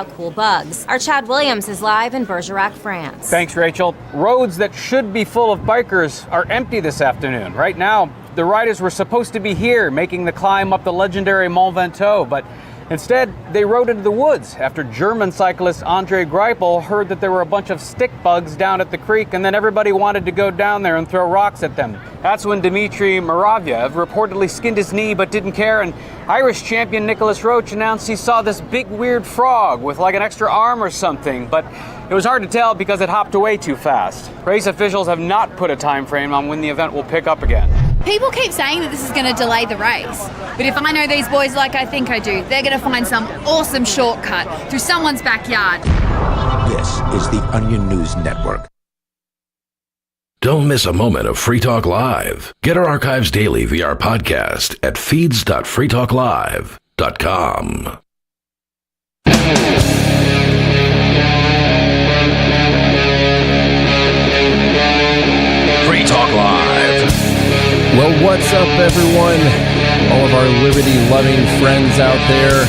Cool bugs. Our Chad Williams is live in Bergerac, France. Thanks, Rachel. Roads that should be full of bikers are empty this afternoon. Right now, the riders were supposed to be here making the climb up the legendary Mont Ventoux, but instead, they rode into the woods after German cyclist Andre Greipel heard that there were a bunch of stick bugs down at the creek, and then everybody wanted to go down there and throw rocks at them. That's when Dmitry Muravyev reportedly skinned his knee but didn't care, and Irish champion Nicholas Roach announced he saw this big weird frog with like an extra arm or something, but it was hard to tell because it hopped away too fast. Race officials have not put a time frame on when the event will pick up again. People keep saying that this is going to delay the race, but if I know these boys like I think I do, they're going to find some awesome shortcut through someone's backyard. This is the Onion News Network. Don't miss a moment of Free Talk Live. Get our archives daily via our podcast at feeds.freetalklive.com. Free Talk Live. Well, what's up, everyone? All of our liberty-loving friends out there.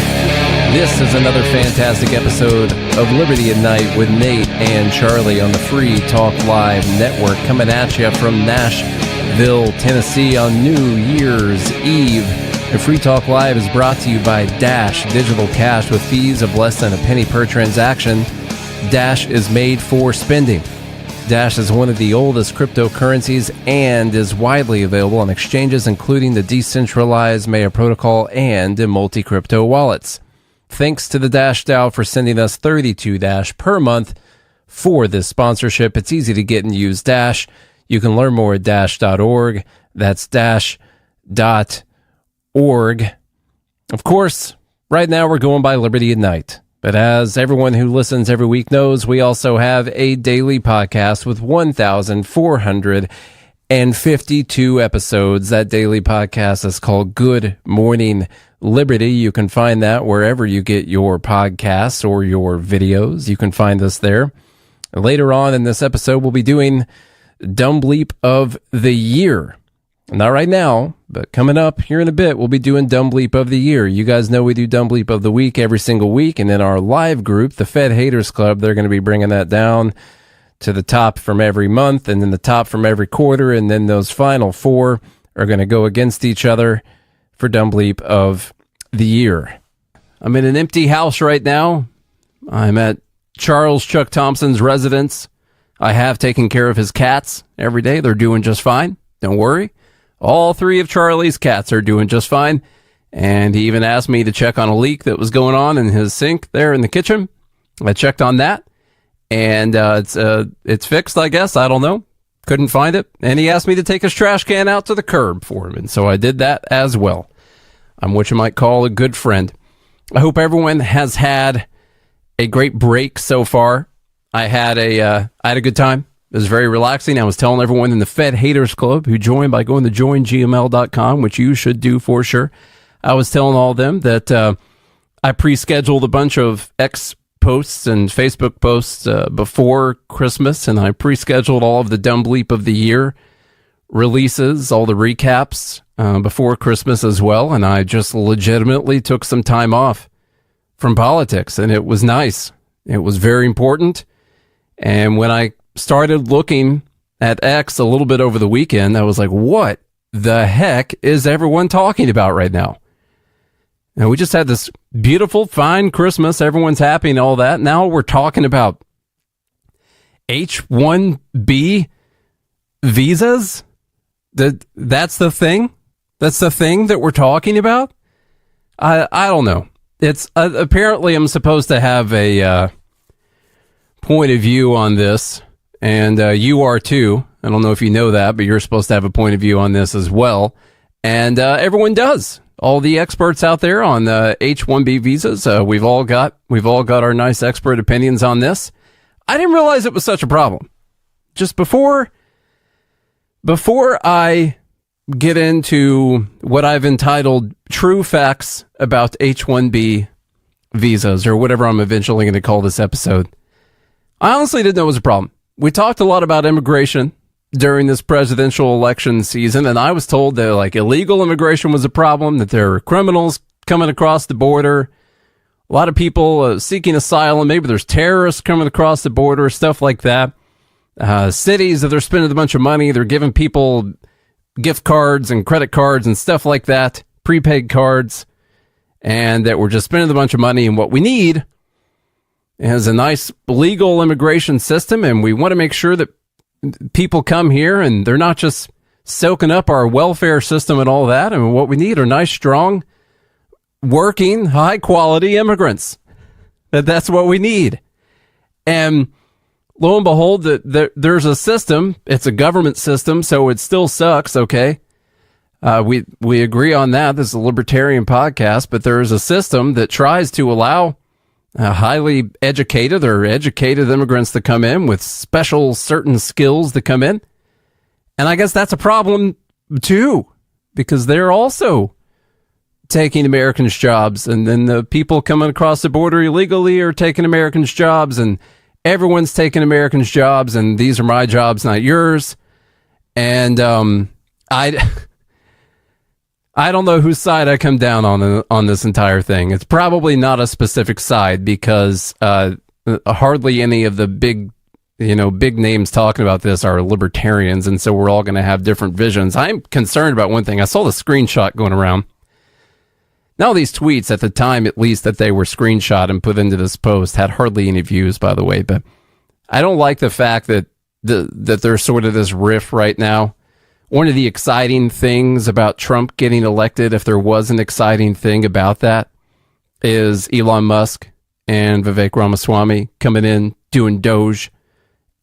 This is another fantastic episode of Liberty at Night with Nate and Charlie on the Free Talk Live Network, coming at you from Nashville, Tennessee on New Year's Eve. And Free Talk Live is brought to you by Dash Digital Cash with fees of less than a penny per transaction. Dash is made for spending. Dash is one of the oldest cryptocurrencies and is widely available on exchanges including the decentralized Maya protocol and in multi-crypto wallets. Thanks to the Dash DAO for sending us 32 Dash per month for this sponsorship. It's easy to get and use Dash. You can learn more at dash.org. That's dash.org. Of course, right now we're going by Liberty at Night. But as everyone who listens every week knows, we also have a daily podcast with 1,452 episodes. That daily podcast is called Good Morning Liberty. You can find that wherever you get your podcasts or your videos. You can find us there. Later on in this episode, we'll be doing Dumb Bleep of the Year. Not right now, but coming up here in a bit, we'll be doing Dumb Bleep of the Year. You guys know we do Dumb Bleep of the Week every single week, and in our live group, the Fed Haters Club, they're going to be bringing that down to the top from every month, and then the top from every quarter, and then those final four are going to go against each other for Dumb Bleep of the Year. I'm in an empty house right now. I'm at Charles Chuck Thompson's residence. I have taken care of his cats every day. They're doing just fine. Don't worry. All three of Charlie's cats are doing just fine. And he even asked me to check on a leak that was going on in his sink there in the kitchen. I checked on that. And it's fixed, I guess. I don't know. Couldn't find it. And he asked me to take his trash can out to the curb for him. And so I did that as well. I'm what you might call a good friend. I hope everyone has had a great break so far. I had a good time. It was very relaxing. I was telling everyone in the Fed Haters Club who joined by going to joingml.com, which you should do for sure. I was telling all of them that I pre-scheduled a bunch of X posts and Facebook posts before Christmas, and I pre-scheduled all of the Dumb Bleep of the Year releases, all the recaps before Christmas as well, and I just legitimately took some time off from politics, and it was nice. It was very important, and when I started looking at X a little bit over the weekend, I was like, what the heck is everyone talking about right now? And we just had this beautiful, fine Christmas. Everyone's happy and all that. Now we're talking about H-1B visas? That's the thing? That's the thing that we're talking about? I don't know. It's apparently I'm supposed to have a point of view on this. And you are too. I don't know if you know that, but you're supposed to have a point of view on this as well. And everyone does. All the experts out there on H-1B visas, we've all got our nice expert opinions on this. I didn't realize it was such a problem. Just before I get into what I've entitled True Facts About H-1B Visas, or whatever I'm eventually going to call this episode, I honestly didn't know it was a problem. We talked a lot about immigration during this presidential election season, and I was told that illegal immigration was a problem, that there were criminals coming across the border, a lot of people seeking asylum. Maybe there's terrorists coming across the border, stuff like that. Cities that they're spending a bunch of money, they're giving people gift cards and credit cards and stuff like that, prepaid cards, and that we're just spending a bunch of money. And what we need is a nice legal immigration system, and we want to make sure that people come here and they're not just soaking up our welfare system and all that. And what we need are nice, strong, working, high-quality immigrants. That's what we need. And lo and behold, there's a system. It's a government system, so it still sucks, okay? We agree on that. This is a libertarian podcast, but there is a system that tries to allow highly educated or educated immigrants to come in with special certain skills to come in. And I guess that's a problem, too, because they're also taking Americans' jobs, and then the people coming across the border illegally are taking Americans' jobs, and everyone's taking Americans' jobs, and these are my jobs, not yours. And I don't know whose side I come down on this entire thing. It's probably not a specific side, because hardly any of the big names talking about this are libertarians, and so we're all going to have different visions. I'm concerned about one thing. I saw the screenshot going around. Now, these tweets, at the time at least that they were screenshot and put into this post, had hardly any views, by the way. But I don't like the fact that that there's sort of this riff right now. One of the exciting things about Trump getting elected, if there was an exciting thing about that, is Elon Musk and Vivek Ramaswamy coming in, doing Doge,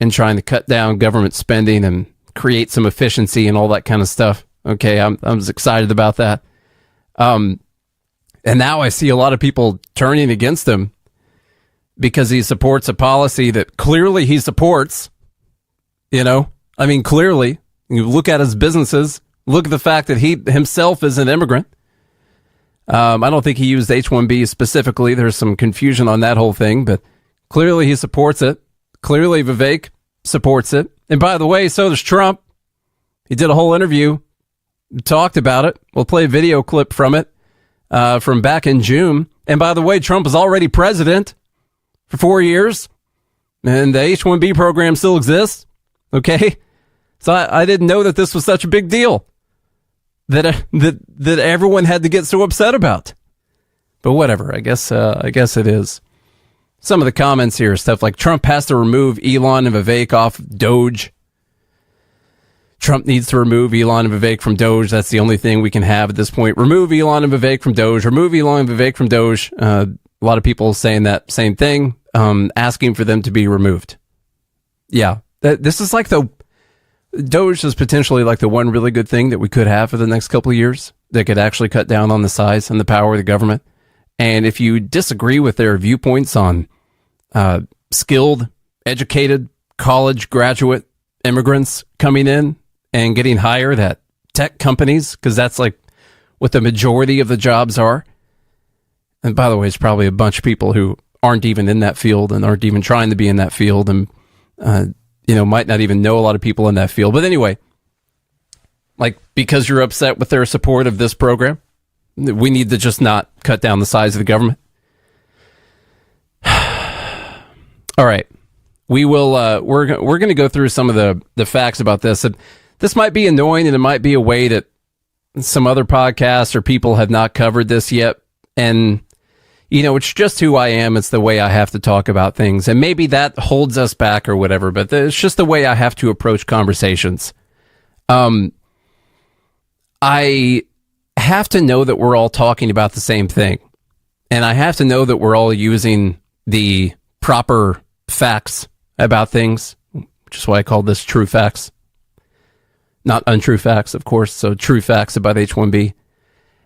and trying to cut down government spending and create some efficiency and all that kind of stuff. Okay, I was excited about that. And now I see a lot of people turning against him because he supports a policy that clearly he supports. Clearly, you look at his businesses, look at the fact that he himself is an immigrant. I don't think he used H-1B specifically. There's some confusion on that whole thing, but clearly he supports it. Clearly Vivek supports it. And by the way, so does Trump. He did a whole interview, talked about it. We'll play a video clip from it. From back in June. And by the way, Trump was already president for 4 years, and the H-1B program still exists. Okay, so I didn't know that this was such a big deal that everyone had to get so upset about. But whatever, I guess it is. Some of the comments here, stuff like Trump has to remove Elon and Vivek off Doge. Trump needs to remove Elon and Vivek from Doge. That's the only thing we can have at this point. Remove Elon and Vivek from Doge. Remove Elon and Vivek from Doge. A lot of people saying that same thing, asking for them to be removed. Yeah, this is like Doge is potentially like the one really good thing that we could have for the next couple of years that could actually cut down on the size and the power of the government. And if you disagree with their viewpoints on skilled, educated, college graduate immigrants coming in and getting hired at tech companies, because that's like what the majority of the jobs are. And by the way, it's probably a bunch of people who aren't even in that field and aren't even trying to be in that field, and might not even know a lot of people in that field. But anyway, like, because you're upset with their support of this program, we need to just not cut down the size of the government. All right. We will. We're going to go through some of the facts about this. And this might be annoying, and it might be a way that some other podcasts or people have not covered this yet. And it's just who I am. It's the way I have to talk about things, and maybe that holds us back or whatever. But it's just the way I have to approach conversations. I have to know that we're all talking about the same thing, and I have to know that we're all using the proper facts about things, which is why I call this true facts, not untrue facts, of course. So true facts about H-1B.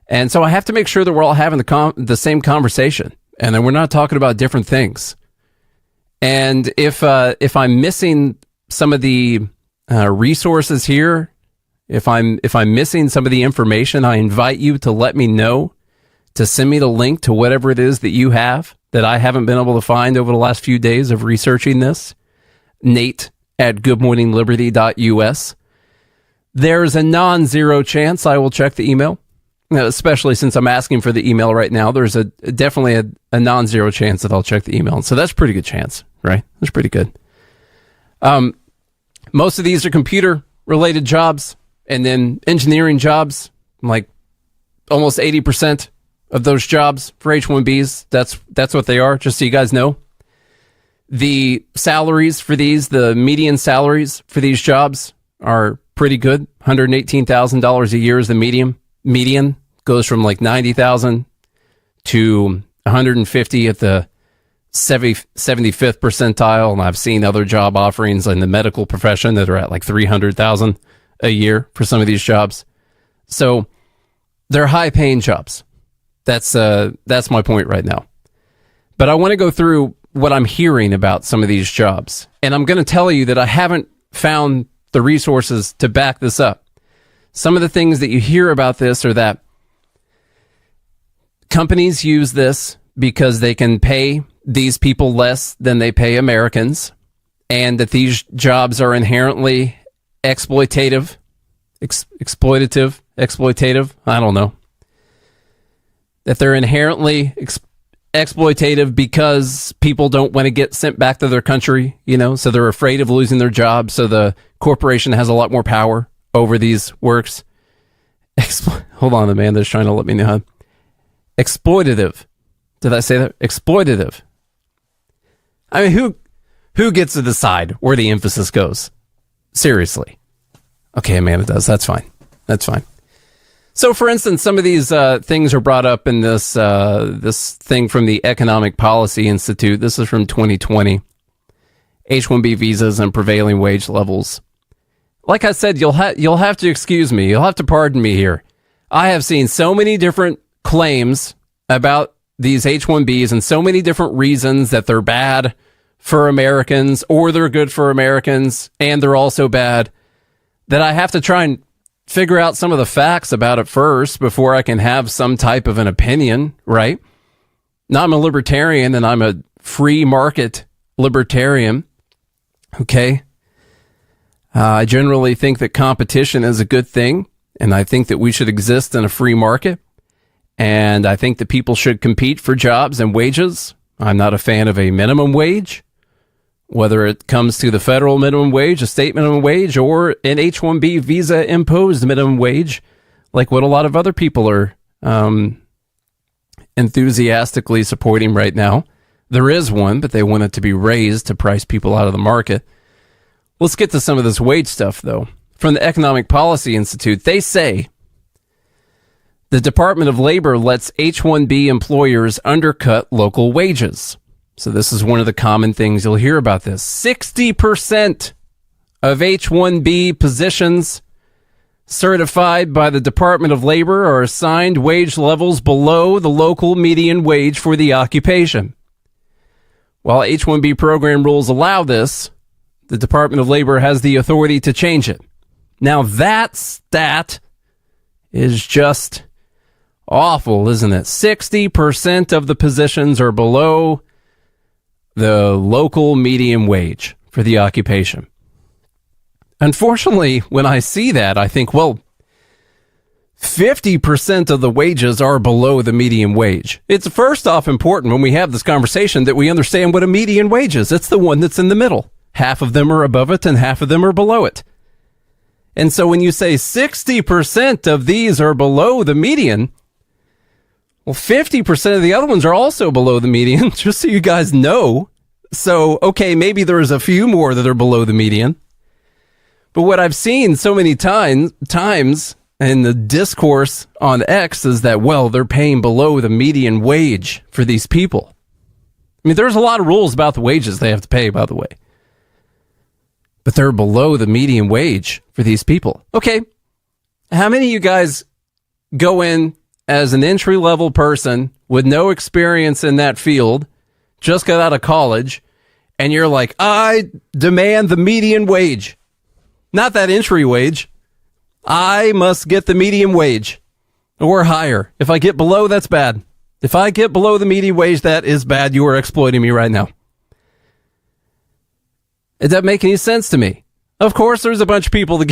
And so I have to make sure that we're all having the same conversation, and then we're not talking about different things. And if I'm missing some of the resources here, if I'm missing some of the information, I invite you to let me know, to send me the link to whatever it is that you have that I haven't been able to find over the last few days of researching this. Nate at goodmorningliberty.us. There's a non-zero chance I will check the email. especially since I'm asking for the email right now, there's definitely a non-zero chance that I'll check the email. So that's a pretty good chance, right? That's pretty good. Most of these are computer-related jobs, and then engineering jobs, like almost 80% of those jobs for H-1Bs, that's what they are, just so you guys know. The salaries for these, the median salaries for these jobs are pretty good. $118,000 a year is the median. Goes from like $90,000 to $150 at the 75th percentile, and I've seen other job offerings in the medical profession that are at like $300,000 a year for some of these jobs. So they're high-paying jobs. That's my point right now. But I want to go through what I'm hearing about some of these jobs, and I'm going to tell you that I haven't found the resources to back this up. Some of the things that you hear about this are that companies use this because they can pay these people less than they pay Americans, and that these jobs are inherently exploitative, I don't know. That they're inherently exploitative because people don't want to get sent back to their country, so they're afraid of losing their job, so the corporation has a lot more power over these works. Hold on, Amanda's trying to let me know how. Exploitative. Did I say that? Exploitative. I mean, who gets to decide where the emphasis goes? Seriously. Okay, Amanda does. That's fine. So, for instance, some of these things are brought up in this thing from the Economic Policy Institute. This is from 2020. H-1B visas and prevailing wage levels. Like I said, you'll have to excuse me. You'll have to pardon me here. I have seen so many different claims about these H-1Bs and so many different reasons that they're bad for Americans or they're good for Americans and they're also bad, that I have to try and figure out some of the facts about it first before I can have some type of an opinion, right? Now, I'm a libertarian and I'm a free market libertarian, okay? I generally think that competition is a good thing, and I think that we should exist in a free market, and I think that people should compete for jobs and wages. I'm not a fan of a minimum wage, whether it comes to the federal minimum wage, a state minimum wage, or an H-1B visa imposed minimum wage, like what a lot of other people are enthusiastically supporting right now. There is one, but they want it to be raised to price people out of the market. Let's get to some of this wage stuff, though. From the Economic Policy Institute, they say the Department of Labor lets H-1B employers undercut local wages. So this is one of the common things you'll hear about this. 60% of H-1B positions certified by the Department of Labor are assigned wage levels below the local median wage for the occupation. While H-1B program rules allow this, the Department of Labor has the authority to change it. Now that stat is just awful, isn't it? 60% of the positions are below the local median wage for the occupation. Unfortunately, when I see that, I think, well, 50% of the wages are below the median wage. It's first off important when we have this conversation that we understand what a median wage is. It's the one that's in the middle. Half of them are above it and half of them are below it. And so when you say 60% of these are below the median, well, 50% of the other ones are also below the median, just so you guys know. So, okay, maybe there's a few more that are below the median. But what I've seen so many times in the discourse on X is that, well, they're paying below the median wage for these people. I mean, there's a lot of rules about the wages they have to pay, by the way. But they're below the median wage for these people. Okay, how many of you guys go in as an entry-level person with no experience in that field, just got out of college, and you're like, I demand the median wage. Not that entry wage. I must get the median wage or higher. If I get below, that's bad. If I get below the median wage, that is bad. You are exploiting me right now. It doesn't make any sense to me. Of course, there's a bunch of people that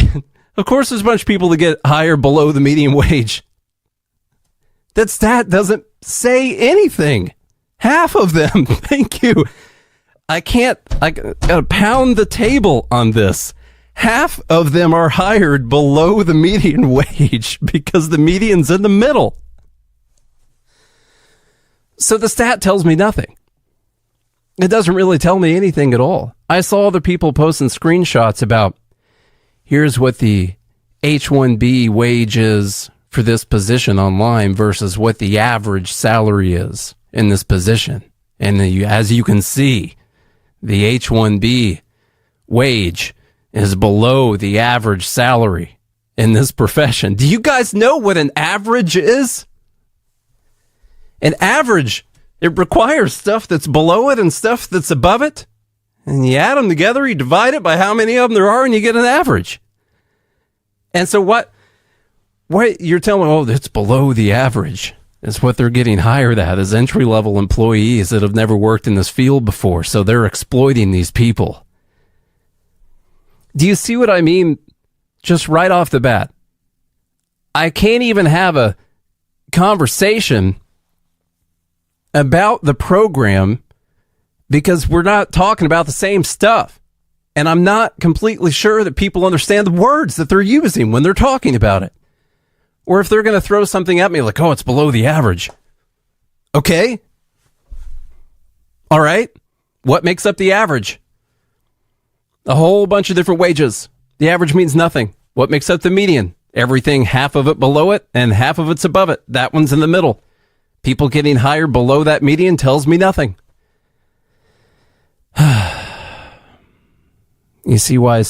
get higher below the median wage. That stat doesn't say anything. Half of them. Thank you. I gotta pound the table on this. Half of them are hired below the median wage because the median's in the middle. So the stat tells me nothing. It doesn't really tell me anything at all. I saw other people posting screenshots about, here's what the H-1B wage is for this position online versus what the average salary is in this position. And as you can see, the H-1B wage is below the average salary in this profession. Do you guys know what an average is? An average, it requires stuff that's below it and stuff that's above it. And you add them together, you divide it by how many of them there are, and you get an average. And so what you're telling me, oh, it's below the average. It's what they're getting hired at as entry-level employees that have never worked in this field before. So they're exploiting these people. Do you see what I mean? Just right off the bat. I can't even have a conversation about the program because we're not talking about the same stuff. And I'm not completely sure that people understand the words that they're using when they're talking about it. Or if they're going to throw something at me like, oh, it's below the average. Okay. All right. What makes up the average? A whole bunch of different wages. The average means nothing. What makes up the median? Everything, half of it below it and half of it's above it. That one's in the middle. People getting hired below that median tells me nothing. You see why I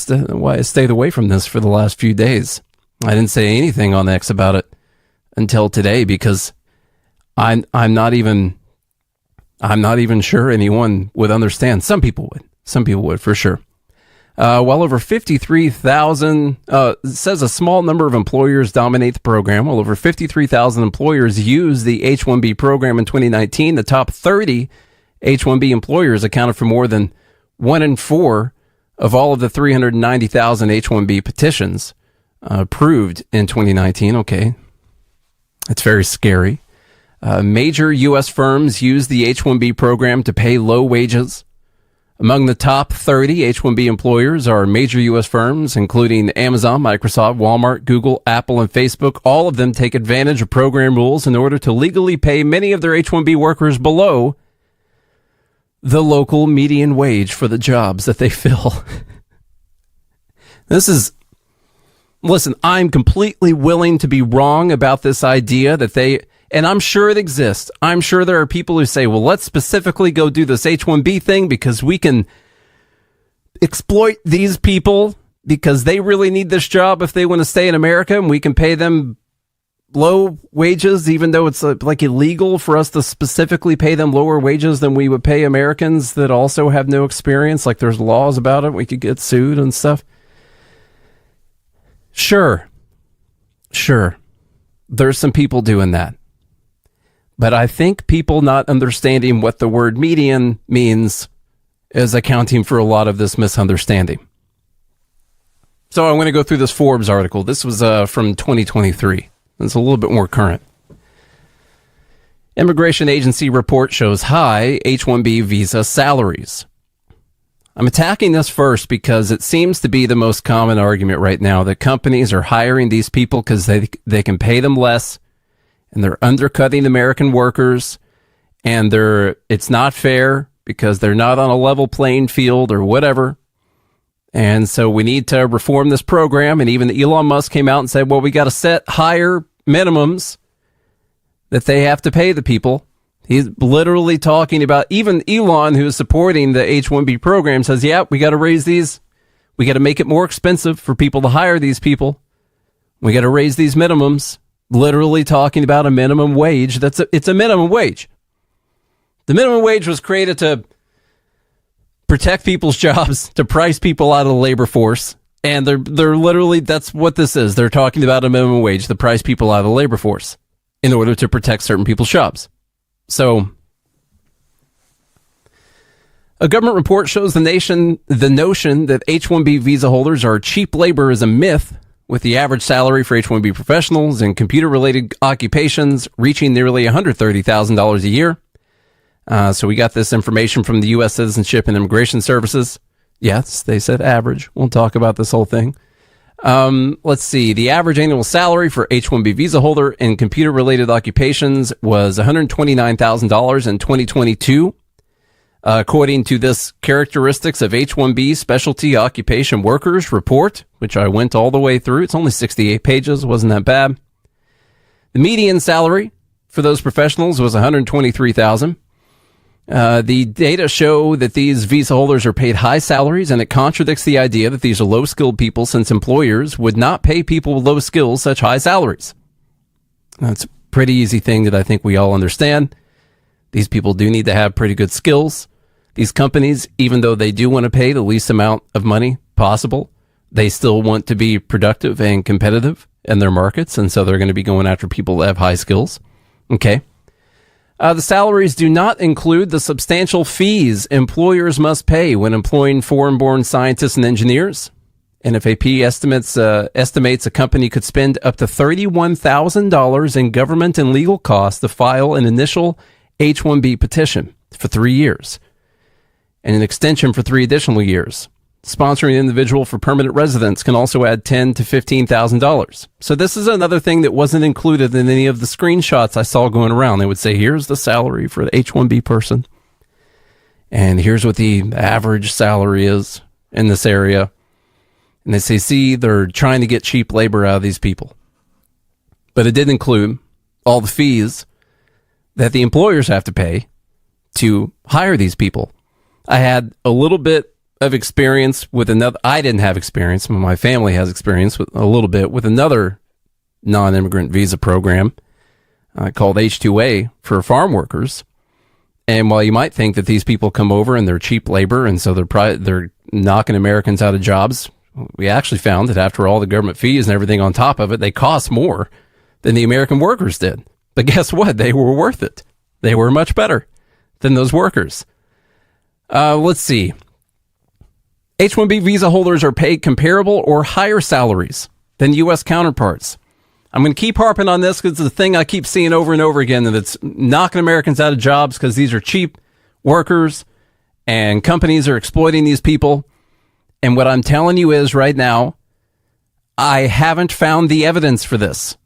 stayed away from this for the last few days. I didn't say anything on X about it until today because I'm not even sure anyone would understand. Some people would for sure. Well over 53,000, says a small number of employers dominate the program. Well over 53,000 employers use the H-1B program in 2019. The top 30 H-1B employers accounted for more than 1 in 4 of all of the 390,000 H-1B petitions approved in 2019. Okay. It's very scary. Major U.S. firms use the H-1B program to pay low wages. Among the top 30 H-1B employers are major U.S. firms, including Amazon, Microsoft, Walmart, Google, Apple, and Facebook. All of them take advantage of program rules in order to legally pay many of their H-1B workers below the local median wage for the jobs that they fill. Listen, I'm completely willing to be wrong about this idea and I'm sure it exists. I'm sure there are people who say, well, let's specifically go do this H-1B thing because we can exploit these people because they really need this job if they want to stay in America, and we can pay them low wages, even though it's like illegal for us to specifically pay them lower wages than we would pay Americans that also have no experience. Like there's laws about it. We could get sued and stuff. Sure. There's some people doing that. But I think people not understanding what the word median means is accounting for a lot of this misunderstanding. So I'm going to go through this Forbes article. This was from 2023. It's a little bit more current. Immigration agency report shows high H-1B visa salaries. I'm attacking this first because it seems to be the most common argument right now that companies are hiring these people because they can pay them less, and they're undercutting American workers, and it's not fair because they're not on a level playing field or whatever. And so we need to reform this program. And even Elon Musk came out and said, well, we got to set higher minimums that they have to pay the people. He's literally talking about, even Elon, who is supporting the H-1B program, says, yeah, we got to raise these. We got to make it more expensive for people to hire these people. We got to raise these minimums. Literally talking about a minimum wage. It's a minimum wage. The minimum wage was created to protect people's jobs, to price people out of the labor force. And they're literally, that's what this is. They're talking about a minimum wage to price people out of the labor force in order to protect certain people's jobs. So a government report shows the notion that H-1B visa holders are cheap labor is a myth. with the average salary for H-1B professionals in computer-related occupations reaching nearly $130,000 a year. So we got this information from the U.S. Citizenship and Immigration Services. Yes, they said average. We'll talk about this whole thing. Let's see. The average annual salary for H-1B visa holder in computer-related occupations was $129,000 in 2022. According to this Characteristics of H-1B Specialty Occupation Workers report, which I went all the way through. It's only 68 pages. Wasn't that bad. The median salary for those professionals was $123,000. The data show that these visa holders are paid high salaries, and it contradicts the idea that these are low-skilled people, since employers would not pay people with low skills such high salaries. That's a pretty easy thing that I think we all understand. These people do need to have pretty good skills. These companies, even though they do want to pay the least amount of money possible, they still want to be productive and competitive in their markets, and so they're going to be going after people that have high skills. Okay. The salaries do not include the substantial fees employers must pay when employing foreign-born scientists and engineers. NFAP estimates a company could spend up to $31,000 in government and legal costs to file an initial H-1B petition for 3 years, and an extension for 3 additional years. Sponsoring an individual for permanent residence can also add $10,000 to $15,000. So this is another thing that wasn't included in any of the screenshots I saw going around. They would say, here's the salary for the H-1B person, and here's what the average salary is in this area. And they say, see, they're trying to get cheap labor out of these people. But it did include all the fees that the employers have to pay to hire these people. I had a little bit of experience with another. I didn't have experience, but my family has experience with a little bit with another non-immigrant visa program called H-2A for farm workers. And while you might think that these people come over and they're cheap labor, and so they're knocking Americans out of jobs, we actually found that after all the government fees and everything on top of it, they cost more than the American workers did. But guess what? They were worth it. They were much better than those workers. Let's see. H-1B visa holders are paid comparable or higher salaries than U.S. counterparts. I'm going to keep harping on this because it's the thing I keep seeing over and over again, that it's knocking Americans out of jobs because these are cheap workers and companies are exploiting these people. And what I'm telling you is right now, I haven't found the evidence for this.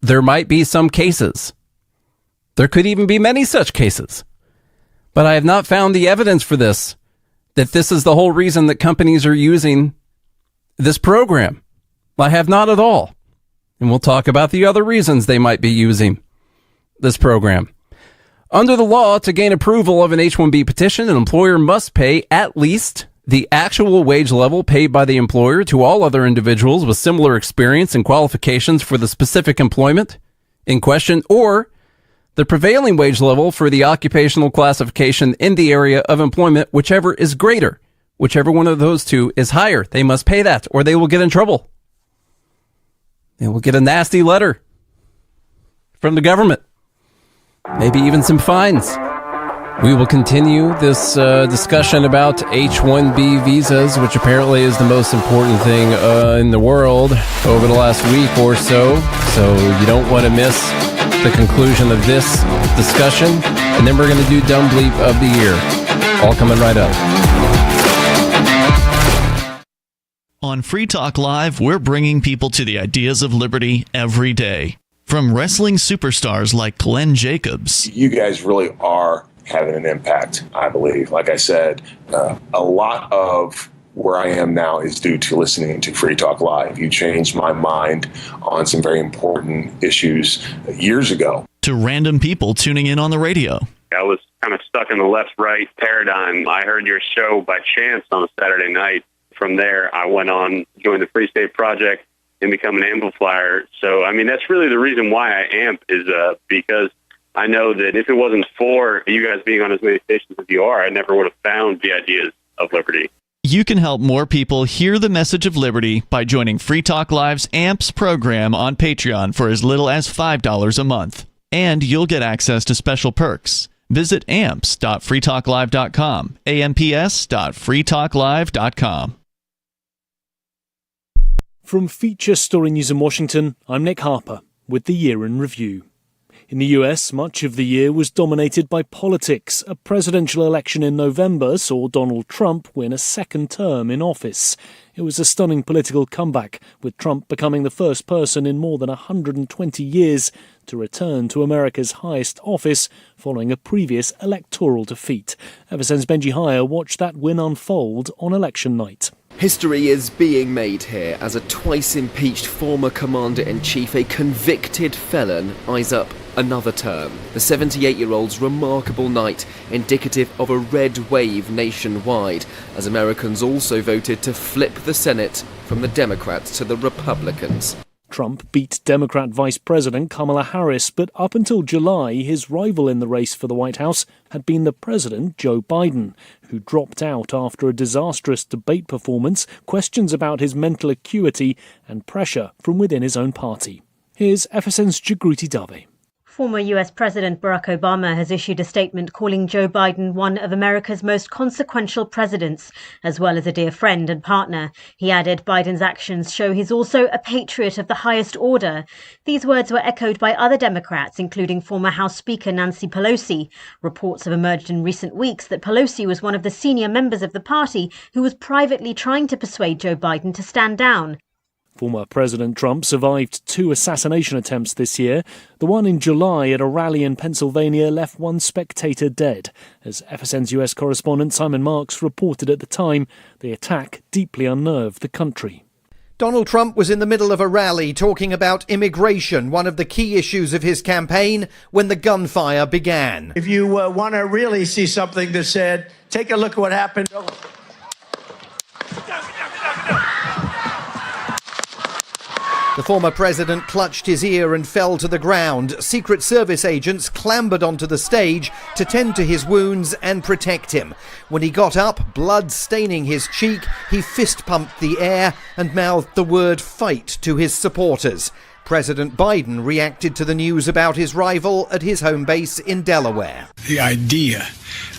There might be some cases. There could even be many such cases. But I have not found the evidence for this, that this is the whole reason that companies are using this program. I have not at all. And we'll talk about the other reasons they might be using this program. Under the law, to gain approval of an H-1B petition, an employer must pay at least the actual wage level paid by the employer to all other individuals with similar experience and qualifications for the specific employment in question, or the prevailing wage level for the occupational classification in the area of employment, whichever is greater. Whichever one of those two is higher, they must pay that, or they will get in trouble. They will get a nasty letter from the government. Maybe even some fines. We will continue this discussion about H-1B visas, which apparently is the most important thing in the world over the last week or so. So you don't want to miss the conclusion of this discussion. And then we're going to do Dumb Bleep of the Year. All coming right up. On Free Talk Live, we're bringing people to the ideas of liberty every day. From wrestling superstars like Glenn Jacobs. You guys really are having an impact, I believe. Like I said, a lot of where I am now is due to listening to Free Talk Live. You changed my mind on some very important issues years ago. To random people tuning in on the radio. I was kind of stuck in the left-right paradigm. I heard your show by chance on a Saturday night. From there, I went on, joined the Free State Project, and become an amplifier. So, I mean, that's really the reason why I amp, is because I know that if it wasn't for you guys being on as many stations as you are, I never would have found the ideas of liberty. You can help more people hear the message of liberty by joining Free Talk Live's AMPS program on Patreon for as little as $5 a month. And you'll get access to special perks. Visit amps.freetalklive.com, amps.freetalklive.com. From Feature Story News in Washington, I'm Nick Harper with the Year in Review. In the US, much of the year was dominated by politics. A presidential election in November saw Donald Trump win a second term in office. It was a stunning political comeback, with Trump becoming the first person in more than 120 years to return to America's highest office following a previous electoral defeat. FSN's Benji Heyer watched that win unfold on election night. History is being made here as a twice-impeached former commander-in-chief, a convicted felon, eyes up another term. The 78-year-old's remarkable night, indicative of a red wave nationwide, as Americans also voted to flip the Senate from the Democrats to the Republicans. Trump beat Democrat Vice President Kamala Harris, but up until July, his rival in the race for the White House had been the President, Joe Biden, who dropped out after a disastrous debate performance, questions about his mental acuity, and pressure from within his own party. Here's FSN's Jagruti Dave. Former US President Barack Obama has issued a statement calling Joe Biden one of America's most consequential presidents, as well as a dear friend and partner. He added Biden's actions show he's also a patriot of the highest order. These words were echoed by other Democrats, including former House Speaker Nancy Pelosi. Reports have emerged in recent weeks that Pelosi was one of the senior members of the party who was privately trying to persuade Joe Biden to stand down. Former President Trump survived 2 assassination attempts this year. The one in July at a rally in Pennsylvania left 1 spectator dead. As FSN's US correspondent Simon Marks reported at the time, the attack deeply unnerved the country. Donald Trump was in the middle of a rally talking about immigration, one of the key issues of his campaign, when the gunfire began. If you want to really see something that said, take a look at what happened. The former president clutched his ear and fell to the ground. Secret Service agents clambered onto the stage to tend to his wounds and protect him. When he got up, blood staining his cheek, he fist-pumped the air and mouthed the word fight to his supporters. President Biden reacted to the news about his rival at his home base in Delaware. The idea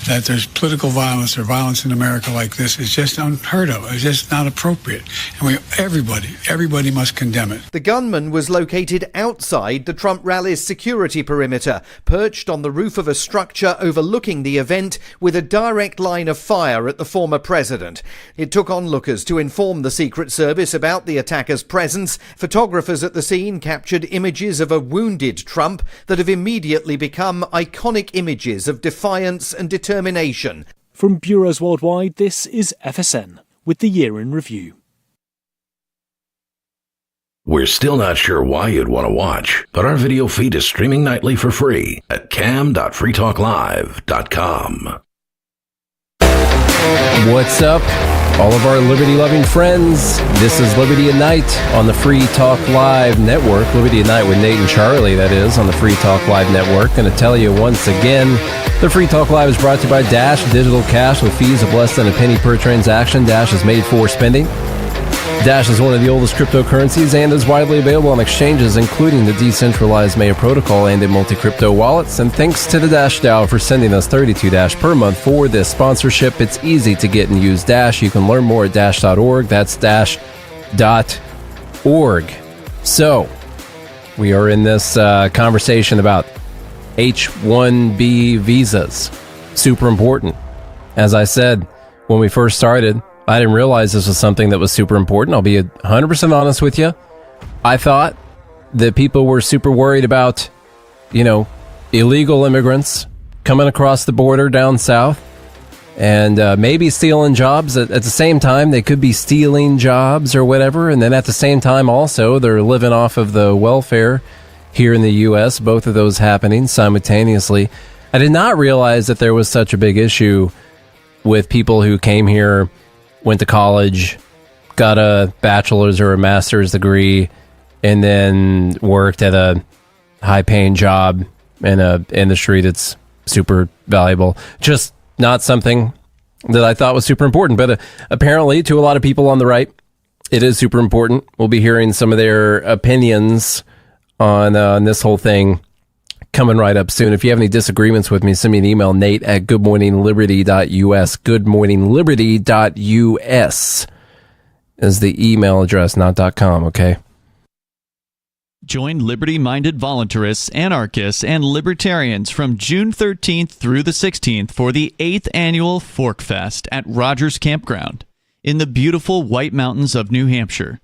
that there's political violence or violence in America like this is just unheard of. It's just not appropriate. And everybody must condemn it. The gunman was located outside the Trump rally's security perimeter, perched on the roof of a structure overlooking the event with a direct line of fire at the former president. It took onlookers to inform the Secret Service about the attacker's presence. Photographers at the scene captured images of a wounded Trump that have immediately become iconic images of defiance and determination. From bureaus worldwide, this is FSN with the Year in Review. We're still not sure why you'd want to watch, but our video feed is streaming nightly for free at cam.freetalklive.com. What's up, all of our liberty-loving friends? This is Liberty at Night on the Free Talk Live Network. Liberty at Night with Nate and Charlie, that is, on the Free Talk Live Network. Going to tell you once again, the Free Talk Live is brought to you by Dash Digital Cash with fees of less than a penny per transaction. Dash is made for spending. Dash is one of the oldest cryptocurrencies and is widely available on exchanges, including the decentralized Maya protocol and in multi-crypto wallets. And thanks to the Dash DAO for sending us 32 Dash per month for this sponsorship. It's easy to get and use Dash. You can learn more at dash.org. That's dash.org. So, we are in this conversation about H-1B visas. Super important. As I said when we first started, I didn't realize this was something that was super important. I'll be 100% honest with you. I thought that people were super worried about, illegal immigrants coming across the border down south and maybe stealing jobs. At the same time, they could be stealing jobs or whatever. And then at the same time, also, they're living off of the welfare here in the U.S., both of those happening simultaneously. I did not realize that there was such a big issue with people who came here, went to college, got a bachelor's or a master's degree, and then worked at a high-paying job in an industry that's super valuable. Just not something that I thought was super important. But apparently, to a lot of people on the right, it is super important. We'll be hearing some of their opinions on this whole thing coming right up soon. If you have any disagreements with me, send me an email, nate@goodmorningliberty.us, goodmorningliberty.us. is the email address, not .com, okay? Join liberty-minded voluntarists, anarchists, and libertarians from June 13th through the 16th for the 8th annual Fork Fest at Rogers Campground in the beautiful White Mountains of New Hampshire.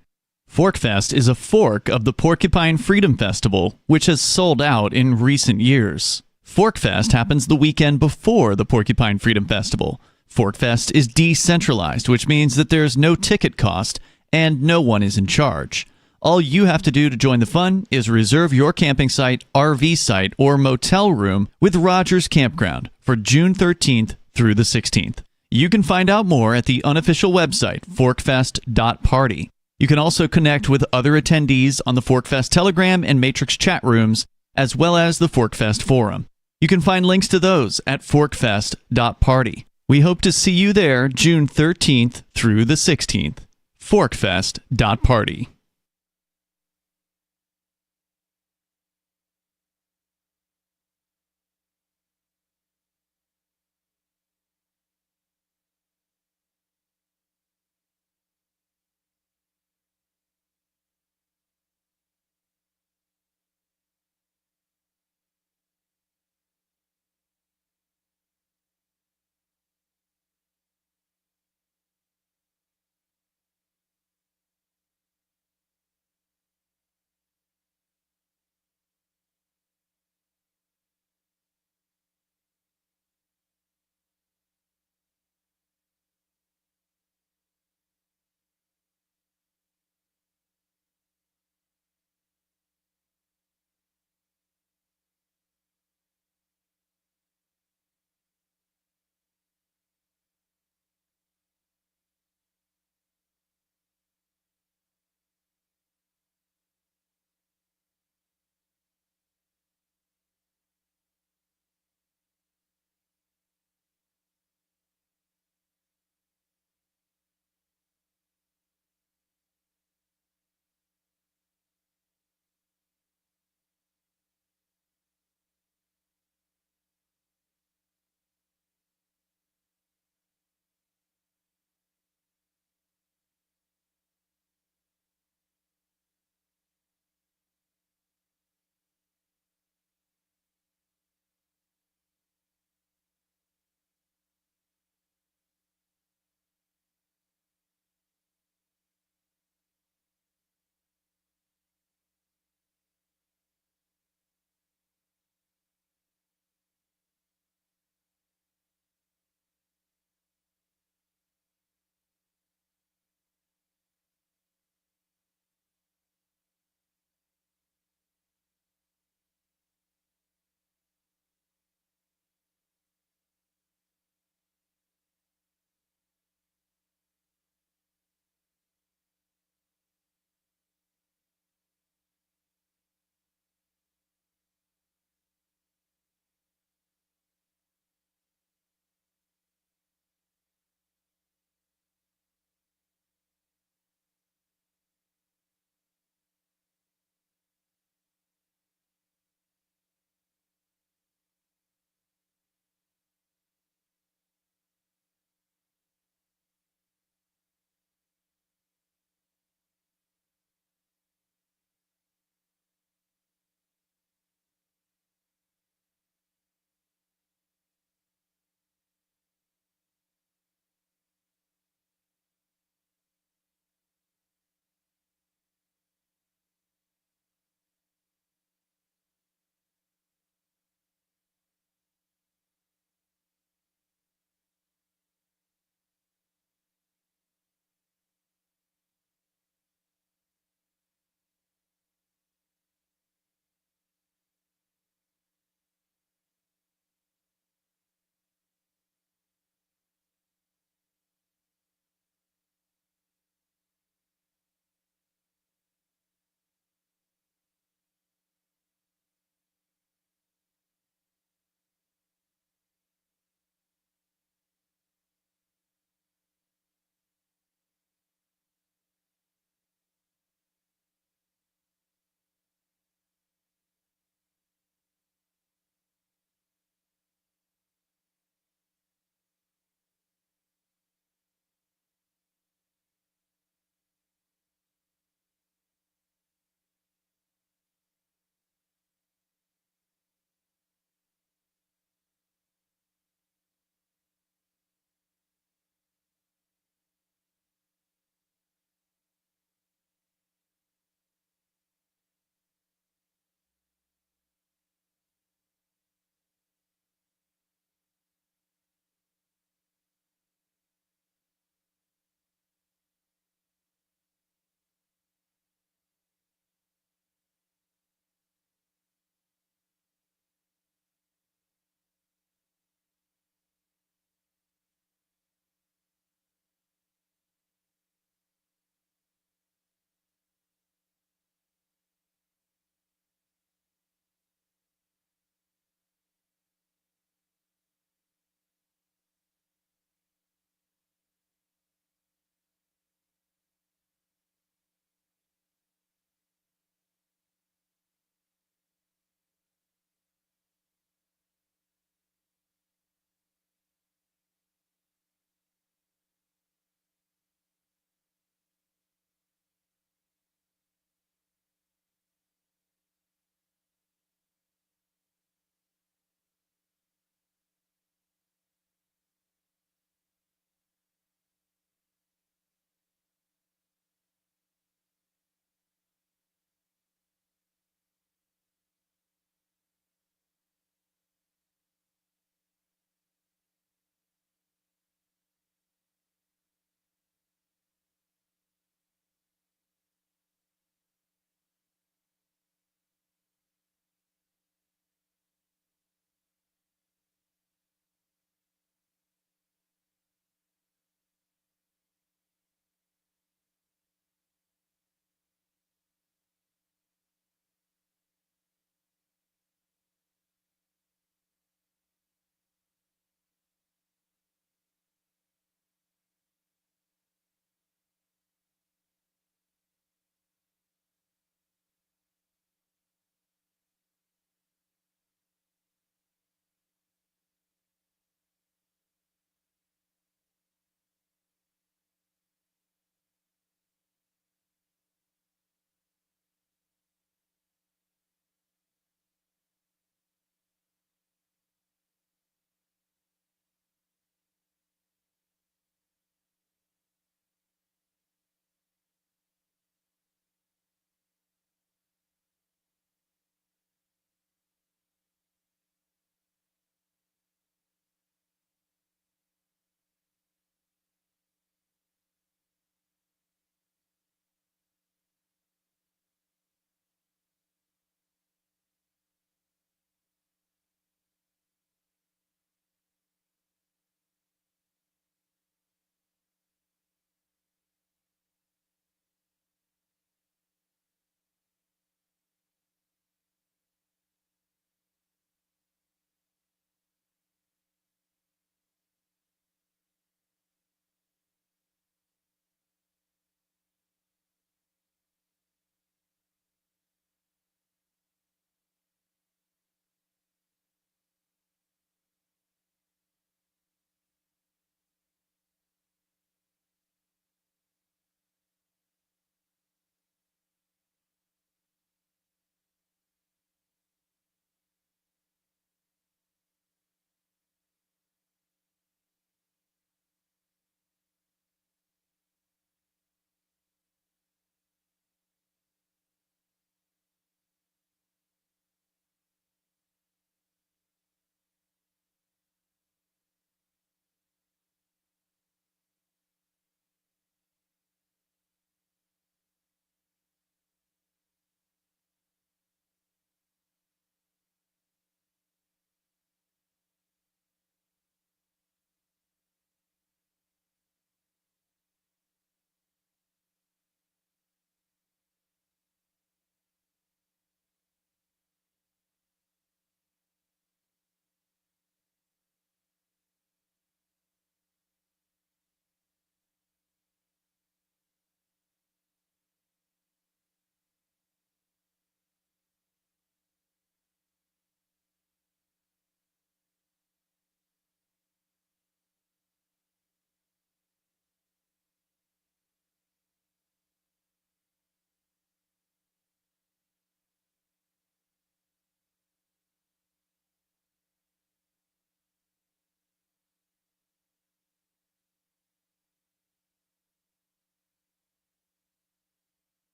Fork Fest is a fork of the Porcupine Freedom Festival, which has sold out in recent years. Fork Fest happens the weekend before the Porcupine Freedom Festival. Fork Fest is decentralized, which means that there's no ticket cost and no one is in charge. All you have to do to join the fun is reserve your camping site, RV site, or motel room with Rogers Campground for June 13th through the 16th. You can find out more at the unofficial website, forkfest.party. You can also connect with other attendees on the Forkfest Telegram and Matrix chat rooms, as well as the Forkfest forum. You can find links to those at forkfest.party. We hope to see you there June 13th through the 16th. Forkfest.party.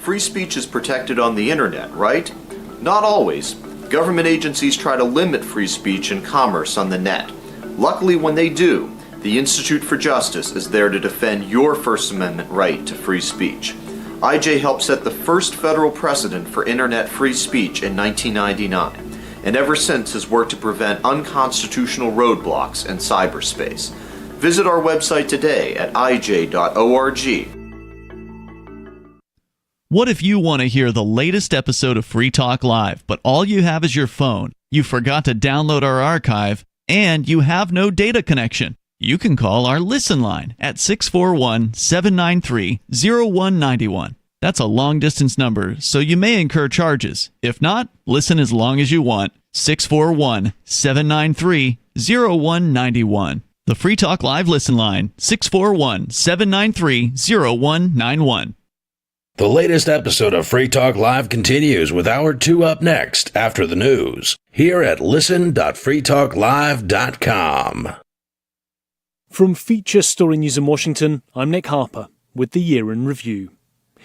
free speech is protected on the internet, right? Not always. Government agencies try to limit free speech and commerce on the net. Luckily, when they do, the Institute for Justice is there to defend your First Amendment right to free speech. IJ helped set the first federal precedent for internet free speech in 1999, and ever since has worked to prevent unconstitutional roadblocks in cyberspace. Visit our website today at ij.org. What if you want to hear the latest episode of Free Talk Live, but all you have is your phone, you forgot to download our archive, and you have no data connection? You can call our Listen line at 641-793-0191. That's a long-distance number, so you may incur charges. If not, listen as long as you want. 641-793-0191. The Free Talk Live Listen line, 641-793-0191. The latest episode of Free Talk Live continues with Hour 2 up next after the news here at listen.freetalklive.com. From Feature Story News in Washington, I'm Nick Harper with the Year in Review.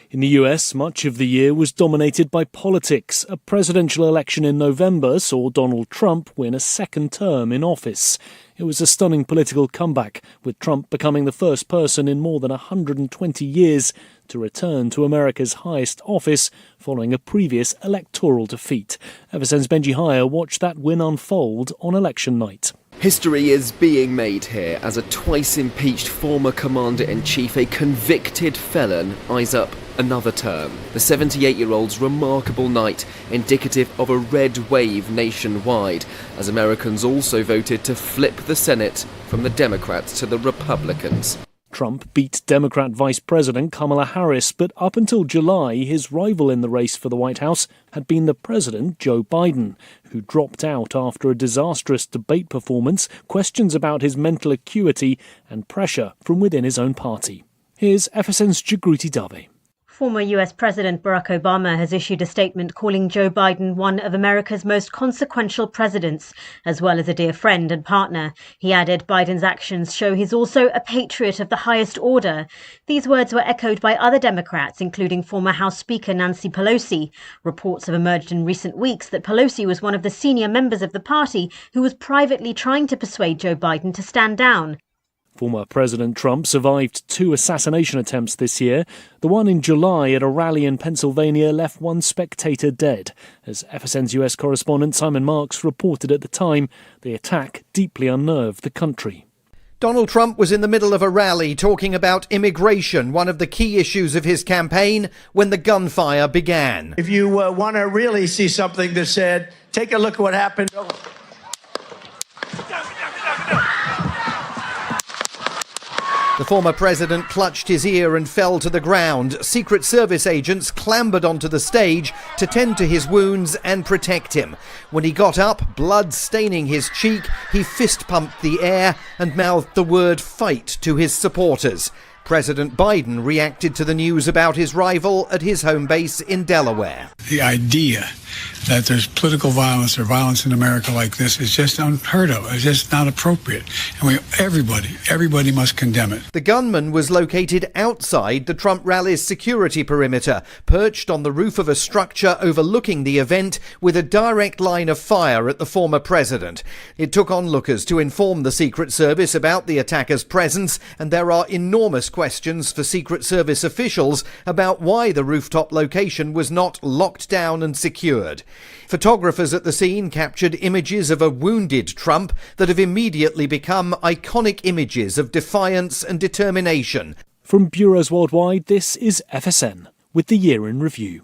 In the US, much of the year was dominated by politics. A presidential election in November saw Donald Trump win a second term in office. It was a stunning political comeback, with Trump becoming the first person in more than 120 years to return to America's highest office following a previous electoral defeat. FSN's Benji Hire watched that win unfold on election night. History is being made here as a twice-impeached former Commander-in-Chief, a convicted felon, eyes up another term. The 78-year-old's remarkable night, indicative of a red wave nationwide, as Americans also voted to flip the Senate from the Democrats to the Republicans. Trump beat Democrat Vice President Kamala Harris, but up until July, his rival in the race for the White House had been the President, Joe Biden, who dropped out after a disastrous debate performance, questions about his mental acuity, and pressure from within his own party. Here's FSN's Jagruti Dave. Former US President Barack Obama has issued a statement calling Joe Biden one of America's most consequential presidents, as well as a dear friend and partner. He added Biden's actions show he's also a patriot of the highest order. These words were echoed by other Democrats, including former House Speaker Nancy Pelosi. Reports have emerged in recent weeks that Pelosi was one of the senior members of the party who was privately trying to persuade Joe Biden to stand down. Former President Trump survived 2 assassination attempts this year. The one in July at a rally in Pennsylvania left 1 spectator dead. As FSN's US correspondent Simon Marks reported at the time, the attack deeply unnerved the country. Donald Trump was in the middle of a rally talking about immigration, one of the key issues of his campaign, when the gunfire began. If you want to really see something that said, take a look at what happened. The former president clutched his ear and fell to the ground. Secret Service agents clambered onto the stage to tend to his wounds and protect him. When he got up, blood staining his cheek, he fist-pumped the air and mouthed the word fight to his supporters. President Biden reacted to the news about his rival at his home base in Delaware. The idea that there's political violence or violence in America like this is just unheard of. It's just not appropriate. And everybody must condemn it. The gunman was located outside the Trump rally's security perimeter, perched on the roof of a structure overlooking the event with a direct line of fire at the former president. It took onlookers to inform the Secret Service about the attacker's presence, and there are enormous questions for Secret Service officials about why the rooftop location was not locked down and secured. Photographers at the scene captured images of a wounded Trump that have immediately become iconic images of defiance and determination. From bureaus worldwide, this is FSN with the Year in Review.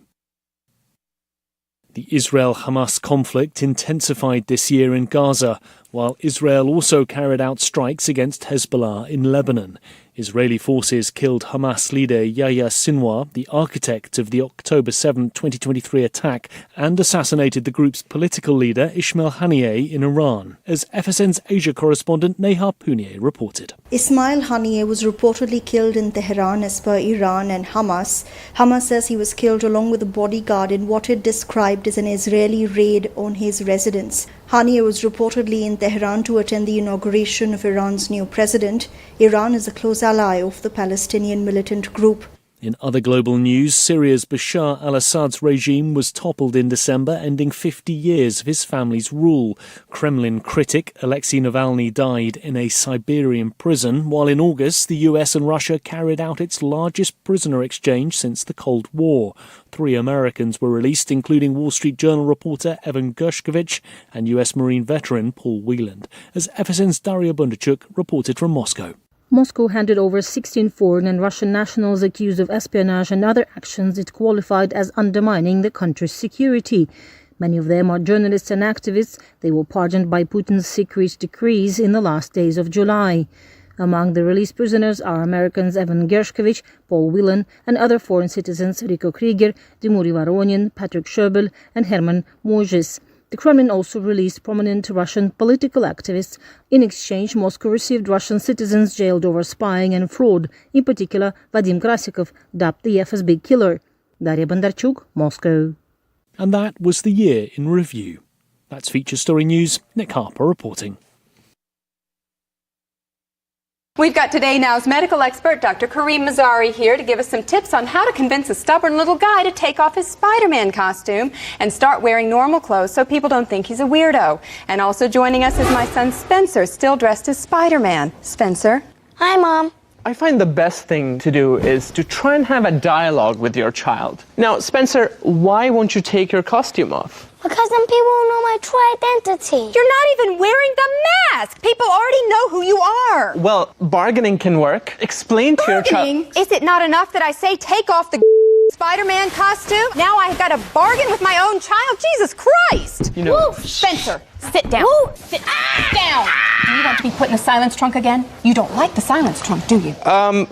The Israel-Hamas conflict intensified this year in Gaza, while Israel also carried out strikes against Hezbollah in Lebanon. Israeli forces killed Hamas leader Yahya Sinwar, the architect of the October 7, 2023 attack, and assassinated the group's political leader Ismail Haniyeh in Iran, as FSN's Asia correspondent Neha Punier reported. Ismail Haniyeh was reportedly killed in Tehran as per Iran and Hamas. Hamas says he was killed along with a bodyguard in what it described as an Israeli raid on his residence. Haniyeh was reportedly in Tehran to attend the inauguration of Iran's new president. Iran is a close ally of the Palestinian militant group. In other global news, Syria's Bashar al-Assad's regime was toppled in December, ending 50 years of his family's rule. Kremlin critic Alexei Navalny died in a Siberian prison, while in August the US and Russia carried out its largest prisoner exchange since the Cold War. 3 Americans were released, including Wall Street Journal reporter Evan Gershkovich and US Marine veteran Paul Wieland, as FSN's Daria Bondarchuk reported from Moscow. Moscow handed over 16 foreign and Russian nationals accused of espionage and other actions it qualified as undermining the country's security. Many of them are journalists and activists. They were pardoned by Putin's secret decrees in the last days of July. Among the released prisoners are Americans Evan Gershkovich, Paul Whelan, and other foreign citizens Rico Krieger, Dmitry Voronin, Patrick Sherbel, and Herman Mojis. The Kremlin also released prominent Russian political activists. In exchange, Moscow received Russian citizens jailed over spying and fraud, in particular Vadim Krasikov, dubbed the FSB killer. Daria Bondarchuk, Moscow. And that was the year in review. That's Feature Story News. Nick Harper reporting. We've got Today Now's medical expert, Dr. Kareem Mazari, here to give us some tips on how to convince a stubborn little guy to take off his Spider-Man costume and start wearing normal clothes so people don't think he's a weirdo. And also joining us is my son Spencer, still dressed as Spider-Man. Spencer? Hi, Mom. I find the best thing to do is to try and have a dialogue with your child. Now, Spencer, why won't you take your costume off? Because then people will know my true identity. You're not even wearing the mask! People already know who you are! Well, bargaining can work. Explain to your child. Is it not enough that I say take off the Spider-Man costume? Now I've got to bargain with my own child? Jesus Christ! You know, Spencer, sit down. Sit down. Do you want to be put in the silence trunk again? You don't like the silence trunk, do you? Okay. I'm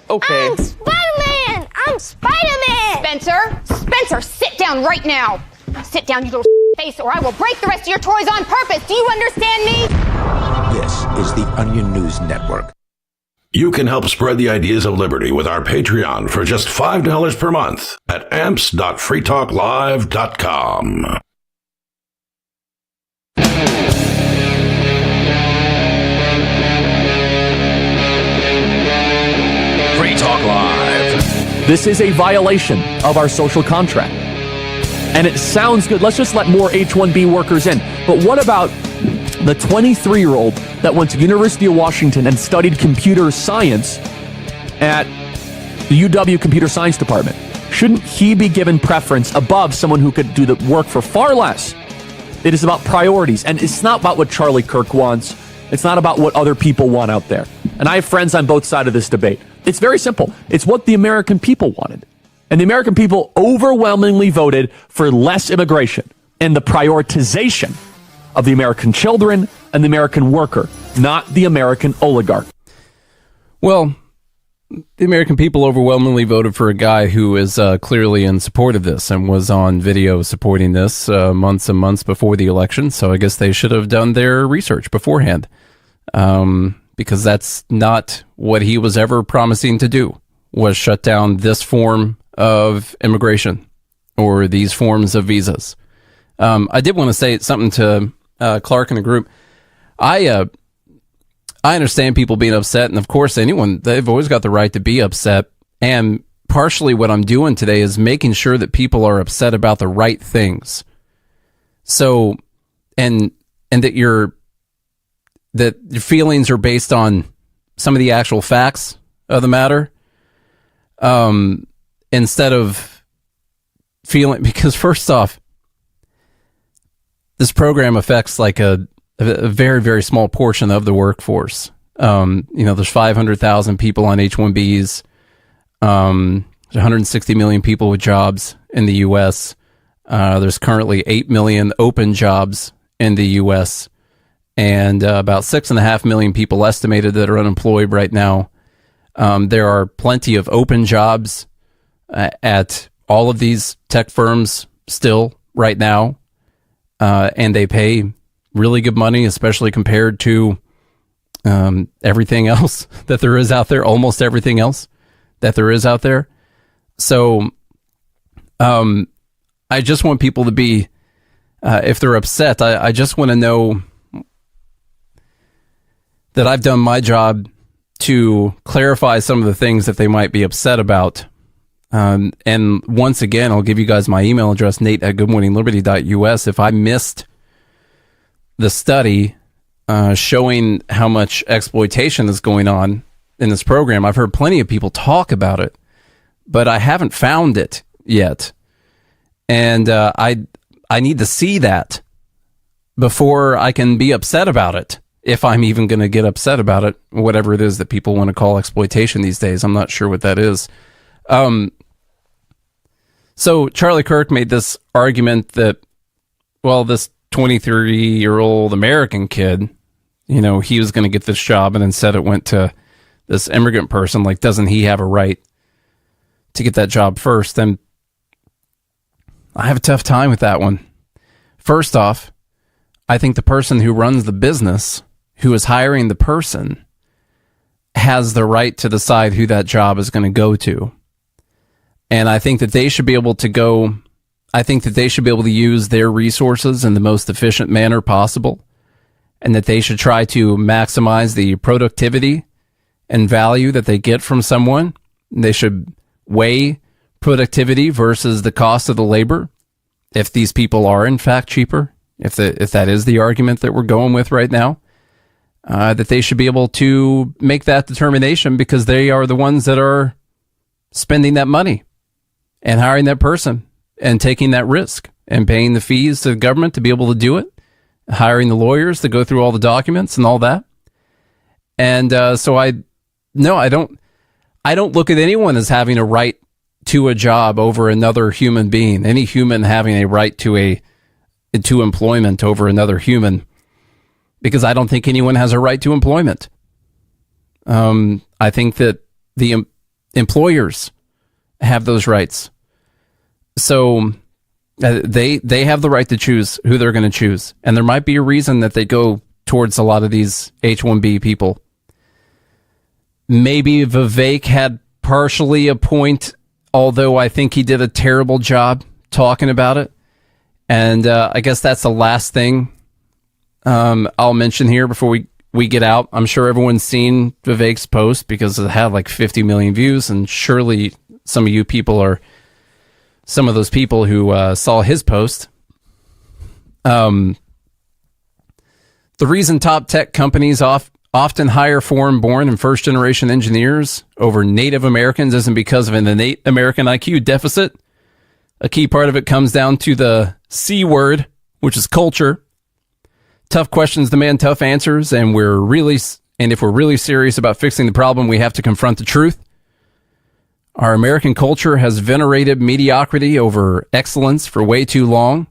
Spider-Man! I'm Spider-Man! Spencer, sit down right now. Sit down, you little face, or I will break the rest of your toys on purpose. Do you understand me? This is the Onion News Network. You can help spread the ideas of liberty with our Patreon for just $5 per month at amps.freetalklive.com. Free Talk Live. This is a violation of our social contract. And it sounds good. Let's just let more H-1B workers in. But what about the 23-year-old that went to University of Washington and studied computer science at the UW Computer Science Department? Shouldn't he be given preference above someone who could do the work for far less? It is about priorities, and it's not about what Charlie Kirk wants. It's not about what other people want out there. And I have friends on both sides of this debate. It's very simple. It's what the American people wanted. And the American people overwhelmingly voted for less immigration and the prioritization of the American children and the American worker, not the American oligarch. Well, the American people overwhelmingly voted for a guy who is clearly in support of this and was on video supporting this months and months before the election. So I guess they should have done their research beforehand, because that's not what he was ever promising to do, was shut down this form of immigration or these forms of visas. I did want to say something to Clark in the group. I understand people being upset, and of course they've always got the right to be upset, and partially what I'm doing today is making sure that people are upset about the right things. So, and that your feelings are based on some of the actual facts of the matter. Instead of feeling, because first off, this program affects like a very, very small portion of the workforce. There's 500,000 people on H-1Bs. There's 160 million people with jobs in the U.S. There's currently 8 million open jobs in the U.S. and about 6.5 million people estimated that are unemployed right now. There are plenty of open jobs at all of these tech firms still right now, and they pay really good money, especially compared to everything else that there is out there, almost everything else that there is out there. So I just want people to be, if they're upset, I just want to know that I've done my job to clarify some of the things that they might be upset about. And once again, I'll give you guys my email address, nate@goodmorningliberty.us. If I missed the study showing how much exploitation is going on in this program, I've heard plenty of people talk about it, but I haven't found it yet. And I need to see that before I can be upset about it, if I'm even going to get upset about it, whatever it is that people want to call exploitation these days. I'm not sure what that is. So Charlie Kirk made this argument that, well, this 23-year-old American kid, you know, he was going to get this job, and instead it went to this immigrant person. Like, doesn't he have a right to get that job first? And I have a tough time with that one. First off, I think the person who runs the business, who is hiring the person, has the right to decide who that job is going to go to. And I think that they should be able to use their resources in the most efficient manner possible, and that they should try to maximize the productivity and value that they get from someone. They should weigh productivity versus the cost of the labor. If these people are in fact cheaper, if that is the argument that we're going with right now, that they should be able to make that determination, because they are the ones that are spending that money and hiring that person and taking that risk and paying the fees to the government to be able to do it, hiring the lawyers to go through all the documents and all that. And so I don't look at anyone as having a right to a job over another human being, any human having a right to employment over another human, because I don't think anyone has a right to employment. I think that the employers have those rights. So they have the right to choose who they're going to choose. And there might be a reason that they go towards a lot of these H-1B people. Maybe Vivek had partially a point, although I think he did a terrible job talking about it. And I guess that's the last thing I'll mention here before we get out. I'm sure everyone's seen Vivek's post, because it had like 50 million views, and surely some of you people are some of those people who saw his post. The reason top tech companies often hire foreign-born and first-generation engineers over Native Americans isn't because of an innate American IQ deficit. A key part of it comes down to the C word, which is culture. Tough questions demand tough answers, and if we're really serious about fixing the problem, we have to confront the truth. Our American culture has venerated mediocrity over excellence for way too long.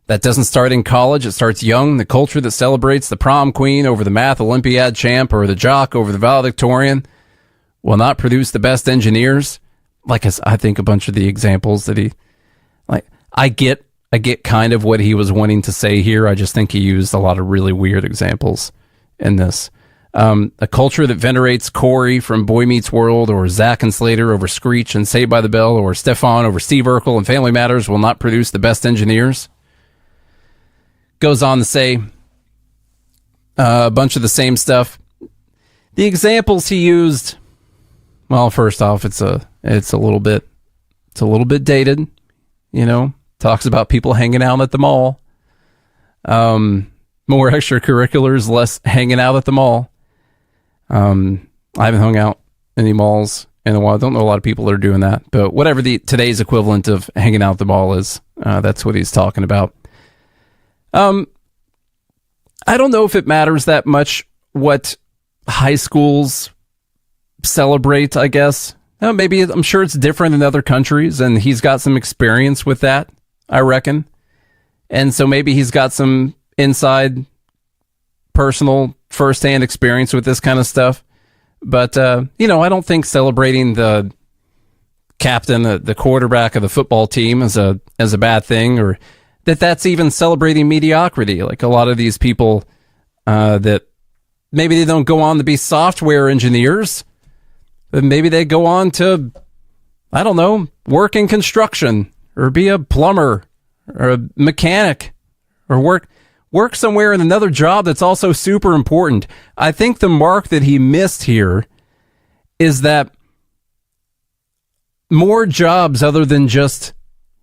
That doesn't start in college. It starts young. The culture that celebrates the prom queen over the math Olympiad champ, or the jock over the valedictorian, will not produce the best engineers. Like, I think a bunch of the examples that I get kind of what he was wanting to say here. I just think he used a lot of really weird examples in this. A culture that venerates Corey from Boy Meets World, or Zach and Slater over Screech and Saved by the Bell, or Stefan over Steve Urkel and Family Matters will not produce the best engineers. Goes on to say a bunch of the same stuff. The examples he used, well, first off, it's a little bit dated, you know. Talks about people hanging out at the mall. More extracurriculars, less hanging out at the mall. I haven't hung out in any malls in a while. I don't know a lot of people that are doing that, but whatever today's equivalent of hanging out at the mall is, that's what he's talking about. I don't know if it matters that much what high schools celebrate, I guess. Maybe, I'm sure it's different in other countries, and he's got some experience with that, I reckon. And so maybe he's got some inside, personal, firsthand experience with this kind of stuff. But, I don't think celebrating the captain, the quarterback of the football team is a bad thing, or that's even celebrating mediocrity. Like a lot of these people that maybe they don't go on to be software engineers, but maybe they go on to, I don't know, work in construction, or be a plumber, or a mechanic, or work somewhere in another job that's also super important. I think the mark that he missed here is that more jobs other than just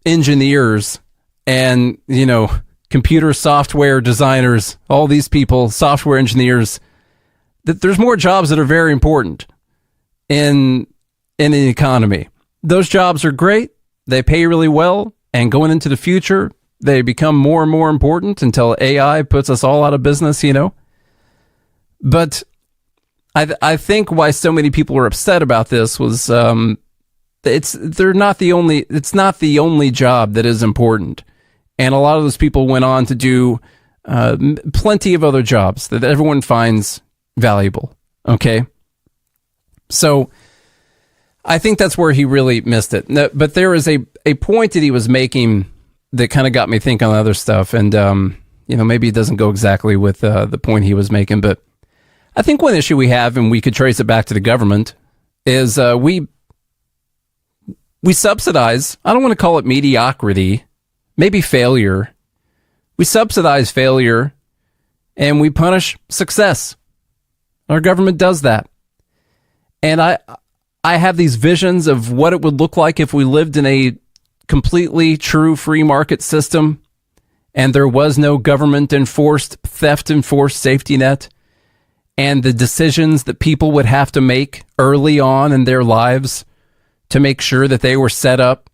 engineers and, computer software designers, all these people, software engineers, that there's more jobs that are very important in an economy. Those jobs are great. They pay really well. And going into the future, they become more and more important until AI puts us all out of business, But I think why so many people are upset about this was it's not the only job that is important. And a lot of those people went on to do plenty of other jobs that everyone finds valuable. Okay. So I think that's where he really missed it. No, but there is a point that he was making that kind of got me thinking on other stuff. And, maybe it doesn't go exactly with the point he was making, but I think one issue we have, and we could trace it back to the government, is we subsidize, I don't want to call it mediocrity, maybe failure. We subsidize failure and we punish success. Our government does that. And I have these visions of what it would look like if we lived in a completely true free market system and there was no government enforced, theft enforced safety net, and the decisions that people would have to make early on in their lives to make sure that they were set up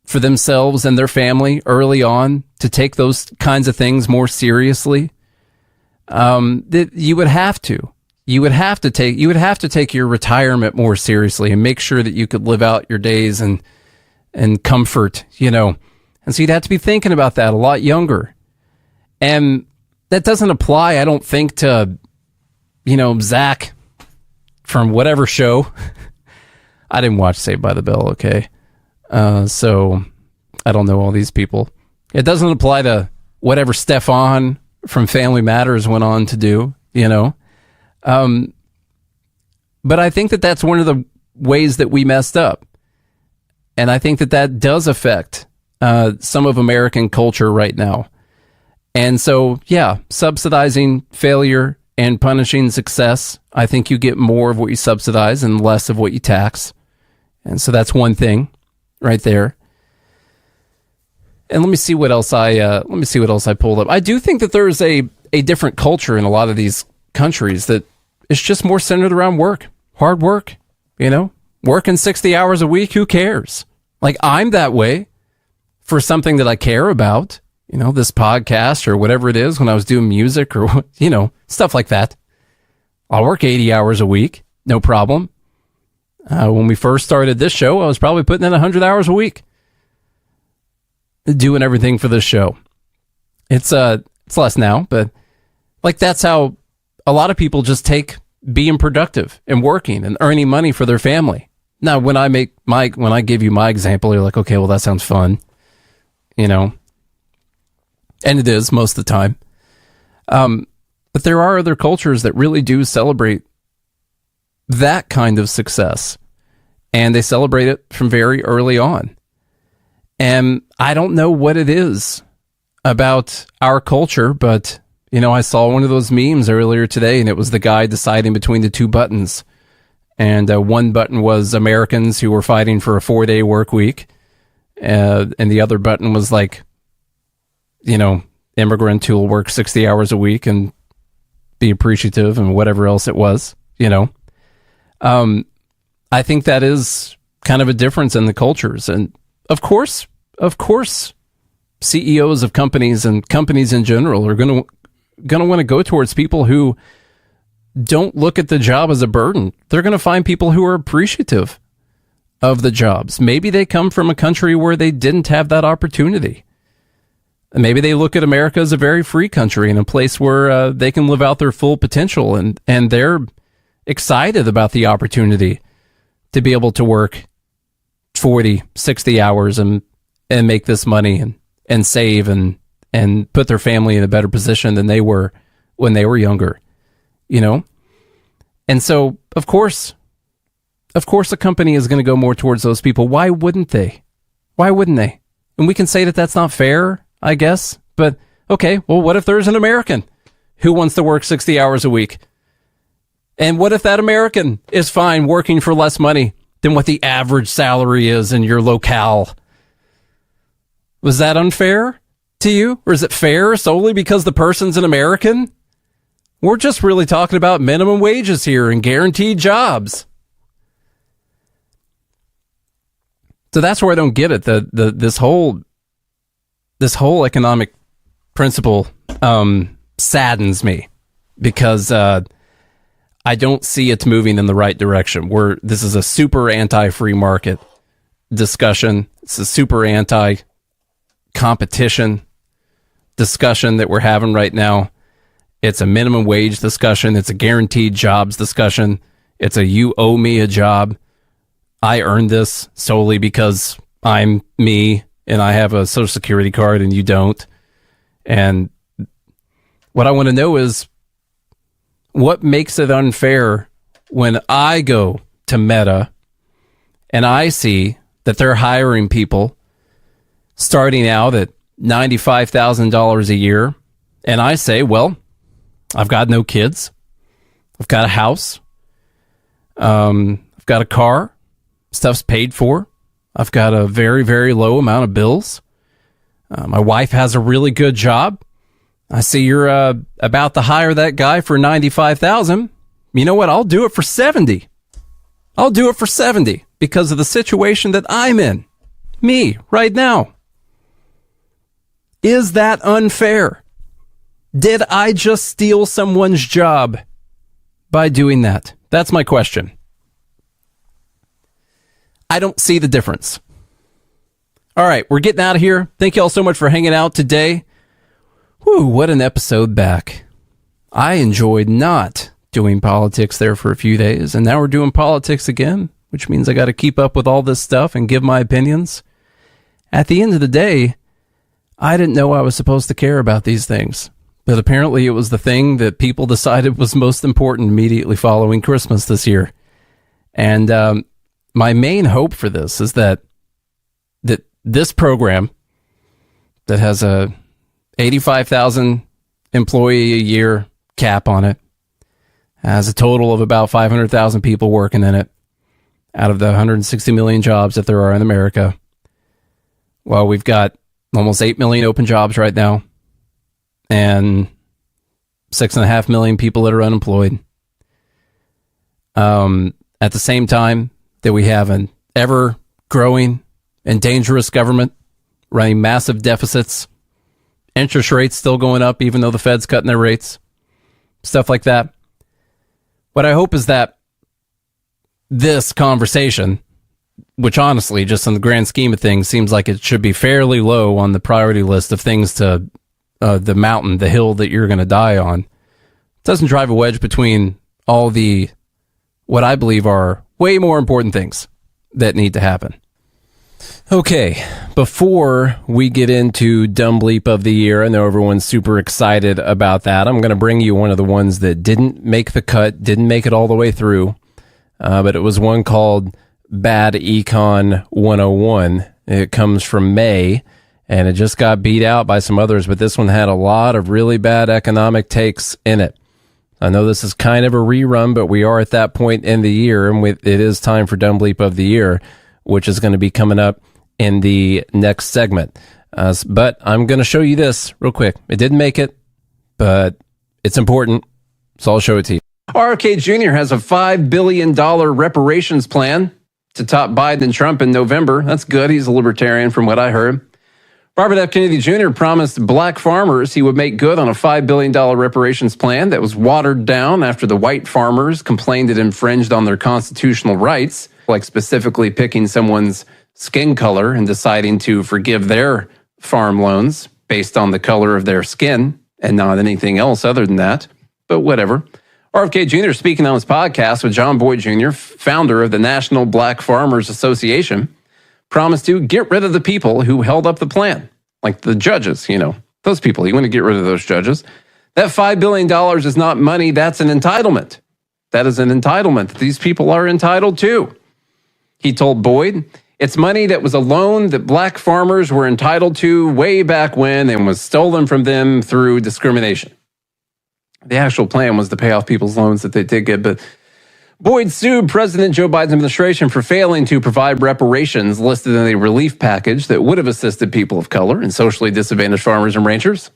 for themselves and their family early on to take those kinds of things more seriously. That you would have to take your retirement more seriously and make sure that you could live out your days and comfort, And so you'd have to be thinking about that a lot younger. And that doesn't apply, I don't think, to, Zach from whatever show. I didn't watch Saved by the Bell, okay? So I don't know all these people. It doesn't apply to whatever Stefan from Family Matters went on to do, But I think that that's one of the ways that we messed up. And I think that does affect some of American culture right now. And so, yeah, subsidizing failure and punishing success, I think you get more of what you subsidize and less of what you tax. And so that's one thing right there. And let me see what else I pulled up. I do think that there's a different culture in a lot of these countries that is just more centered around work, hard work, working 60 hours a week. Who cares? Like, I'm that way for something that I care about, this podcast or whatever it is when I was doing music or, stuff like that. I'll work 80 hours a week. No problem. When we first started this show, I was probably putting in 100 hours a week doing everything for this show. It's less now, but like that's how a lot of people just take being productive and working and earning money for their family. Now, when I give you my example, you're like, okay, well, that sounds fun, and it is most of the time. But there are other cultures that really do celebrate that kind of success, and they celebrate it from very early on. And I don't know what it is about our culture, but, I saw one of those memes earlier today, and it was the guy deciding between the two buttons. And one button was Americans who were fighting for a 4-day work week. And the other button was like, immigrant who will work 60 hours a week and be appreciative and whatever else it was, I think that is kind of a difference in the cultures. And of course, CEOs of companies and companies in general are going to want to go towards people who don't look at the job as a burden. They're going to find people who are appreciative of the jobs. Maybe they come from a country where they didn't have that opportunity. Maybe they look at America as a very free country and a place where they can live out their full potential, and they're excited about the opportunity to be able to work 40, 60 hours and make this money and save and put their family in a better position than they were when they were younger, And so, of course, a company is going to go more towards those people. Why wouldn't they? And we can say that that's not fair, I guess. But, okay, well, what if there's an American who wants to work 60 hours a week? And what if that American is fine working for less money than what the average salary is in your locale. Was that unfair to you? Or is it fair solely because the person's an American? We're just really talking about minimum wages here and guaranteed jobs. So that's where I don't get it. This whole economic principle saddens me because I don't see it's moving in the right direction. This is a super anti-free market discussion. It's a super anti-competition discussion that we're having right now. It's a minimum wage discussion. It's a guaranteed jobs discussion. It's a you owe me a job. I earned this solely because I'm me and I have a Social Security card and you don't. And what I want to know is what makes it unfair when I go to Meta and I see that they're hiring people starting out at $95,000 a year. And I say, well, I've got no kids. I've got a house. I've got a car. Stuff's paid for. I've got a very, very low amount of bills. My wife has a really good job. I see you're about to hire that guy for $95,000. You know what? I'll do it for $70,000. I'll do it for $70,000 because of the situation that I'm in. Me, right now. Is that unfair? Did I just steal someone's job by doing that? That's my question. I don't see the difference. All right, we're getting out of here. Thank you all so much for hanging out today. Whew, what an episode back. I enjoyed not doing politics there for a few days, and now we're doing politics again, which means I got to keep up with all this stuff and give my opinions. At the end of the day, I didn't know I was supposed to care about these things. But apparently it was the thing that people decided was most important immediately following Christmas this year. And my main hope for this is that this program that has a 85,000 employee a year cap on it, has a total of about 500,000 people working in it out of the 160 million jobs that there are in America. Well, we've got almost 8 million open jobs right now. And 6.5 million people that are unemployed. At the same time that we have an ever-growing and dangerous government running massive deficits, interest rates still going up even though the Fed's cutting their rates, stuff like that. What I hope is that this conversation, which honestly, just in the grand scheme of things, seems like it should be fairly low on the priority list of things to the mountain, the hill that you're going to die on, doesn't drive a wedge between all the, what I believe are way more important things that need to happen. Okay, before we get into Dumb Bleep of the Year, I know everyone's super excited about that. I'm going to bring you one of the ones that didn't make the cut, didn't make it all the way through, but it was one called Bad Econ 101. It comes from May. And it just got beat out by some others, but this one had a lot of really bad economic takes in it. I know this is kind of a rerun, but we are at that point in the year, and it is time for Dumb Bleep of the Year, which is going to be coming up in the next segment. But I'm going to show you this real quick. It didn't make it, but it's important, so I'll show it to you. RFK Jr. has a $5 billion reparations plan to top Biden and Trump in November. That's good. He's a libertarian from what I heard. Robert F. Kennedy Jr. promised black farmers he would make good on a $5 billion reparations plan that was watered down after the white farmers complained it infringed on their constitutional rights, like specifically picking someone's skin color and deciding to forgive their farm loans based on the color of their skin and not anything else other than that. But whatever. RFK Jr. speaking on his podcast with John Boyd Jr., founder of the National Black Farmers Association, promised to get rid of the people who held up the plan, like the judges, those people. You want to get rid of those judges. That $5 billion is not money. That's an entitlement. That is an entitlement that these people are entitled to. He told Boyd, it's money that was a loan that black farmers were entitled to way back when and was stolen from them through discrimination. The actual plan was to pay off people's loans that they did get, but Boyd sued President Joe Biden's administration for failing to provide reparations listed in a relief package that would have assisted people of color and socially disadvantaged farmers and ranchers.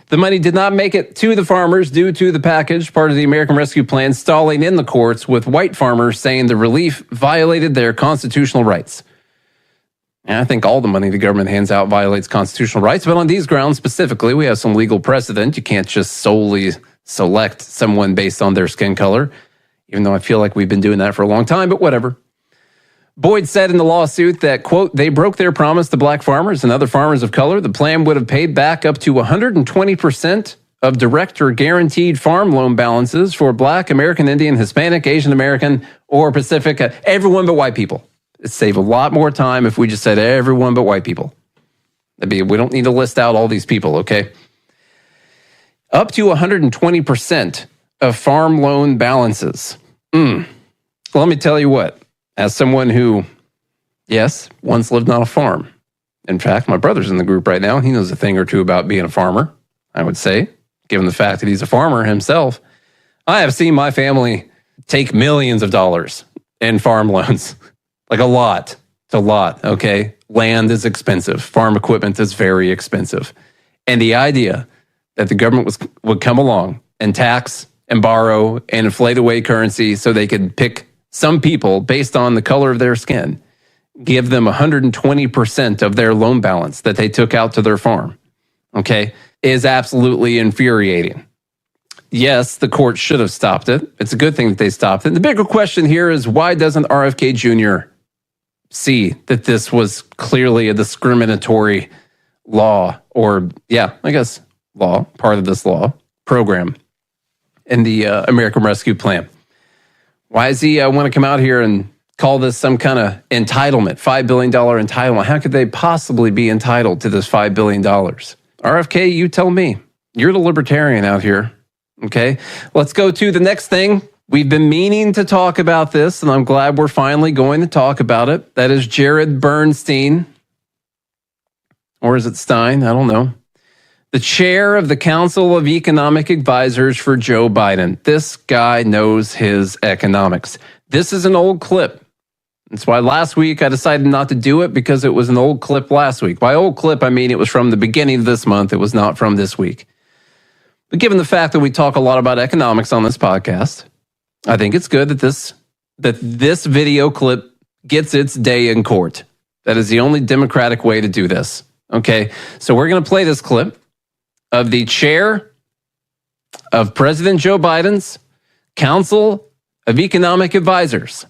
The money did not make it to the farmers due to the package, part of the American Rescue Plan, stalling in the courts with white farmers saying the relief violated their constitutional rights. And I think all the money the government hands out violates constitutional rights, but on these grounds specifically, we have some legal precedent. You can't just solely select someone based on their skin color, even though I feel like we've been doing that for a long time, but whatever. Boyd said in the lawsuit that, quote, they broke their promise to black farmers and other farmers of color. The plan would have paid back up to 120% of direct or guaranteed farm loan balances for black, American Indian, Hispanic, Asian American, or Pacific, everyone but white people. It'd save a lot more time if we just said everyone but white people. We don't need to list out all these people, okay? Up to 120% of farm loan balances. Well, let me tell you what. As someone who, yes, once lived on a farm. In fact, my brother's in the group right now. He knows a thing or two about being a farmer, I would say, given the fact that he's a farmer himself. I have seen my family take millions of dollars in farm loans. Like a lot. It's a lot, okay? Land is expensive. Farm equipment is very expensive. And the idea that the government would come along and tax and borrow and inflate away currency so they could pick some people based on the color of their skin, give them 120% of their loan balance that they took out to their farm, okay, is absolutely infuriating. Yes, the court should have stopped it. It's a good thing that they stopped it. The bigger question here is, why doesn't RFK Jr. see that this was clearly a discriminatory law, or, law, part of this law program in the American Rescue Plan? Why does he want to come out here and call this some kind of entitlement, $5 billion entitlement? How could they possibly be entitled to this $5 billion? RFK, you tell me. You're the libertarian out here, okay? Let's go to the next thing. We've been meaning to talk about this, and I'm glad we're finally going to talk about it. That is Jared Bernstein. Or is it Stein? I don't know. The chair of the Council of Economic Advisors for Joe Biden. This guy knows his economics. This is an old clip. That's why last week I decided not to do it, because it was an old clip last week. By old clip, I mean it was from the beginning of this month. It was not from this week. But given the fact that we talk a lot about economics on this podcast, I think it's good that this video clip gets its day in court. That is the only democratic way to do this. Okay, so we're going to play this clip of the chair of President Joe Biden's Council of Economic Advisors.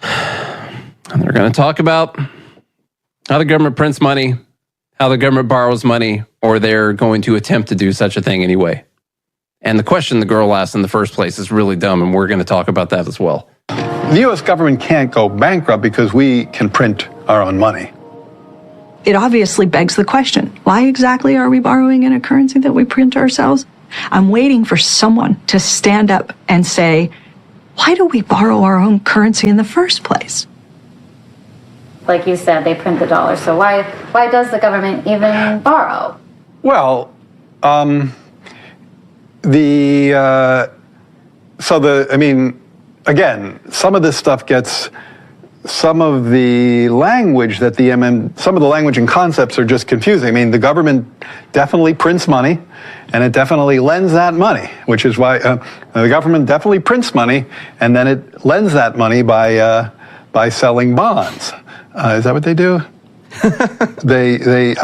And they're going to talk about how the government prints money, how the government borrows money, or they're going to attempt to do such a thing anyway. And the question the girl asked in the first place is really dumb, and we're going to talk about that as well. The U.S. government can't go bankrupt because we can print our own money. It obviously begs the question, why exactly are we borrowing in a currency that we print ourselves? I'm waiting for someone to stand up and say, why do we borrow our own currency in the first place? Like you said, they print the dollar. So why does the government even borrow? Well, again, some of this stuff gets, some of the language that some of the language and concepts are just confusing. I mean, the government definitely prints money, and it definitely lends that money, which is why the government definitely prints money, and then it lends that money by selling bonds. Is that what they do? They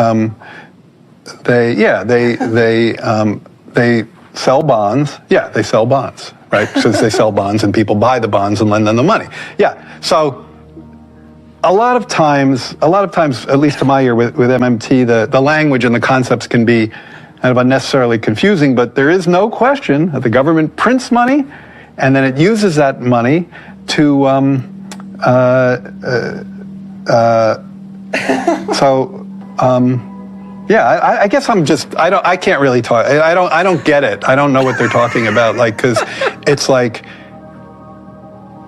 sell bonds. Yeah, they sell bonds, right? Since they sell bonds and people buy the bonds and lend them the money. Yeah, so a lot of times, at least to my ear with MMT, the language and the concepts can be kind of unnecessarily confusing, but there is no question that the government prints money and then it uses that money to, I guess I can't really talk. I don't get it. I don't know what they're talking about. Like, cause it's like,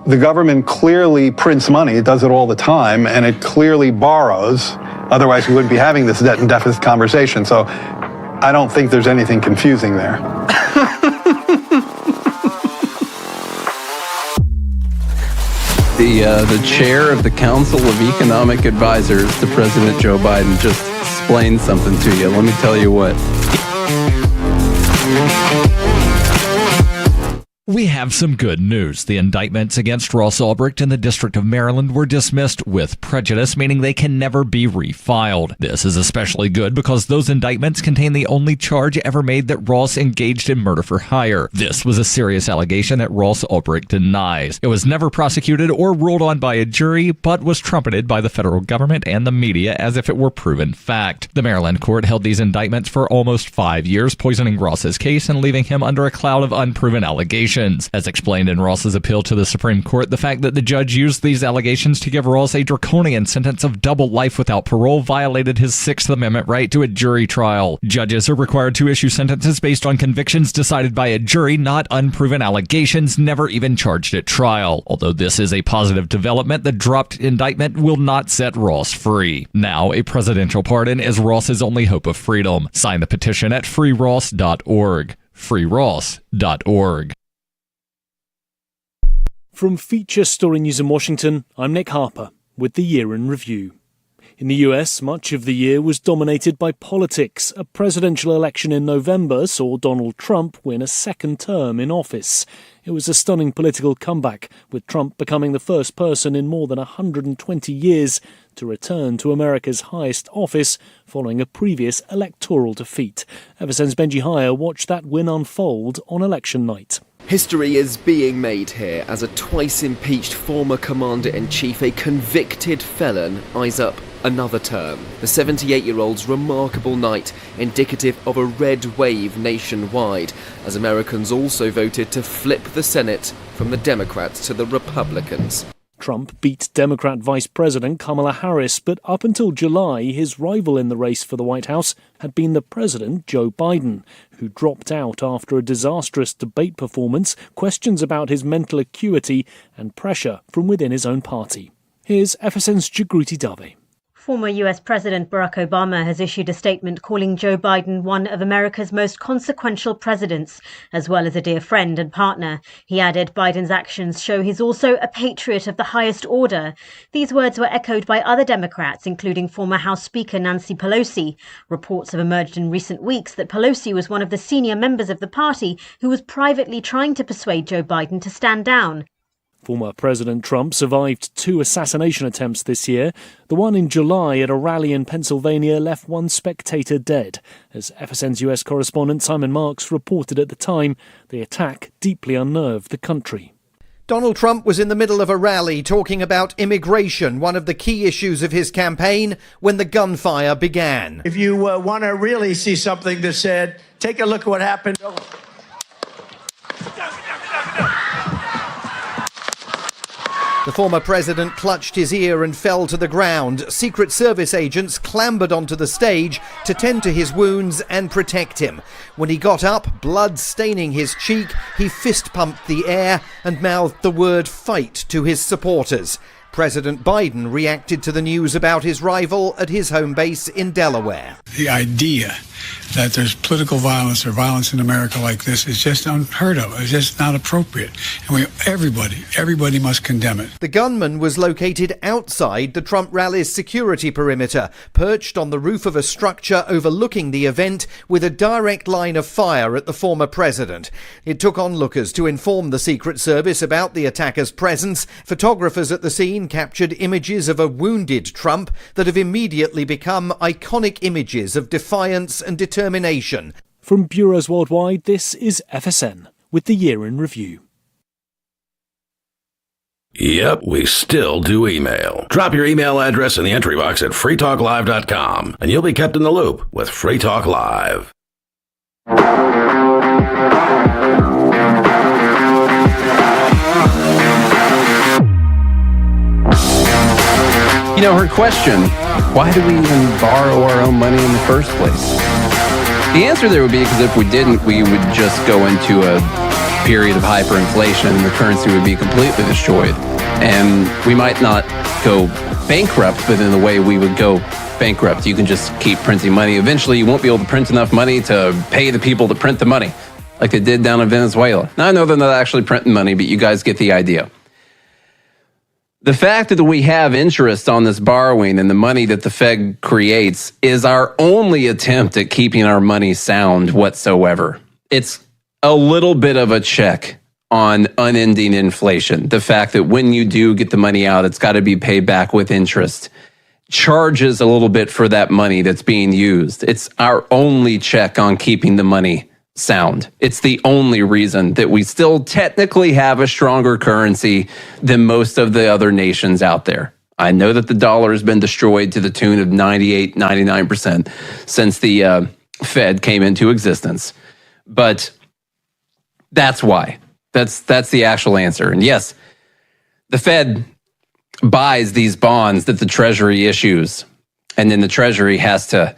the government clearly prints money. It does it all the time, and it clearly borrows. Otherwise, we wouldn't be having this debt and deficit conversation. So I don't think there's anything confusing there. The chair of the Council of Economic Advisors to President Joe Biden just explained something to you. Let me tell you what. We have some good news. The indictments against Ross Ulbricht in the District of Maryland were dismissed with prejudice, meaning they can never be refiled. This is especially good because those indictments contain the only charge ever made that Ross engaged in murder for hire. This was a serious allegation that Ross Ulbricht denies. It was never prosecuted or ruled on by a jury, but was trumpeted by the federal government and the media as if it were proven fact. The Maryland court held these indictments for almost 5 years, poisoning Ross's case and leaving him under a cloud of unproven allegations. As explained in Ross's appeal to the Supreme Court, the fact that the judge used these allegations to give Ross a draconian sentence of double life without parole violated his Sixth Amendment right to a jury trial. Judges are required to issue sentences based on convictions decided by a jury, not unproven allegations never even charged at trial. Although this is a positive development, the dropped indictment will not set Ross free. Now, a presidential pardon is Ross's only hope of freedom. Sign the petition at freeross.org. freeross.org. From Feature Story News in Washington, I'm Nick Harper with the Year in Review. In the US, much of the year was dominated by politics. A presidential election in November saw Donald Trump win a second term in office. It was a stunning political comeback, with Trump becoming the first person in more than 120 years to return to America's highest office following a previous electoral defeat. Ever since Benji Hire watched that win unfold on election night. History is being made here as a twice-impeached former Commander-in-Chief, a convicted felon, eyes up another term. The 78-year-old's remarkable night, indicative of a red wave nationwide, as Americans also voted to flip the Senate from the Democrats to the Republicans. Trump beat Democrat Vice President Kamala Harris, but up until July, his rival in the race for the White House had been the President, Joe Biden, who dropped out after a disastrous debate performance, questions about his mental acuity, and pressure from within his own party. Here's FSN's Jagruti Dave. Former US President Barack Obama has issued a statement calling Joe Biden one of America's most consequential presidents, as well as a dear friend and partner. He added, Biden's actions show he's also a patriot of the highest order. These words were echoed by other Democrats, including former House Speaker Nancy Pelosi. Reports have emerged in recent weeks that Pelosi was one of the senior members of the party who was privately trying to persuade Joe Biden to stand down. Former President Trump survived 2 assassination attempts this year. The one in July at a rally in Pennsylvania left 1 spectator dead. As FSN's US correspondent Simon Marks reported at the time, the attack deeply unnerved the country. Donald Trump was in the middle of a rally talking about immigration, one of the key issues of his campaign, when the gunfire began. If you want to really see something that said, take a look at what happened. The former president clutched his ear and fell to the ground. Secret Service agents clambered onto the stage to tend to his wounds and protect him. When he got up, blood staining his cheek, he fist-pumped the air and mouthed the word fight to his supporters. President Biden reacted to the news about his rival at his home base in Delaware. The idea that there's political violence or violence in America like this is just unheard of. It's just not appropriate. And everybody must condemn it. The gunman was located outside the Trump rally's security perimeter, perched on the roof of a structure overlooking the event with a direct line of fire at the former president. It took onlookers to inform the Secret Service about the attacker's presence. Photographers at the scene captured images of a wounded Trump that have immediately become iconic images of defiance and determination. From bureaus worldwide, this is FSN with the Year in Review. Yep, we still do email. Drop your email address in the entry box at freetalklive.com and you'll be kept in the loop with Free Talk Live. You know, her question, why do we even borrow our own money in the first place? The answer there would be because if we didn't, we would just go into a period of hyperinflation and the currency would be completely destroyed. And we might not go bankrupt, but in the way we would go bankrupt, you can just keep printing money. Eventually, you won't be able to print enough money to pay the people to print the money, like they did down in Venezuela. Now, I know they're not actually printing money, but you guys get the idea. The fact that we have interest on this borrowing and the money that the Fed creates is our only attempt at keeping our money sound whatsoever. It's a little bit of a check on unending inflation. The fact that when you do get the money out, it's got to be paid back with interest. Charges a little bit for that money that's being used. It's our only check on keeping the money sound. It's the only reason that we still technically have a stronger currency than most of the other nations out there. I know that the dollar has been destroyed to the tune of 98, 99% since the Fed came into existence. But that's why. That's the actual answer. And yes, the Fed buys these bonds that the Treasury issues, and then the Treasury has to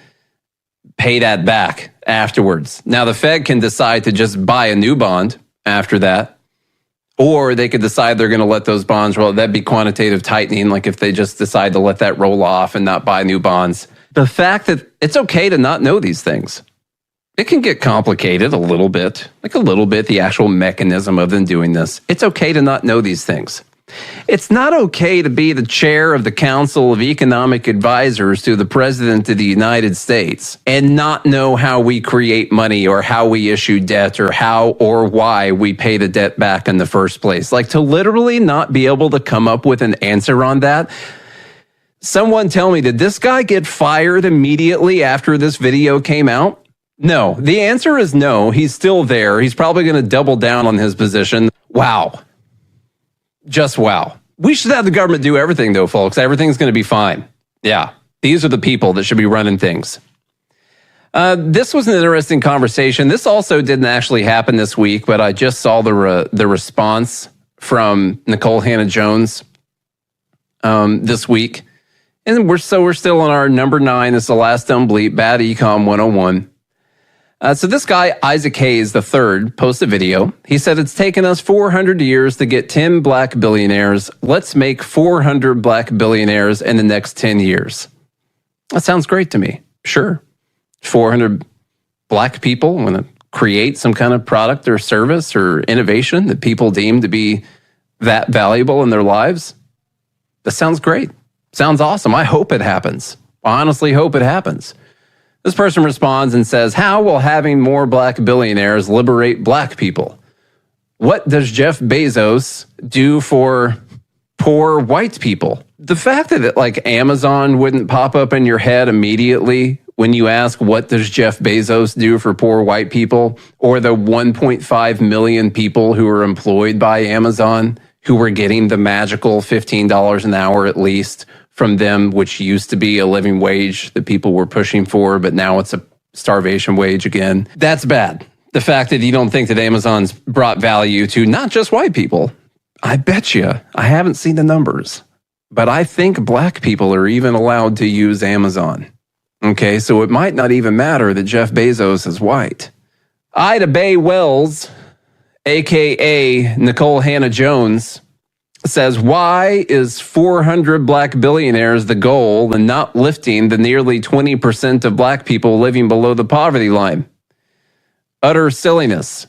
pay that back afterwards. Now, the Fed can decide to just buy a new bond after that, or they could decide they're going to let those bonds roll. That'd be quantitative tightening, like if they just decide to let that roll off and not buy new bonds. The fact that it's okay to not know these things. It can get complicated a little bit, the actual mechanism of them doing this. It's okay to not know these things. It's not okay to be the chair of the Council of Economic Advisors to the President of the United States and not know how we create money or how we issue debt or how or why we pay the debt back in the first place. Like, to literally not be able to come up with an answer on that. Someone tell me, did this guy get fired immediately after this video came out? No. The answer is no. He's still there. He's probably going to double down on his position. Wow. Just wow. We should have the government do everything, though, folks. Everything's going to be fine. Yeah. These are the people that should be running things. This was an interesting conversation. This also didn't actually happen this week, but I just saw the response from Nicole Hannah-Jones this week. And we're still on our number 9. It's the last dumb bleep, Bad Econ 101. So this guy, Isaac Hayes III, posted a video. He said, it's taken us 400 years to get 10 black billionaires. Let's make 400 black billionaires in the next 10 years. That sounds great to me. Sure. 400 black people want to create some kind of product or service or innovation that people deem to be that valuable in their lives. That sounds great. Sounds awesome. I hope it happens. I honestly hope it happens. This person responds and says, how will having more black billionaires liberate black people? What does Jeff Bezos do for poor white people? The fact that like Amazon wouldn't pop up in your head immediately when you ask, what does Jeff Bezos do for poor white people? Or the 1.5 million people who are employed by Amazon who were getting the magical $15 an hour at least from them, which used to be a living wage that people were pushing for, but now it's a starvation wage again. That's bad. The fact that you don't think that Amazon's brought value to not just white people. I bet you, I haven't seen the numbers, but I think black people are even allowed to use Amazon. Okay, so it might not even matter that Jeff Bezos is white. Ida Bay Wells, aka Nicole Hannah-Jones, says, why is 400 black billionaires the goal and not lifting the nearly 20% of black people living below the poverty line? Utter silliness.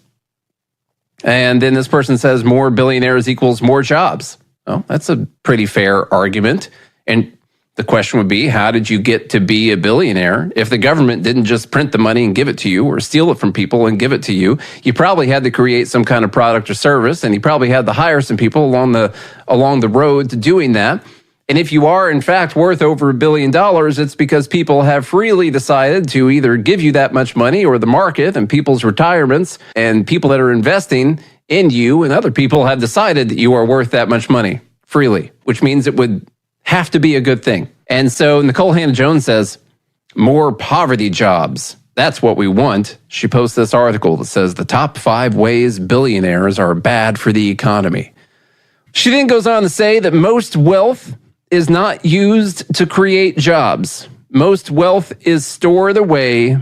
And then this person says more billionaires equals more jobs. Well, that's a pretty fair argument. And the question would be, how did you get to be a billionaire? If the government didn't just print the money and give it to you or steal it from people and give it to you, you probably had to create some kind of product or service, and you probably had to hire some people along the road to doing that. And if you are, in fact, worth over $1 billion, it's because people have freely decided to either give you that much money, or the market and people's retirements and people that are investing in you and other people have decided that you are worth that much money freely, which means it would have to be a good thing. And so Nicole Hannah-Jones says, more poverty jobs. That's what we want. She posts this article that says the top 5 ways billionaires are bad for the economy. She then goes on to say that most wealth is not used to create jobs. Most wealth is stored away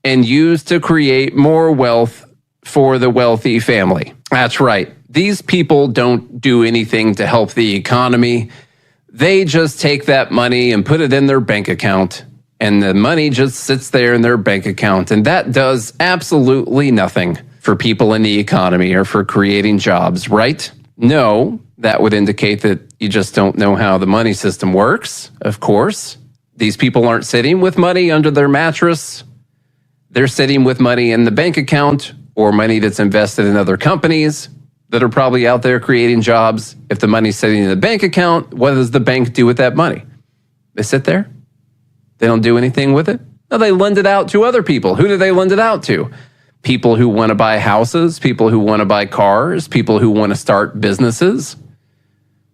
and used to create more wealth for the wealthy family. That's right. These people don't do anything to help the economy. They just take that money and put it in their bank account, and the money just sits there in their bank account, and that does absolutely nothing for people in the economy or for creating jobs, right? No, That would indicate that you just don't know how the money system works, of course. These people aren't sitting with money under their mattress. They're sitting with money in the bank account or money that's invested in other companies that are probably out there creating jobs. If the money's sitting in the bank account, what does the bank do with that money? They sit there. They don't do anything with it. No, they lend it out to other people. Who do they lend it out to? People who want to buy houses, people who want to buy cars, people who want to start businesses.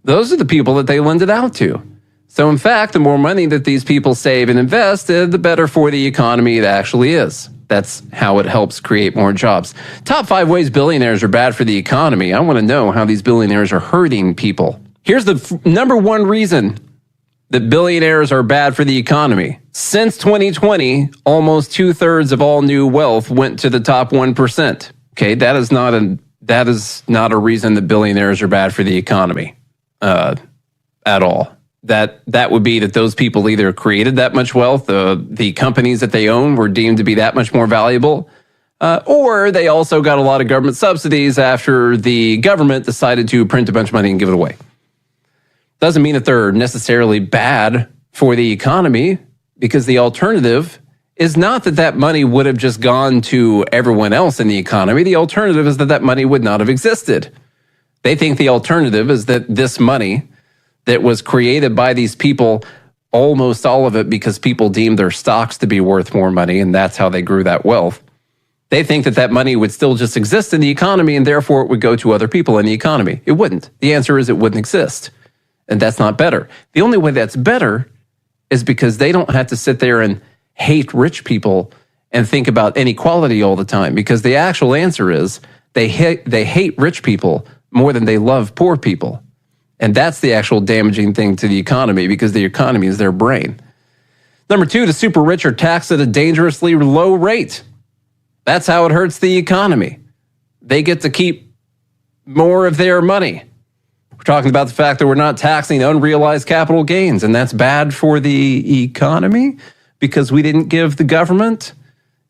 Those are the people that they lend it out to. So in fact, the more money that these people save and invest, the better for the economy it actually is. That's how it helps create more jobs. Top 5 ways billionaires are bad for the economy. I want to know how these billionaires are hurting people. Here's the number one reason that billionaires are bad for the economy. Since 2020, almost 2/3 of all new wealth went to the top 1%. Okay, that is not a reason that billionaires are bad for the economy at all. That would be that those people either created that much wealth, the companies that they own were deemed to be that much more valuable, or they also got a lot of government subsidies after the government decided to print a bunch of money and give it away. Doesn't mean that they're necessarily bad for the economy, because the alternative is not that that money would have just gone to everyone else in the economy. The alternative is that that money would not have existed. They think the alternative is that this money that was created by these people, almost all of it because people deemed their stocks to be worth more money, and that's how they grew that wealth. They think that that money would still just exist in the economy, and therefore it would go to other people in the economy. It wouldn't. The answer is it wouldn't exist. And that's not better. The only way that's better is because they don't have to sit there and hate rich people and think about inequality all the time, because the actual answer is they hate rich people more than they love poor people. And that's the actual damaging thing to the economy, because the economy is their brain. Number 2, the super rich are taxed at a dangerously low rate. That's how it hurts the economy. They get to keep more of their money. We're talking about the fact that we're not taxing unrealized capital gains, and that's bad for the economy because we didn't give the government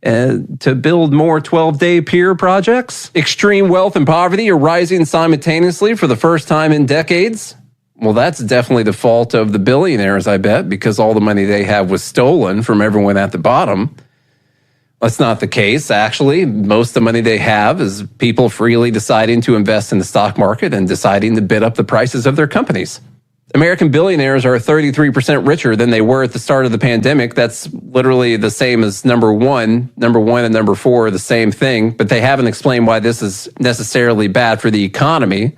to build more 12-day pier projects. Extreme wealth and poverty are rising simultaneously for the first time in decades. Well, that's definitely the fault of the billionaires, I bet, because all the money they have was stolen from everyone at the bottom. That's not the case, actually. Most of the money they have is people freely deciding to invest in the stock market and deciding to bid up the prices of their companies. American billionaires are 33% richer than they were at the start of the pandemic. That's literally the same as number one. Number 1 and number 4 are the same thing, but they haven't explained why this is necessarily bad for the economy.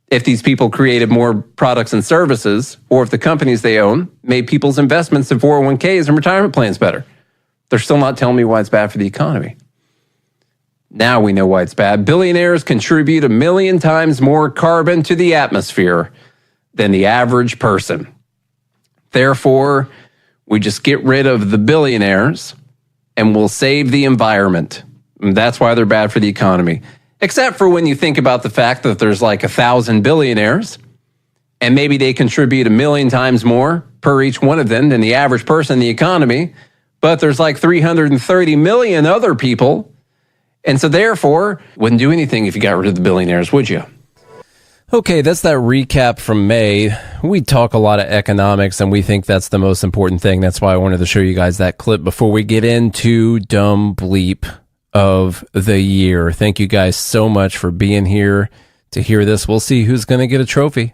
If these people created more products and services, or if the companies they own made people's investments in 401ks and retirement plans better. They're still not telling me why it's bad for the economy. Now we know why it's bad. Billionaires contribute 1 million times more carbon to the atmosphere than the average person. Therefore, we just get rid of the billionaires and we'll save the environment. And that's why they're bad for the economy. Except for when you think about the fact that there's like 1,000 billionaires and maybe they contribute 1 million times more per each one of them than the average person in the economy. But there's like 330 million other people. And so therefore, wouldn't do anything if you got rid of the billionaires, would you? Okay, that's that recap from May. We talk a lot of economics, and we think that's the most important thing. That's why I wanted to show you guys that clip before we get into Dumb Bleep of the Year. Thank you guys so much for being here to hear this. We'll see who's going to get a trophy.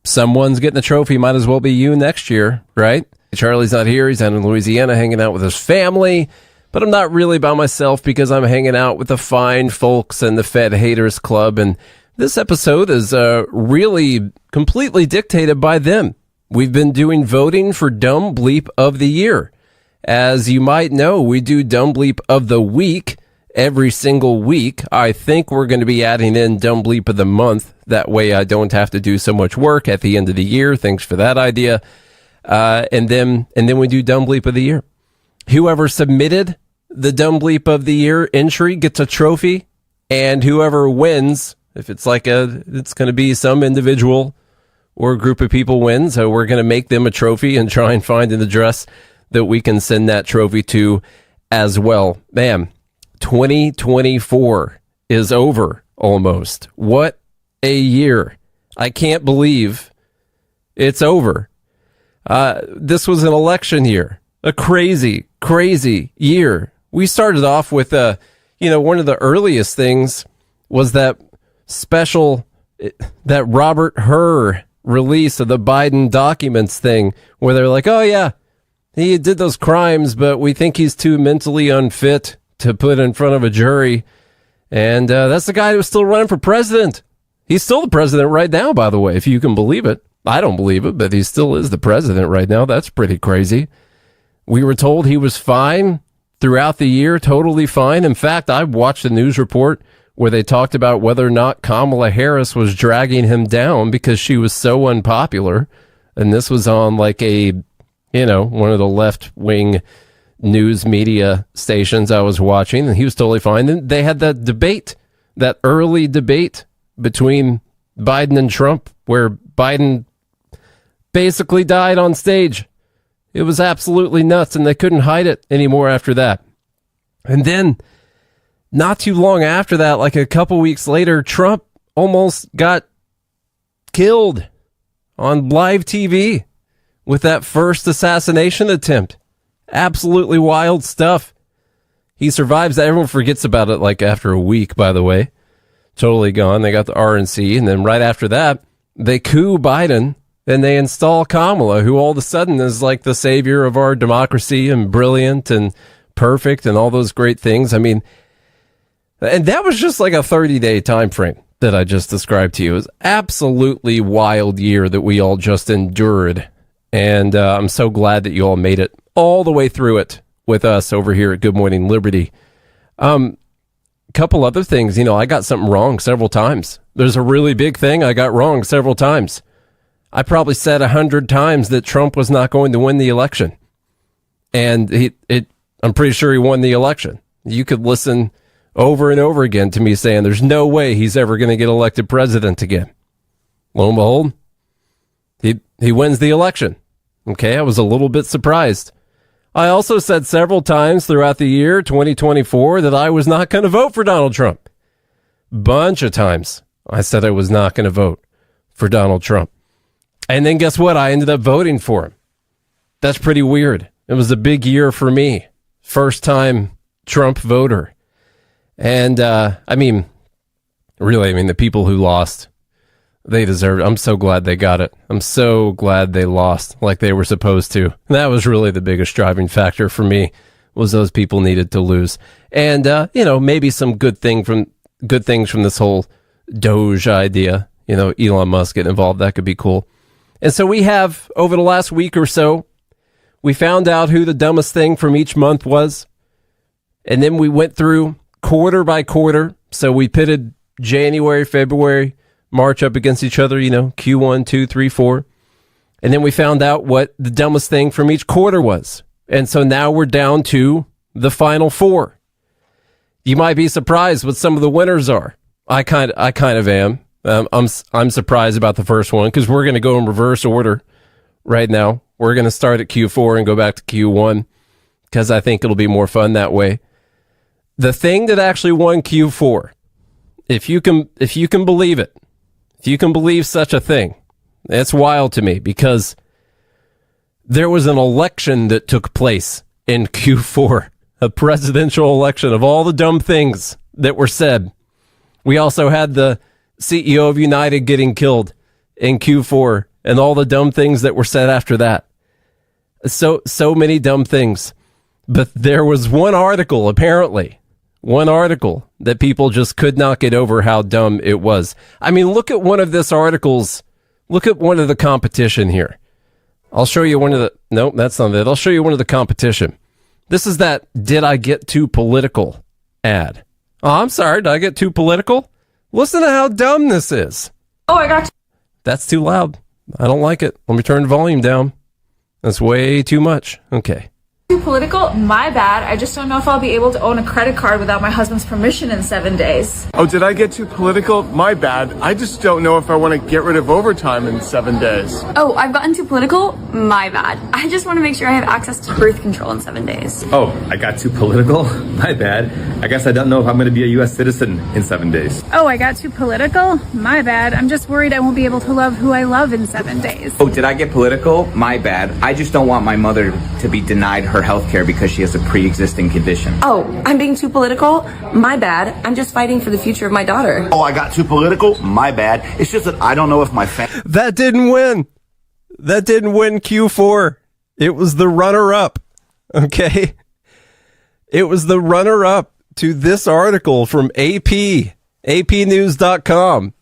Someone's getting a trophy. Might as well be you next year, right? Charlie's not here. He's out in Louisiana hanging out with his family. But I'm not really by myself because I'm hanging out with the fine folks and the Fed Haters Club. And this episode is really completely dictated by them. We've been doing voting for Dumb Bleep of the Year. As you might know, we do Dumb Bleep of the Week every single week. I think we're going to be adding in Dumb Bleep of the Month. That way I don't have to do so much work at the end of the year. Thanks for that idea. And then we do Dumb Bleep of the Year. Whoever submitted the Dumb Bleep of the Year entry gets a trophy, and whoever wins, if it's it's going to be some individual or a group of people wins, so we're going to make them a trophy and try and find an address that we can send that trophy to as well. Man, 2024 is over almost. What a year. I can't believe it's over. This was an election year, a crazy, crazy year. We started off with, one of the earliest things was that Robert Hur release of the Biden documents thing, where they're like, oh yeah, he did those crimes, but we think he's too mentally unfit to put in front of a jury. And that's the guy who's still running for president. He's still the president right now, by the way, if you can believe it. I don't believe it, but he still is the president right now. That's pretty crazy. We were told he was fine throughout the year, totally fine. In fact, I watched a news report where they talked about whether or not Kamala Harris was dragging him down because she was so unpopular. And this was on like one of the left-wing news media stations I was watching, and he was totally fine. And they had that early debate between Biden and Trump, where Biden basically died on stage. It was absolutely nuts, and they couldn't hide it anymore after that. And then, not too long after that, like a couple weeks later, Trump almost got killed on live TV with that first assassination attempt. Absolutely wild stuff. He survives that. Everyone forgets about it like after a week, by the way. Totally gone. They got the RNC, and then right after that, they coup Biden, and they install Kamala, who all of a sudden is like the savior of our democracy and brilliant and perfect and all those great things. I mean, and that was just like a 30-day time frame that I just described to you. It was absolutely wild year that we all just endured. And I'm so glad that you all made it all the way through it with us over here at Good Morning Liberty. Couple other things, I got something wrong several times. There's a really big thing I got wrong several times. I probably said 100 times that Trump was not going to win the election. And I'm pretty sure he won the election. You could listen over and over again to me saying there's no way he's ever going to get elected president again. Lo and behold, he wins the election. Okay, I was a little bit surprised. I also said several times throughout the year 2024 that I was not going to vote for Donald Trump. Bunch of times I said I was not going to vote for Donald Trump. And then guess what? I ended up voting for him. That's pretty weird. It was a big year for me. First time Trump voter. And, really, the people who lost, they deserve it. I'm so glad they got it. I'm so glad they lost like they were supposed to. And that was really the biggest driving factor for me, was those people needed to lose. And, maybe some good things from this whole Doge idea. Elon Musk getting involved. That could be cool. And so we have, over the last week or so, we found out who the dumbest thing from each month was. And then we went through quarter by quarter. So we pitted January, February, March up against each other, Q1, 2, 3, 4. And then we found out what the dumbest thing from each quarter was. And so now we're down to the final four. You might be surprised what some of the winners are. I kind of am. I'm surprised about the first one because we're going to go in reverse order right now. We're going to start at Q4 and go back to Q1 because I think it'll be more fun that way. The thing that actually won Q4, if you can believe it, if you can believe such a thing, it's wild to me because there was an election that took place in Q4, a presidential election of all the dumb things that were said. We also had the CEO of United getting killed in Q4 and all the dumb things that were said after that. So many dumb things. But there was one article, apparently, that people just could not get over how dumb it was. Look at one of this article's, look at one of the competition here. I'll show you one of the, nope, that's not it. I'll show you one of the competition. This is that "Did I Get Too Political" ad. Oh, I'm sorry, did I get too political? Listen to how dumb this is. Oh, I got. That's too loud. I don't like it. Let me turn the volume down. That's way too much. Okay. Too political? My bad. I just don't know if I'll be able to own a credit card without my husband's permission in 7 days. Oh, did I get too political? My bad. I just don't know if I want to get rid of overtime in 7 days. Oh, I've gotten too political? My bad. I just want to make sure I have access to birth control in 7 days. Oh, I got too political? My bad. I guess I don't know if I'm going to be a U.S. citizen in 7 days. Oh, I got too political? My bad. I'm just worried I won't be able to love who I love in 7 days. Oh, did I get political? My bad. I just don't want my mother to be denied her health care because she has a pre-existing condition. Oh, I'm being too political? My bad. I'm just fighting for the future of my daughter. Oh, I got too political? My bad. It's just that I don't know if my family... That didn't win. That didn't win Q4. It was the runner-up. Okay? It was the runner-up to this article from AP, apnews.com.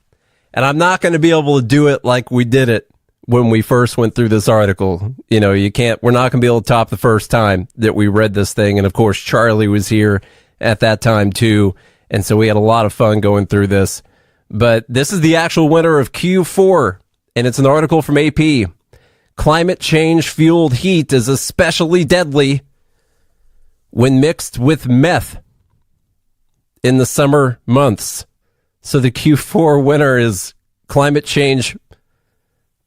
And I'm not going to be able to do it like we did it when we first went through this article. You know, we're not going to be able to top the first time that we read this thing. And of course, Charlie was here at that time too. And so we had a lot of fun going through this. But this is the actual winner of Q4. And it's an article from AP. Climate change fueled heat is especially deadly when mixed with meth in the summer months. So the Q4 winner is climate change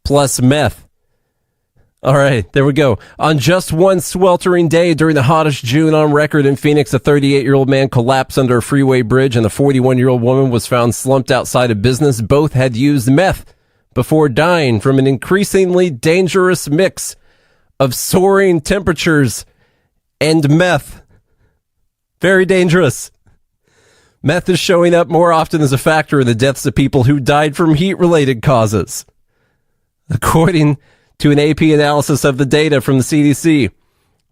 plus meth. All right, there we go. On just one sweltering day during the hottest June on record in Phoenix, a 38-year-old man collapsed under a freeway bridge and a 41-year-old woman was found slumped outside a business. Both had used meth before dying from an increasingly dangerous mix of soaring temperatures and meth. Very dangerous. Meth is showing up more often as a factor in the deaths of people who died from heat-related causes. According to an AP analysis of the data from the CDC,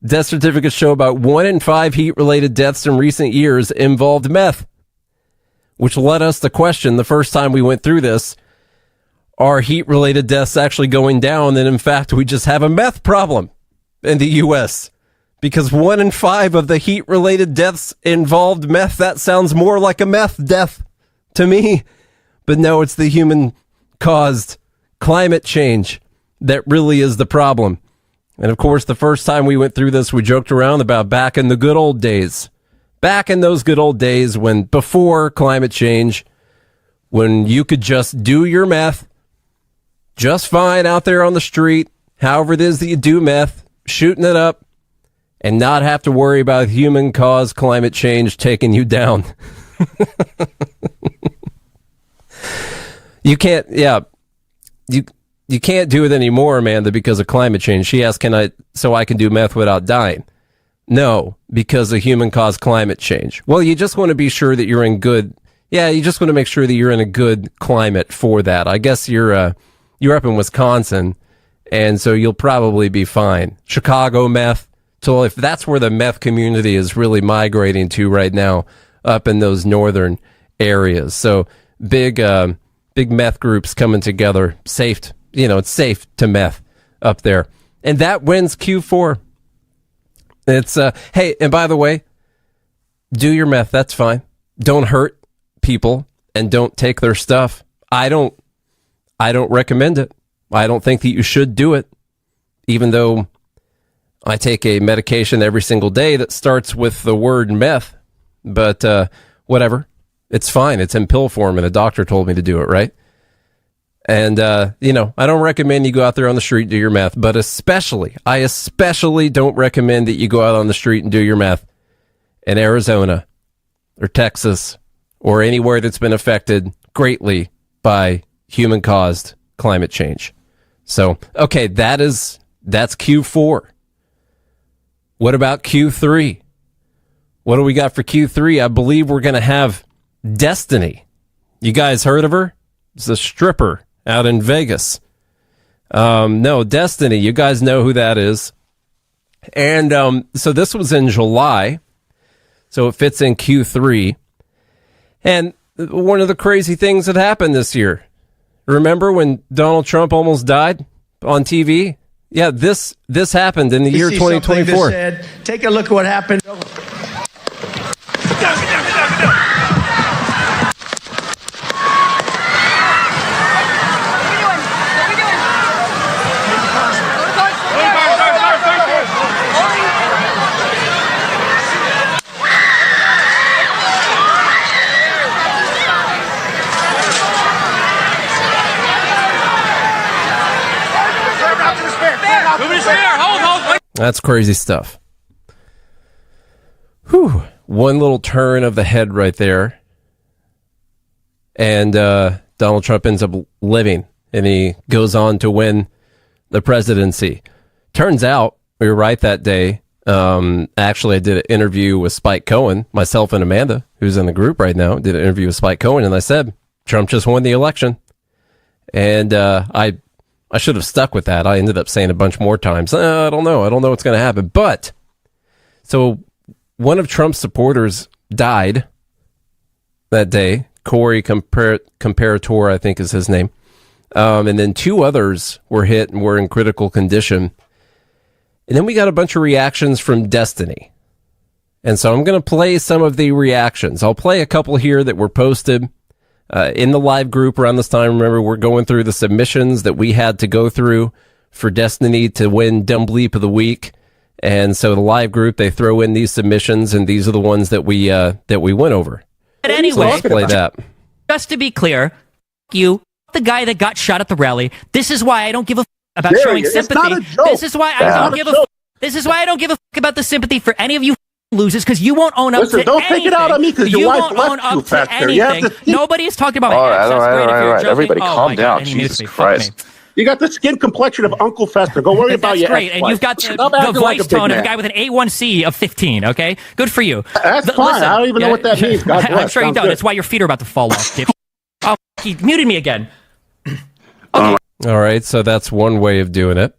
death certificates show about 1 in 5 heat-related deaths in recent years involved meth, which led us to question the first time we went through this, are heat-related deaths actually going down? And in fact, we just have a meth problem in the U.S. because 1 in 5 of the heat-related deaths involved meth. That sounds more like a meth death to me. But no, it's the human-caused climate change that really is the problem. And of course, the first time we went through this, we joked around about back in the good old days. Back in those good old days when before climate change, when you could just do your meth just fine out there on the street, however it is that you do meth, shooting it up, and not have to worry about human-caused climate change taking you down. You can't, you can't do it anymore, Amanda, because of climate change. She asked, so I can do meth without dying? No, because of human-caused climate change. Well, you just want to be sure that you're in you just want to make sure that you're in a good climate for that. I guess you're up in Wisconsin, and so you'll probably be fine. Chicago meth. So if that's where the meth community is really migrating to right now, up in those northern areas. So big meth groups coming together. Safe, it's safe to meth up there. And that wins Q4. It's, hey, and by the way, do your meth. That's fine. Don't hurt people and don't take their stuff. I don't recommend it. I don't think that you should do it, even though I take a medication every single day that starts with the word meth. But whatever. It's fine. It's in pill form, and a doctor told me to do it, right? And, I don't recommend you go out there on the street and do your meth, but I especially don't recommend that you go out on the street and do your meth in Arizona or Texas or anywhere that's been affected greatly by human-caused climate change. So, okay, that's Q4. What about Q3? What do we got for Q3? I believe we're going to have Destiny. You guys heard of her? It's a stripper out in Vegas. No, Destiny. You guys know who that is. And so this was in July. So it fits in Q3. And one of the crazy things that happened this year. Remember when Donald Trump almost died on TV? Yeah, this happened in the year 2024. Take a look at what happened. That's crazy stuff. Whew. One little turn of the head right there. And Donald Trump ends up living, and he goes on to win the presidency. Turns out, we were right that day. Actually, I did an interview with Spike Cohen, myself and Amanda, who's in the group right now, did an interview with Spike Cohen, and I said, Trump just won the election. And I should have stuck with that. I ended up saying a bunch more times, I don't know what's going to happen. But, so one of Trump's supporters died that day. Corey Comparator, I think is his name. And then two others were hit and were in critical condition. And then we got a bunch of reactions from Destiny. And so I'm going to play some of the reactions. I'll play a couple here that were posted in the live group around this time. Remember, we're going through the submissions that we had to go through for Destiny to win Dumb Bleep of the Week. And so the live group, they throw in these submissions, and these are the ones that we went over. But anyway, so let's play that. Just to be clear, you, the guy that got shot at the rally, this is why I don't give a about showing sympathy. This is why I don't give a This is why I don't give a about the sympathy for any of you losers, because you won't own up to anything. Don't take it out on me because your wife won't own left you up to faster. anything. Nobody is talking about All right. Everybody calm down. Jesus Christ. You got the skin complexion of Uncle Fester. Go worry about your great, and you've got the voice tone of a guy with an A1C of 15, okay? Good for you. That's fine. Listen, I don't even know what that means. God bless. I'm sure you don't. That's why your feet are about to fall off, Dip. Oh, he muted me again. Okay. All right, so that's one way of doing it.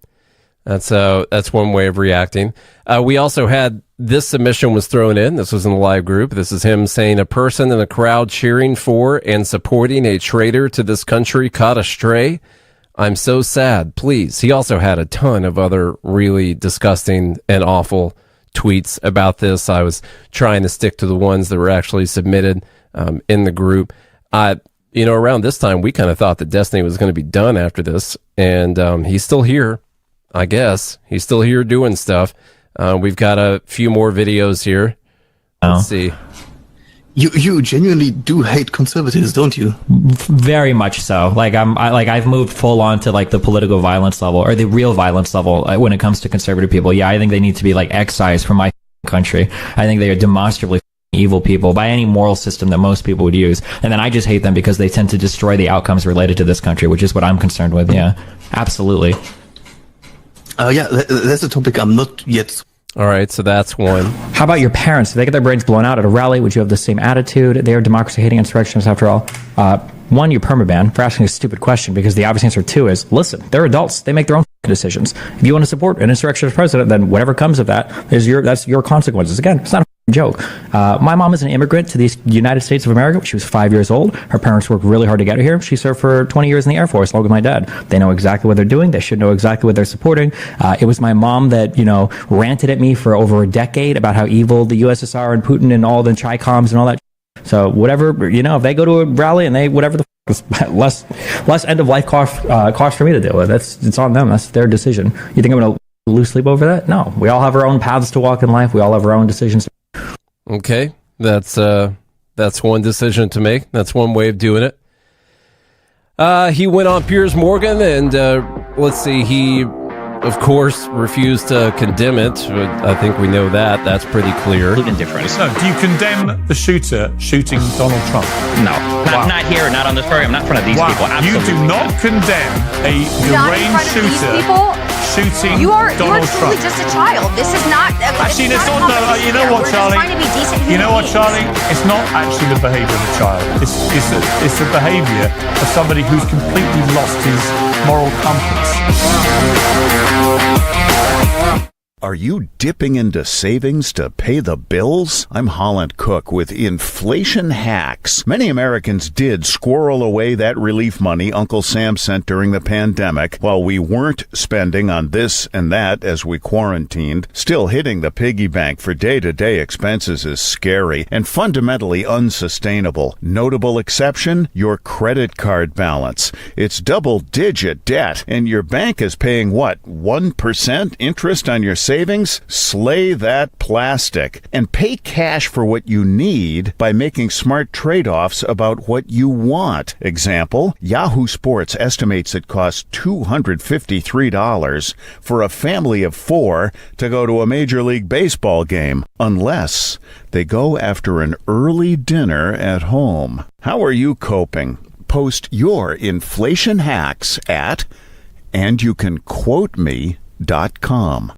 That's one way of reacting. We also had this submission was thrown in. This was in the live group. This is him saying, a person in a crowd cheering for and supporting a traitor to this country caught astray. I'm so sad. Please. He also had a ton of other really disgusting and awful tweets about this. I was trying to stick to the ones that were actually submitted in the group. Around this time, we kind of thought that Destiny was going to be done after this, and he's still here, I guess. He's still here doing stuff. We've got a few more videos here. Let's see. You genuinely do hate conservatives, don't you? Very much so. I've moved full on to the political violence level, or the real violence level, when it comes to conservative people. Yeah, I think they need to be excised from my country. I think they are demonstrably evil people by any moral system that most people would use. And then I just hate them because they tend to destroy the outcomes related to this country, which is what I'm concerned with. Yeah, absolutely. That's a topic I'm not yet. All right, so that's one. How about your parents? If they get their brains blown out at a rally, would you have the same attitude? They are democracy-hating insurrectionists, after all. One, you permaban for asking a stupid question, because the obvious answer, two, is, listen, they're adults. They make their own decisions. If you want to support an insurrectionist president, then whatever comes of that that's your consequences. Again, it's not a joke. My mom is an immigrant to the United States of America when she was 5 years old. Her parents worked really hard to get her here. She served for 20 years in the Air Force, along with my dad. They know exactly what they're doing. They should know exactly what they're supporting. It was my mom that, ranted at me for over a decade about how evil the USSR and Putin and all the Chi-Coms and all that. So whatever, if they go to a rally and they, whatever less end of life cost for me to deal with. It's on them. That's their decision. You think I'm going to lose sleep over that? No. We all have our own paths to walk in life. We all have our own decisions. Okay, that's one decision to make. That's one way of doing it. He went on Piers Morgan, and let's see, he, of course, refused to condemn it. I think we know that. That's pretty clear. Indifference. No, do you condemn the shooter shooting Donald Trump? No, not here, not on this program, not in front of these people. Absolutely. You do not condemn a deranged shooter shooting Donald Trump. Just a child. This is not. Actually, it's not. You know what, Charlie? You know what, Charlie? It's not actually the behaviour of a child. It's the behaviour of somebody who's completely lost his moral compass. Are you dipping into savings to pay the bills? I'm Holland Cook with Inflation Hacks. Many Americans did squirrel away that relief money Uncle Sam sent during the pandemic while we weren't spending on this and that as we quarantined. Still, hitting the piggy bank for day-to-day expenses is scary and fundamentally unsustainable. Notable exception, your credit card balance. It's double-digit debt, and your bank is paying, 1% interest on your savings? savings? Slay that plastic and pay cash for what you need by making smart trade-offs about what you want. Example, Yahoo Sports estimates it costs $253 for a family of 4 to go to a Major League Baseball game, unless they go after an early dinner at home. How are you coping? Post your inflation hacks at andyoucanquoteme.com.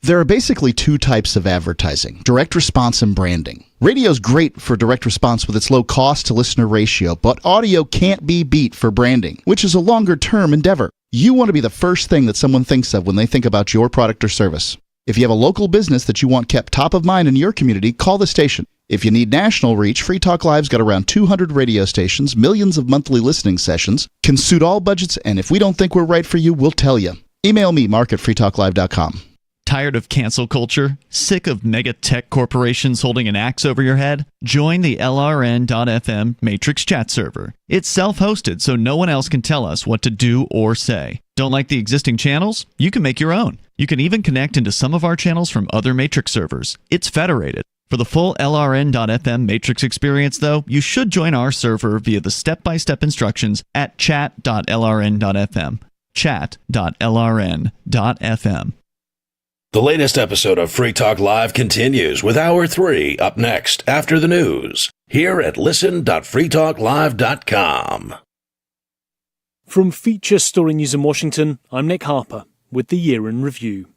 There are basically 2 types of advertising, direct response and branding. Radio's great for direct response with its low cost to listener ratio, but audio can't be beat for branding, which is a longer term endeavor. You want to be the first thing that someone thinks of when they think about your product or service. If you have a local business that you want kept top of mind in your community, call the station. If you need national reach, Free Talk Live's got around 200 radio stations, millions of monthly listening sessions, can suit all budgets, and if we don't think we're right for you, we'll tell you. Email me, mark@freetalklive.com. Tired of cancel culture? Sick of mega tech corporations holding an axe over your head? Join the LRN.FM Matrix chat server. It's self-hosted, so no one else can tell us what to do or say. Don't like the existing channels? You can make your own. You can even connect into some of our channels from other Matrix servers. It's federated. For the full LRN.FM Matrix experience, though, you should join our server via the step-by-step instructions at chat.lrn.fm. Chat.lrn.fm. The latest episode of Free Talk Live continues with Hour 3 up next after the news here at listen.freetalklive.com. From Feature Story News in Washington, I'm Nick Harper with the Year in Review.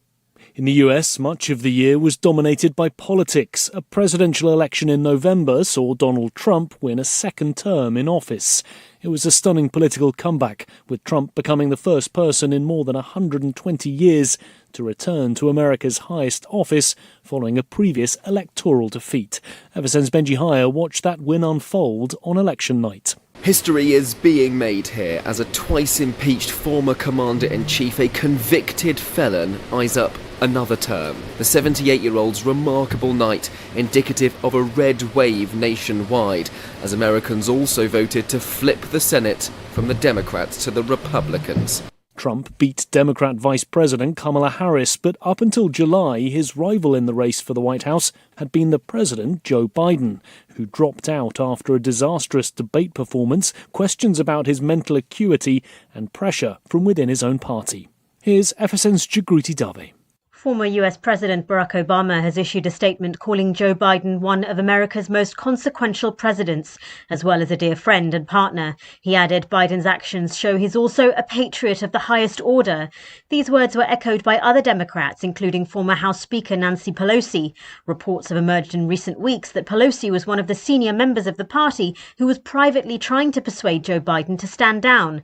In the US, much of the year was dominated by politics. A presidential election in November saw Donald Trump win a second term in office. It was a stunning political comeback, with Trump becoming the first person in more than 120 years to return to America's highest office following a previous electoral defeat. Ever since Benji Hire watched that win unfold on election night. History is being made here as a twice-impeached former Commander-in-Chief, a convicted felon, eyes up another term. The 78-year-old's remarkable night, indicative of a red wave nationwide, as Americans also voted to flip the Senate from the Democrats to the Republicans. Trump beat Democrat Vice President Kamala Harris, but up until July, his rival in the race for the White House had been the President, Joe Biden, who dropped out after a disastrous debate performance, questions about his mental acuity, and pressure from within his own party. Here's FSN's Jagruti Dave. Former US President Barack Obama has issued a statement calling Joe Biden one of America's most consequential presidents, as well as a dear friend and partner. He added Biden's actions show he's also a patriot of the highest order. These words were echoed by other Democrats, including former House Speaker Nancy Pelosi. Reports have emerged in recent weeks that Pelosi was one of the senior members of the party who was privately trying to persuade Joe Biden to stand down.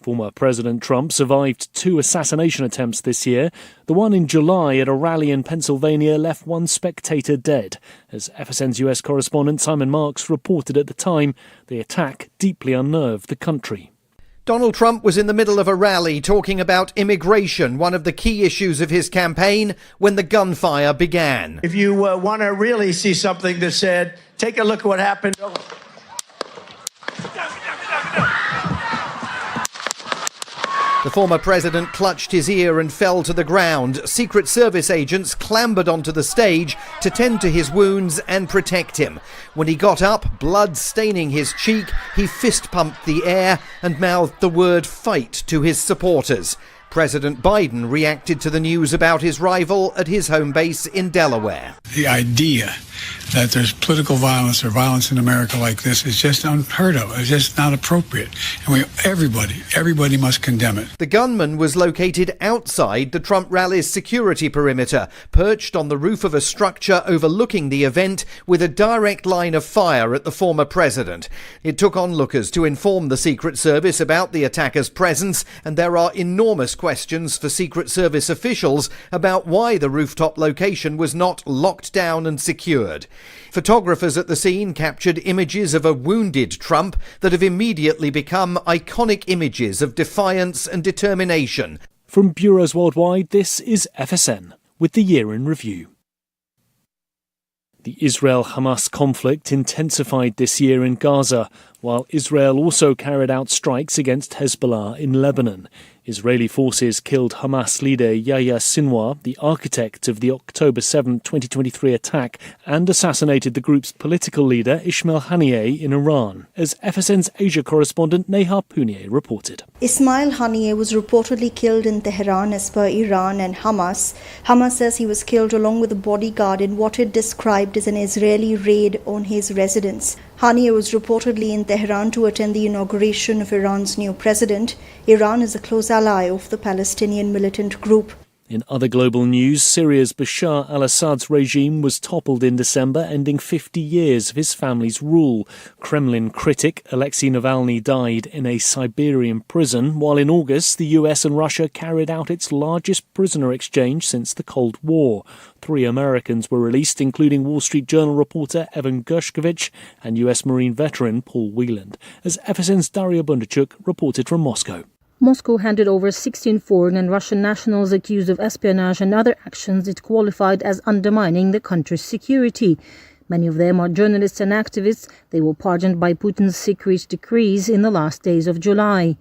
Former President Trump survived 2 assassination attempts this year. The one in July at a rally in Pennsylvania left 1 spectator dead. As FSN's US correspondent Simon Marks reported at the time, the attack deeply unnerved the country. Donald Trump was in the middle of a rally talking about immigration, one of the key issues of his campaign, when the gunfire began. If you want to really see something that said, take a look at what happened. The former president clutched his ear and fell to the ground. Secret Service agents clambered onto the stage to tend to his wounds and protect him. When he got up, blood staining his cheek, he fist-pumped the air and mouthed the word fight to his supporters. President Biden reacted to the news about his rival at his home base in Delaware. The idea that there's political violence or violence in America like this is just unheard of. It's just not appropriate. And everybody must condemn it. The gunman was located outside the Trump rally's security perimeter, perched on the roof of a structure overlooking the event with a direct line of fire at the former president. It took onlookers to inform the Secret Service about the attacker's presence, and there are enormous questions for Secret Service officials about why the rooftop location was not locked down and secured. Photographers at the scene captured images of a wounded Trump that have immediately become iconic images of defiance and determination. From bureaus worldwide, this is FSN with the Year in Review. The Israel-Hamas conflict intensified this year in Gaza. while Israel also carried out strikes against Hezbollah in Lebanon. Israeli forces killed Hamas leader Yahya Sinwar, the architect of the October 7, 2023 attack, and assassinated the group's political leader Ismail Haniyeh in Iran, as FSN's Asia correspondent Neha Punier reported. Ismail Haniyeh was reportedly killed in Tehran as per Iran and Hamas. Hamas says he was killed along with a bodyguard in what it described as an Israeli raid on his residence. Haniyeh was reportedly in Tehran to attend the inauguration of Iran's new president. Iran is a close ally of the Palestinian militant group. In other global news, Syria's Bashar al-Assad's regime was toppled in December, ending 50 years of his family's rule. Kremlin critic Alexei Navalny died in a Siberian prison, while in August the US and Russia carried out its largest prisoner exchange since the Cold War. 3 Americans were released, including Wall Street Journal reporter Evan Gershkovich and US Marine veteran Paul Wieland, as FSN's Daria Bundarchuk reported from Moscow. Moscow handed over 16 foreign and Russian nationals accused of espionage and other actions it qualified as undermining the country's security. Many of them are journalists and activists. They were pardoned by Putin's secret decrees in the last days of July.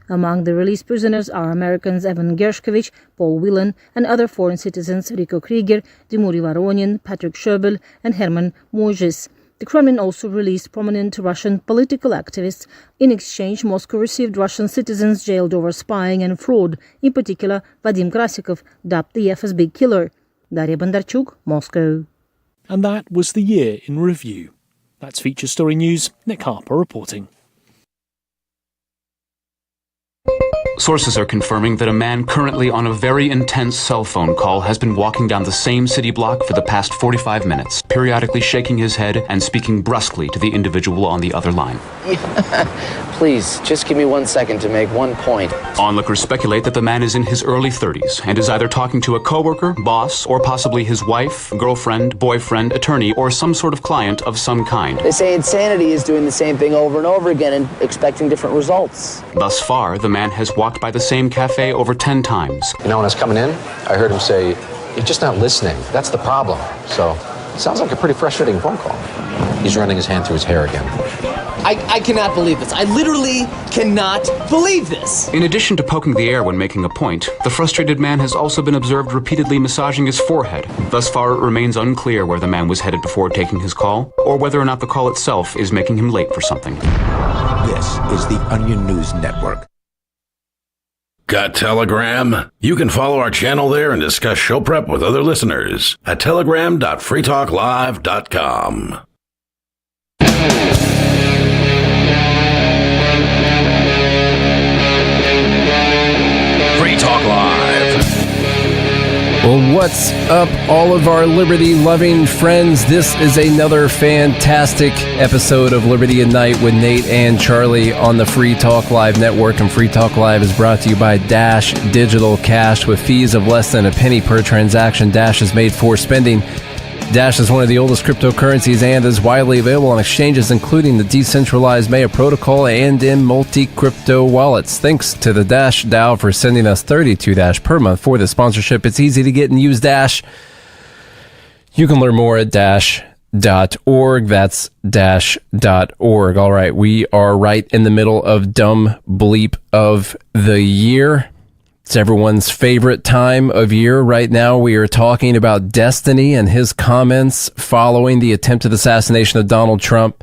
Among the released prisoners are Americans Evan Gershkovich, Paul Whelan, and other foreign citizens Rico Krieger, Dmitry Voronin, Patrick Sherbel, and Herman Mojis. The Kremlin also released prominent Russian political activists. In exchange, Moscow received Russian citizens jailed over spying and fraud, in particular Vadim Krasikov, dubbed the FSB killer. Daria Bondarchuk, Moscow. And that was the year in review. That's Feature Story News. Nick Harper reporting. Sources are confirming that a man currently on a very intense cell phone call has been walking down the same city block for the past 45 minutes, periodically shaking his head and speaking brusquely to the individual on the other line. Please, just give me 1 second to make one point. Onlookers speculate that the man is in his early 30s and is either talking to a coworker, boss, or possibly his wife, girlfriend, boyfriend, attorney, or some sort of client of some kind. They say insanity is doing the same thing over and over again and expecting different results. Thus far, the man has walked by the same cafe over 10 times. You know, when I was coming in, I heard him say, "You're just not listening. That's the problem." So, sounds like a pretty frustrating phone call. He's running his hand through his hair again. I cannot believe this. I literally cannot believe this. In addition to poking the air when making a point, the frustrated man has also been observed repeatedly massaging his forehead. Thus far, it remains unclear where the man was headed before taking his call, or whether or not the call itself is making him late for something. This is the Onion News Network. Got Telegram? You can follow our channel there and discuss show prep with other listeners at telegram.freetalklive.com. Free Talk Live. Well, what's up, all of our liberty-loving friends? This is another fantastic episode of Liberty at Night with Nate and Charlie on the Free Talk Live network. And Free Talk Live is brought to you by Dash Digital Cash with fees of less than a penny per transaction. Dash is made for spending. Dash is one of the oldest cryptocurrencies and is widely available on exchanges, including the decentralized Maya protocol and in multi-crypto wallets. Thanks to the Dash DAO for sending us 32 Dash per month for the sponsorship. It's easy to get and use Dash. You can learn more at dash.org. That's dash.org. All right, we are right in the middle of Dumb Bleep of the Year. It's everyone's favorite time of year. Right now, we are talking about Destiny and his comments following the attempted assassination of Donald Trump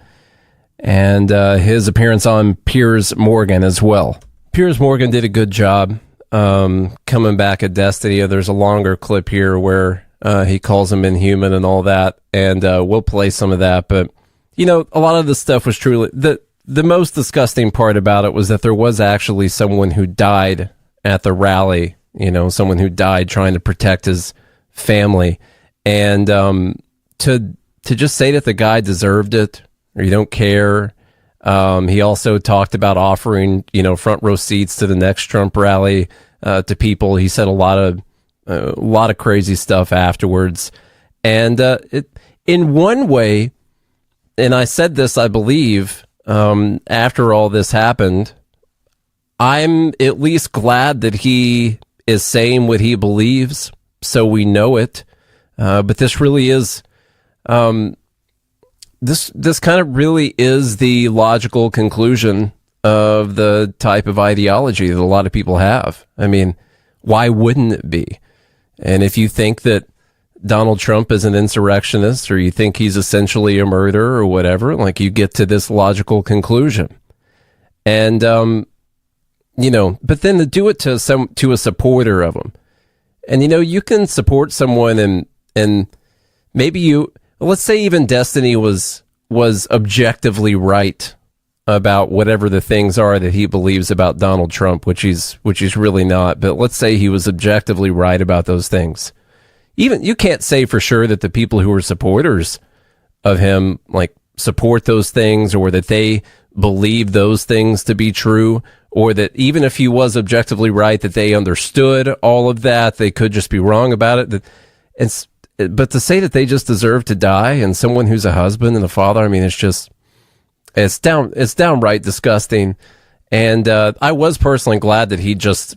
and his appearance on Piers Morgan as well. Piers Morgan did a good job coming back at Destiny. There's a longer clip here where he calls him inhuman and all that, and we'll play some of that. But, you know, a lot of the stuff was truly... The most disgusting part about it was that there was actually someone who died at the rally, you know, someone who died trying to protect his family. And to just say that the guy deserved it, or you don't care. He also talked about offering, you know, front row seats to the next Trump rally to people. He said a lot of crazy stuff afterwards. And in one way, and I said this, I believe, after all this happened, I'm at least glad that he is saying what he believes, so we know it. But this really is this kind of really is the logical conclusion of the type of ideology that a lot of people have. I mean, why wouldn't it be? And if you think that Donald Trump is an insurrectionist, or you think he's essentially a murderer or whatever, like, you get to this logical conclusion. And, but then to do it to a supporter of him. And, you can support someone and maybe let's say even Destiny was objectively right about whatever the things are that he believes about Donald Trump, which he's really not. But let's say he was objectively right about those things. Even you can't say for sure that the people who are supporters of him support those things, or that they believe those things to be true, or that even if he was objectively right, that they understood all of that. They could just be wrong about it. But to say that they just deserve to die, and someone who's a husband and a father, I mean, it's downright disgusting. And I was personally glad that he just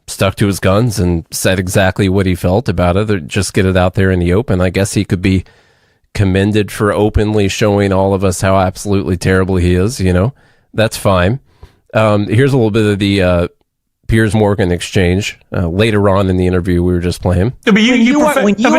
stuck to his guns and said exactly what he felt about it, or just get it out there in the open. I guess he could be commended for openly showing all of us how absolutely terrible he is. That's fine. Here's a little bit of the Piers Morgan exchange later on in the interview we were just playing. Yeah, but when you are in a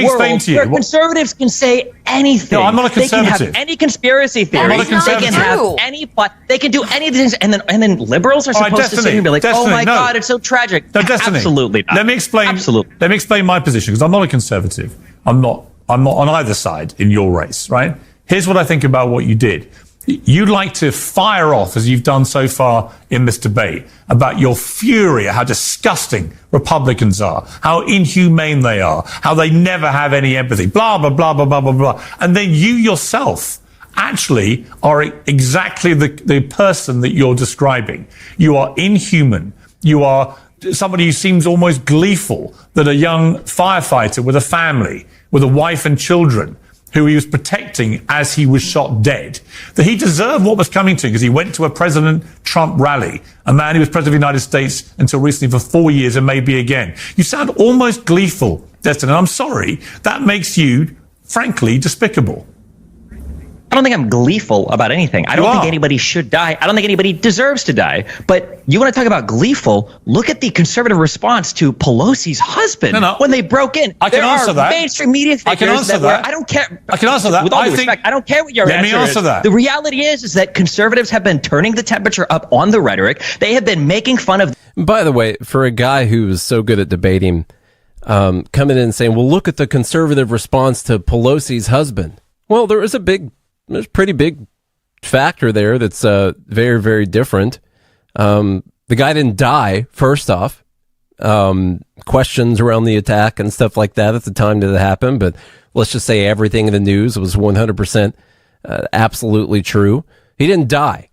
world where conservatives can say anything. No, I'm not a conservative. They can have any conspiracy theory. I'm not a conservative. They can have any plot. They can do any of these things, and then liberals are supposed to sit here and be like, "Oh my God, it's so tragic." No, Destiny. Absolutely not. Let me explain. Absolutely. Let me explain my position, because I'm not a conservative. I'm not on either side in your race, right? Here's what I think about what you did. You'd like to fire off, as you've done so far in this debate, about your fury at how disgusting Republicans are, how inhumane they are, how they never have any empathy, blah, blah, blah, blah, blah, blah, blah. And then you yourself actually are exactly the person that you're describing. You are inhuman. You are somebody who seems almost gleeful that a young firefighter with a family, with a wife and children, who he was protecting as he was shot dead, that he deserved what was coming to him, because he went to a President Trump rally, a man who was president of the United States until recently for 4 years and maybe again. You sound almost gleeful, Destin, and I'm sorry, that makes you, frankly, despicable. I don't think I'm gleeful about anything. I don't think anybody should die. I don't think anybody deserves to die. But you want to talk about gleeful? Look at the conservative response to Pelosi's husband when they broke in. I can answer that. Mainstream media figures I can answer that. I don't care. I can answer that. With all due respect, I don't care what your answer is. Let me answer that. The reality is that conservatives have been turning the temperature up on the rhetoric. They have been making fun of. By the way, for a guy who's so good at debating, coming in and saying, "Well, look at the conservative response to Pelosi's husband." Well, there's a pretty big factor there that's very, very different. The guy didn't die, first off. Questions around the attack and stuff like that at the time that it happened, but let's just say everything in the news was 100% absolutely true. He didn't die,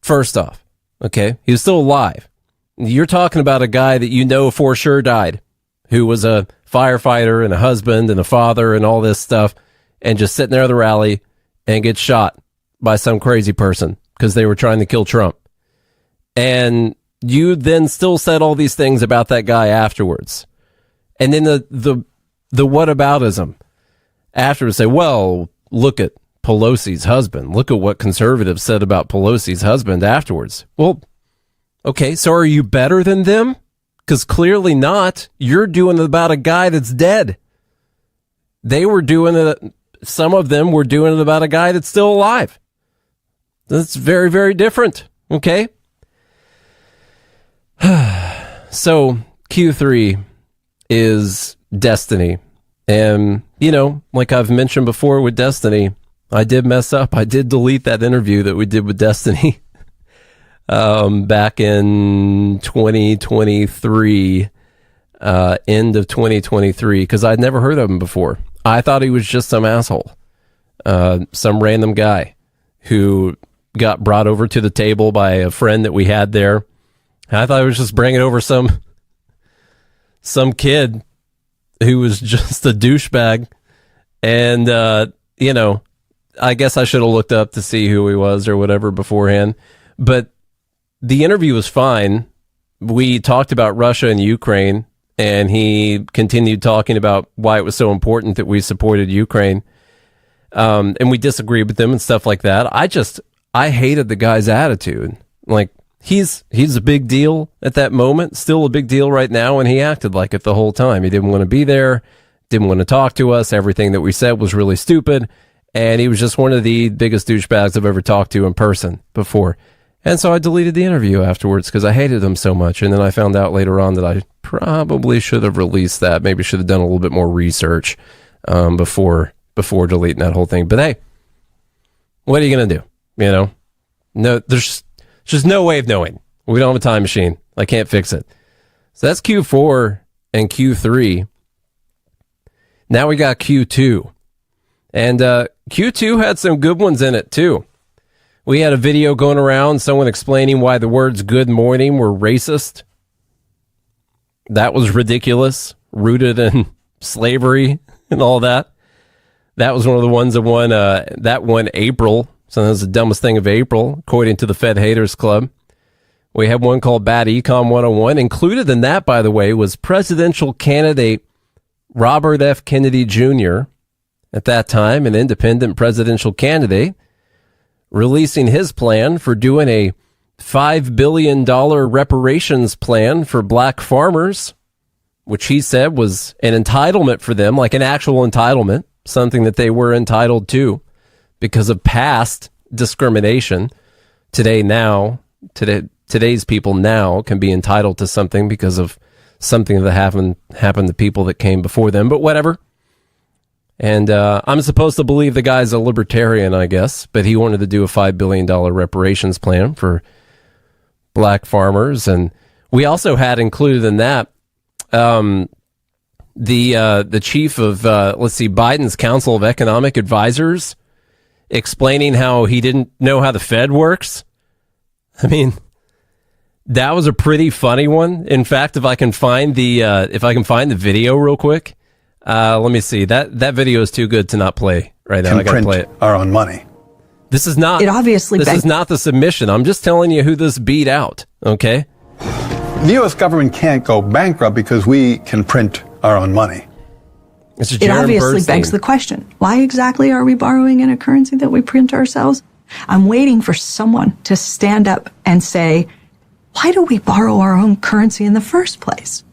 first off. Okay? He was still alive. You're talking about a guy that you know for sure died, who was a firefighter and a husband and a father and all this stuff, and just sitting there at the rally and get shot by some crazy person because they were trying to kill Trump. And you then still said all these things about that guy afterwards. And then the whataboutism afterwards, say, well, look at Pelosi's husband. Look at what conservatives said about Pelosi's husband afterwards. Well, okay, so are you better than them? Because clearly not. You're doing it about a guy that's dead. They were doing it. Some of them were doing it about a guy that's still alive. That's very, very different. Okay. So Q3 is Destiny. And, like I've mentioned before with Destiny, I did mess up. I did delete that interview that we did with Destiny back in 2023, end of 2023, because I'd never heard of him before. I thought he was just some asshole, some random guy who got brought over to the table by a friend that we had there. I thought he was just bringing over some kid who was just a douchebag. And, I guess I should have looked up to see who he was or whatever beforehand. But the interview was fine. We talked about Russia and Ukraine, and he continued talking about why it was so important that we supported Ukraine. And we disagreed with them and stuff like that. I hated the guy's attitude. Like, he's a big deal at that moment, still a big deal right now, and he acted like it the whole time. He didn't want to be there, didn't want to talk to us. Everything that we said was really stupid, and he was just one of the biggest douchebags I've ever talked to in person before. And so I deleted the interview afterwards because I hated him so much. And then I found out later on that I probably should have released that. Maybe should have done a little bit more research before deleting that whole thing. But hey, what are you going to do? You know, no, there's just no way of knowing. We don't have a time machine. I can't fix it. So that's Q4 and Q3. Now we got Q2. And Q2 had some good ones in it too. We had a video going around, someone explaining why the words good morning were racist. That was ridiculous, rooted in slavery and all that. That was one of the ones that won April. So that was the dumbest thing of April, according to the Fed Haters Club. We had one called Bad Econ 101. Included in that, by the way, was presidential candidate Robert F. Kennedy Jr., at that time, an independent presidential candidate, releasing his plan for doing a $5 billion reparations plan for black farmers, which he said was an entitlement for them, like an actual entitlement, something that they were entitled to because of past discrimination. Today's people now can be entitled to something because of something that happened to people that came before them, but whatever. And I'm supposed to believe the guy's a libertarian, I guess, but he wanted to do a $5 billion reparations plan for black farmers. And we also had included in that the chief of, Biden's Council of Economic Advisors explaining how he didn't know how the Fed works. I mean, that was a pretty funny one. In fact, if I can find the video real quick. Let me see. That video is too good to not play right now. I gotta play it. Our own money. This is not. This is not the submission. I'm just telling you who this beat out. Okay. The U.S. government can't go bankrupt because we can print our own money. It obviously begs the question: why exactly are we borrowing in a currency that we print ourselves? I'm waiting for someone to stand up and say, "Why do we borrow our own currency in the first place?"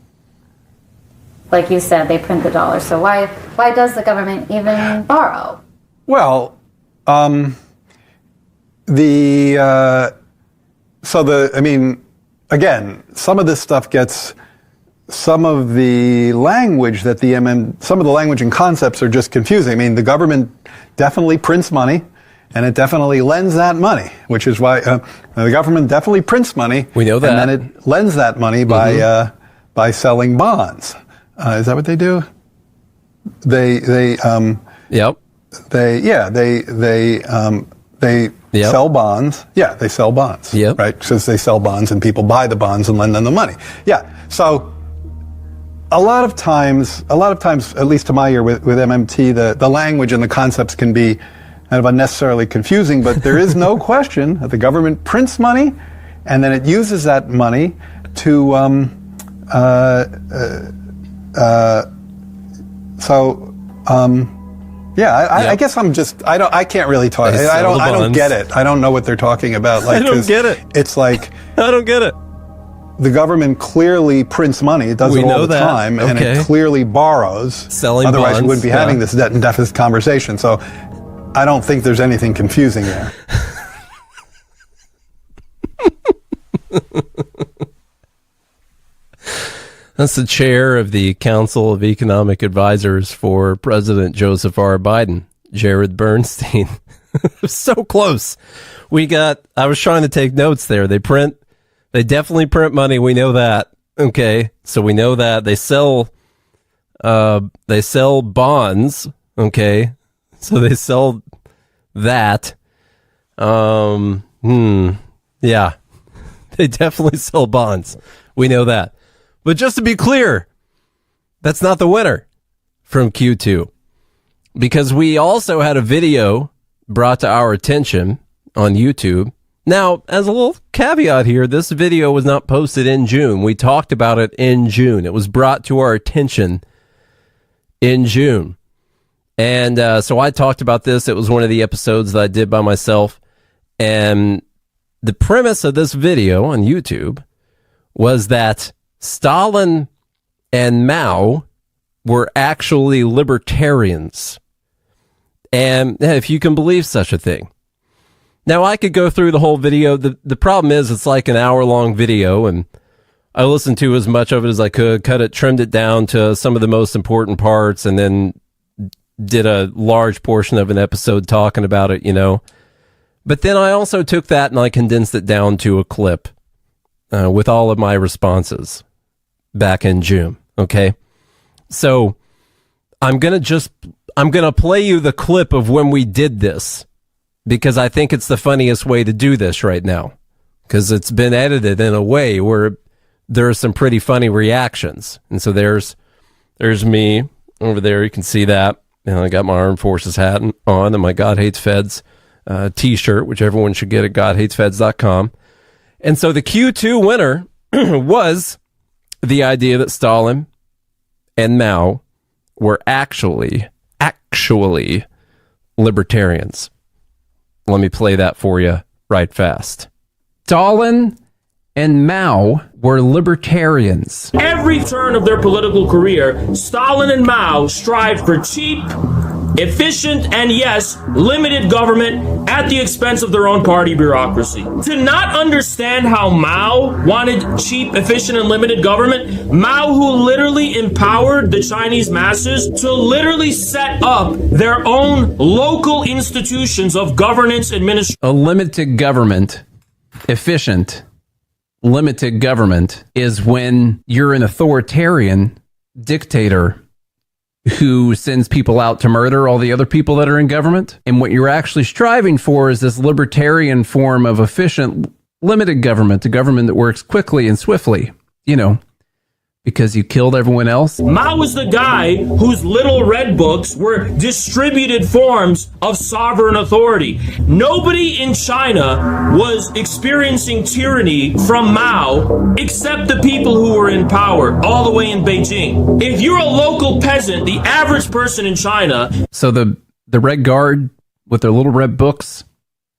Like you said, they print the dollar. So why does the government even borrow? Well, again, some of this stuff gets, some of the language that some of the language and concepts are just confusing. I mean, the government definitely prints money, and it definitely lends that money, which is why the government definitely prints money. We know that. And then it lends that money by selling bonds. Is that what they do? They sell bonds. Yeah, they sell bonds. Yep. Right? Because they sell bonds and people buy the bonds and lend them the money. Yeah. So a lot of times, at least to my ear with MMT, the language and the concepts can be kind of unnecessarily confusing, but there is no question that the government prints money and then it uses that money to I guess I can't really talk. I don't get it. I don't know what they're talking about. I don't get it. It's like, I don't get it. The government clearly prints money. It does it all the time. Okay. And it clearly borrows. Selling Otherwise, bonds, we wouldn't be having this debt and deficit conversation. So I don't think there's anything confusing there. That's the chair of the Council of Economic Advisors for President Joseph R. Biden, Jared Bernstein. So close. I was trying to take notes there. They definitely print money. We know that. Okay. So we know that they sell bonds. Okay. So they sell that. Yeah. They definitely sell bonds. We know that. But just to be clear, that's not the winner from Q2, because we also had a video brought to our attention on YouTube. Now, as a little caveat here, this video was not posted in June. We talked about it in June. It was brought to our attention in June. And so I talked about this. It was one of the episodes that I did by myself. And the premise of this video on YouTube was that Stalin and Mao were actually libertarians. And if you can believe such a thing. Now, I could go through the whole video. The problem is it's like an hour-long video, and I listened to as much of it as I could, cut it, trimmed it down to some of the most important parts, and then did a large portion of an episode talking about it, you know. But then I also took that and I condensed it down to a clip with all of my responses back in June, okay? So I'm going to play you the clip of when we did this, because I think it's the funniest way to do this right now, because it's been edited in a way where there are some pretty funny reactions. And so there's me over there. You can see that. And I got my Armed Forces hat on and my God Hates Feds t-shirt, which everyone should get at godhatesfeds.com. And so the Q2 winner was the idea that Stalin and Mao were actually libertarians. Let me play that for you right fast. Stalin and Mao were libertarians. Every turn of their political career, Stalin and Mao strived for cheap, efficient, and yes, limited government at the expense of their own party bureaucracy. To not understand how Mao wanted cheap, efficient, and limited government, Mao, who literally empowered the Chinese masses to literally set up their own local institutions of governance, administration. A limited government, efficient, limited government is when you're an authoritarian dictator who sends people out to murder all the other people that are in government. And what you're actually striving for is this libertarian form of efficient, limited government, a government that works quickly and swiftly, you know, because you killed everyone else. Mao was the guy whose little red books were distributed forms of sovereign authority. Nobody in China was experiencing tyranny from Mao except the people who were in power, all the way in Beijing. If you're a local peasant, the average person in China... So the Red Guard with their little red books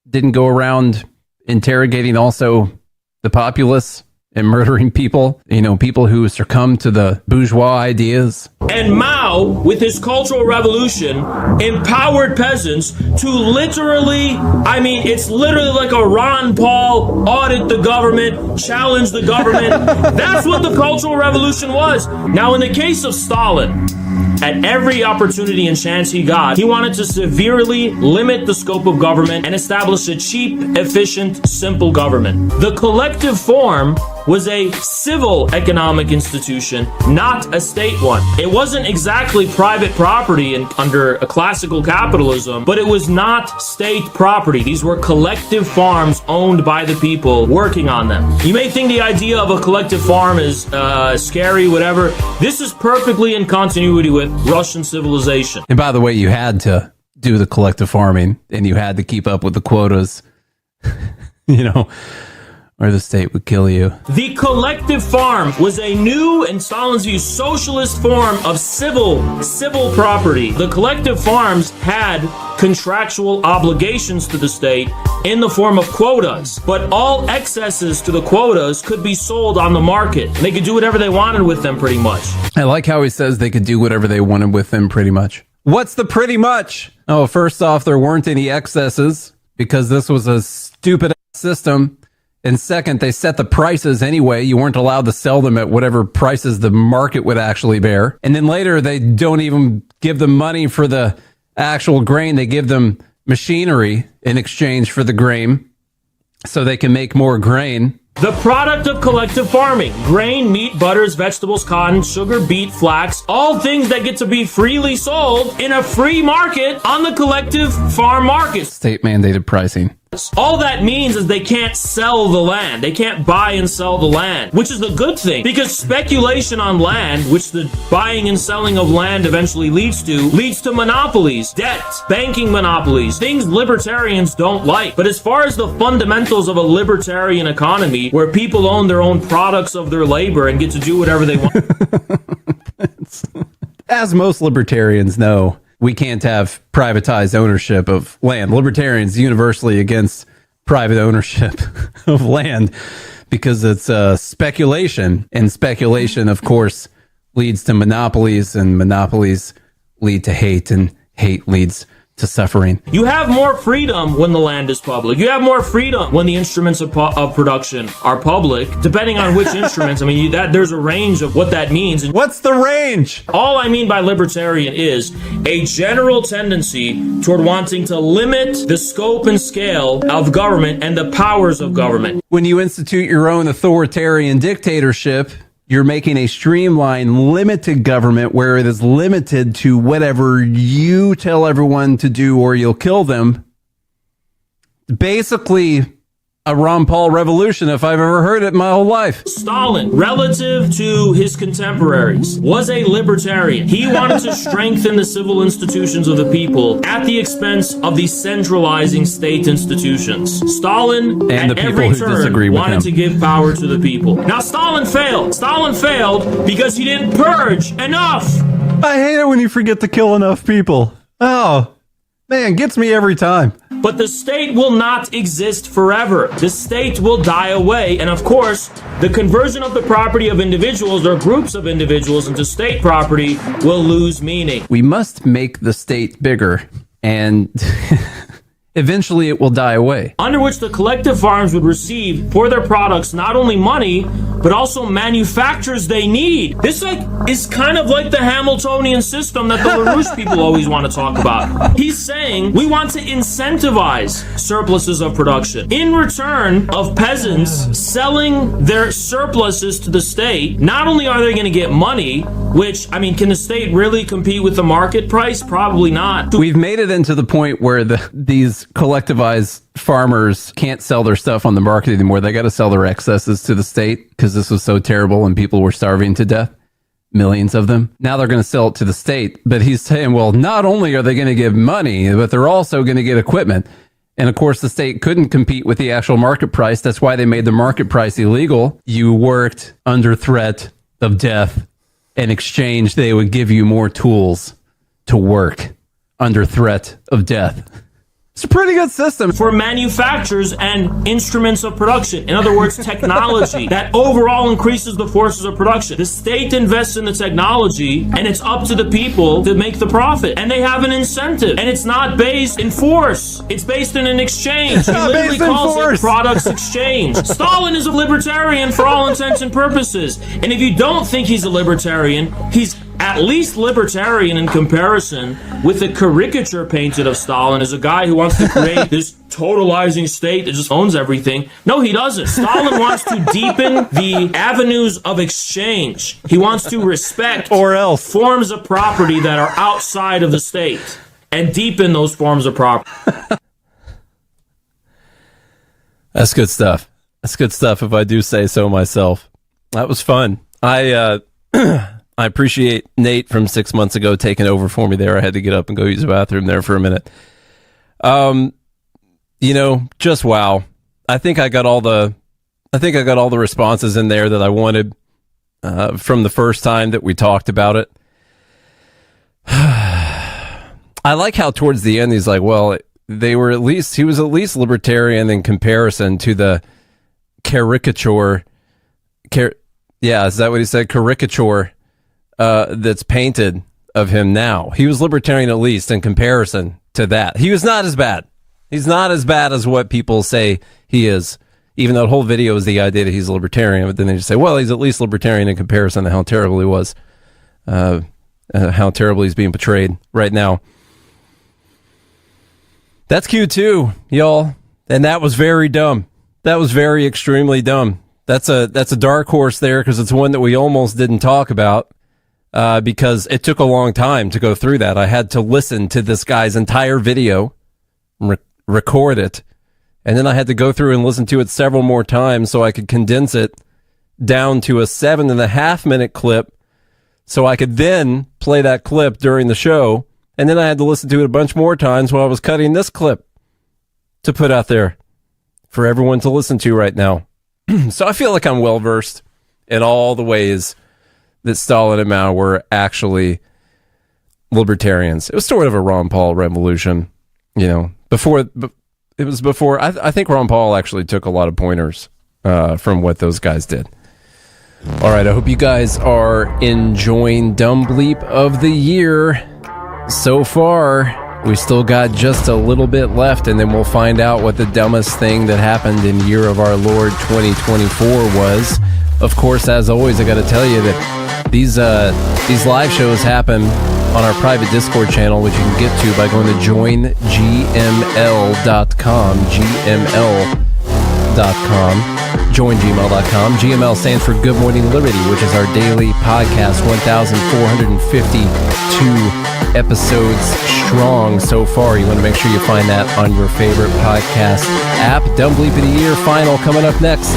didn't go around interrogating also the populace and murdering people, you know, people who succumb to the bourgeois ideas. And Mao, with his Cultural Revolution, empowered peasants to literally, I mean, it's literally like a Ron Paul audit the government, challenge the government. That's what the Cultural Revolution was. Now, in the case of Stalin, at every opportunity and chance he got, he wanted to severely limit the scope of government and establish a cheap, efficient, simple government. The collective form was a civil economic institution, not a state one. It wasn't exactly private property under a classical capitalism, but it was not state property. These were collective farms owned by the people working on them. You may think the idea of a collective farm is scary, whatever. This is perfectly in continuity with Russian civilization. And by the way, you had to do the collective farming and you had to keep up with the quotas, you know, or the state would kill you. The collective farm was a new, in Stalin's view, socialist form of civil property. The collective farms had contractual obligations to the state in the form of quotas, but all excesses to the quotas could be sold on the market. They could do whatever they wanted with them, pretty much. I like how he says they could do whatever they wanted with them, pretty much. What's the pretty much? Oh, first off, there weren't any excesses because this was a stupid system. And second, they set the prices anyway. You weren't allowed to sell them at whatever prices the market would actually bear. And then later, they don't even give them money for the actual grain. They give them machinery in exchange for the grain so they can make more grain. The product of collective farming: grain, meat, butters, vegetables, cotton, sugar, beet, flax, all things that get to be freely sold in a free market on the collective farm market. State mandated pricing. All that means is they can't sell the land. They can't buy and sell the land, which is a good thing, because speculation on land, which the buying and selling of land eventually leads to monopolies, debt, banking monopolies, things libertarians don't like. But as far as the fundamentals of a libertarian economy, where people own their own products of their labor and get to do whatever they want. As most libertarians know, we can't have privatized ownership of land. Libertarians universally against private ownership of land because it's speculation, and speculation, of course, leads to monopolies, and monopolies lead to hate, and hate leads to suffering. You have more freedom when the land is public. You have more freedom when the instruments of production are public, depending on which instruments. I mean, there's a range of what that means. What's the range? All I mean by libertarian is a general tendency toward wanting to limit the scope and scale of government and the powers of government. When you institute your own authoritarian dictatorship, you're making a streamlined, limited government where it is limited to whatever you tell everyone to do or you'll kill them. Basically, a Ron Paul revolution, if I've ever heard it in my whole life. Stalin, relative to his contemporaries, was a libertarian. He wanted to strengthen the civil institutions of the people at the expense of the centralizing state institutions. Stalin, and at every turn, wanted to give power to the people. Now, Stalin failed. Stalin failed because he didn't purge enough. I hate it when you forget to kill enough people. Oh, man, gets me every time. But the state will not exist forever. The state will die away. And of course, the conversion of the property of individuals or groups of individuals into state property will lose meaning. We must make the state bigger, and eventually it will die away. Under which the collective farms would receive for their products not only money, but also manufacturers they need. This is kind of like the Hamiltonian system that the LaRouche people always want to talk about. He's saying we want to incentivize surpluses of production. In return of peasants selling their surpluses to the state, not only are they going to get money, which, I mean, can the state really compete with the market price? Probably not. We've made it into the point where these collectivized farmers can't sell their stuff on the market anymore. They got to sell their excesses to the state because this was so terrible and people were starving to death. Millions of them. Now they're going to sell it to the state. But he's saying, well, not only are they going to give money, but they're also going to get equipment. And of course, the state couldn't compete with the actual market price. That's why they made the market price illegal. You worked under threat of death. In exchange, they would give you more tools to work under threat of death. It's a pretty good system. For manufacturers and instruments of production. In other words, technology that overall increases the forces of production. The state invests in the technology, and it's up to the people to make the profit. And they have an incentive. And it's not based in force. It's based in an exchange. He literally calls it products exchange. Stalin is a libertarian for all intents and purposes. And if you don't think he's a libertarian, he's at least libertarian in comparison with the caricature painted of Stalin as a guy who wants to create this totalizing state that just owns everything. No, he doesn't. Stalin wants to deepen the avenues of exchange. He wants to respect or else forms of property that are outside of the state and deepen those forms of property. That's good stuff. That's good stuff if I do say so myself. That was fun. I appreciate Nate from 6 months ago taking over for me there. I had to get up and go use the bathroom there for a minute. Just wow. I think I got all the responses in there that I wanted from the first time that we talked about it. I like how towards the end he's like, well, he was at least libertarian in comparison to the caricature. Is that what he said? Caricature. That's painted of him now. He was libertarian at least in comparison to that. He was not as bad. He's not as bad as what people say he is, even though the whole video is the idea that he's a libertarian, but then they just say, well, he's at least libertarian in comparison to how terrible he was, how terrible he's being portrayed right now. That's Q2, y'all. And that was very dumb. That was very extremely dumb. That's a dark horse there because it's one that we almost didn't talk about. Because it took a long time to go through that. I had to listen to this guy's entire video, record it, and then I had to go through and listen to it several more times so I could condense it down to a 7.5 minute clip so I could then play that clip during the show, and then I had to listen to it a bunch more times while I was cutting this clip to put out there for everyone to listen to right now. So I feel like I'm well versed in all the ways that Stalin and Mao were actually libertarians. It was sort of a Ron Paul revolution, before I think Ron Paul actually took a lot of pointers from what those guys did. All right, I hope you guys are enjoying Dumb Bleep of the Year so far. We still got just a little bit left, and then we'll find out what the dumbest thing that happened in year of our Lord 2024 was. Of course, as always, I got to tell you that these live shows happen on our private Discord channel, which you can get to by going to joingml.com, joingml.com. GML stands for Good Morning Liberty, which is our daily podcast, 1,452 episodes strong so far. You want to make sure you find that on your favorite podcast app. Dumb Bleep of the Year final coming up next.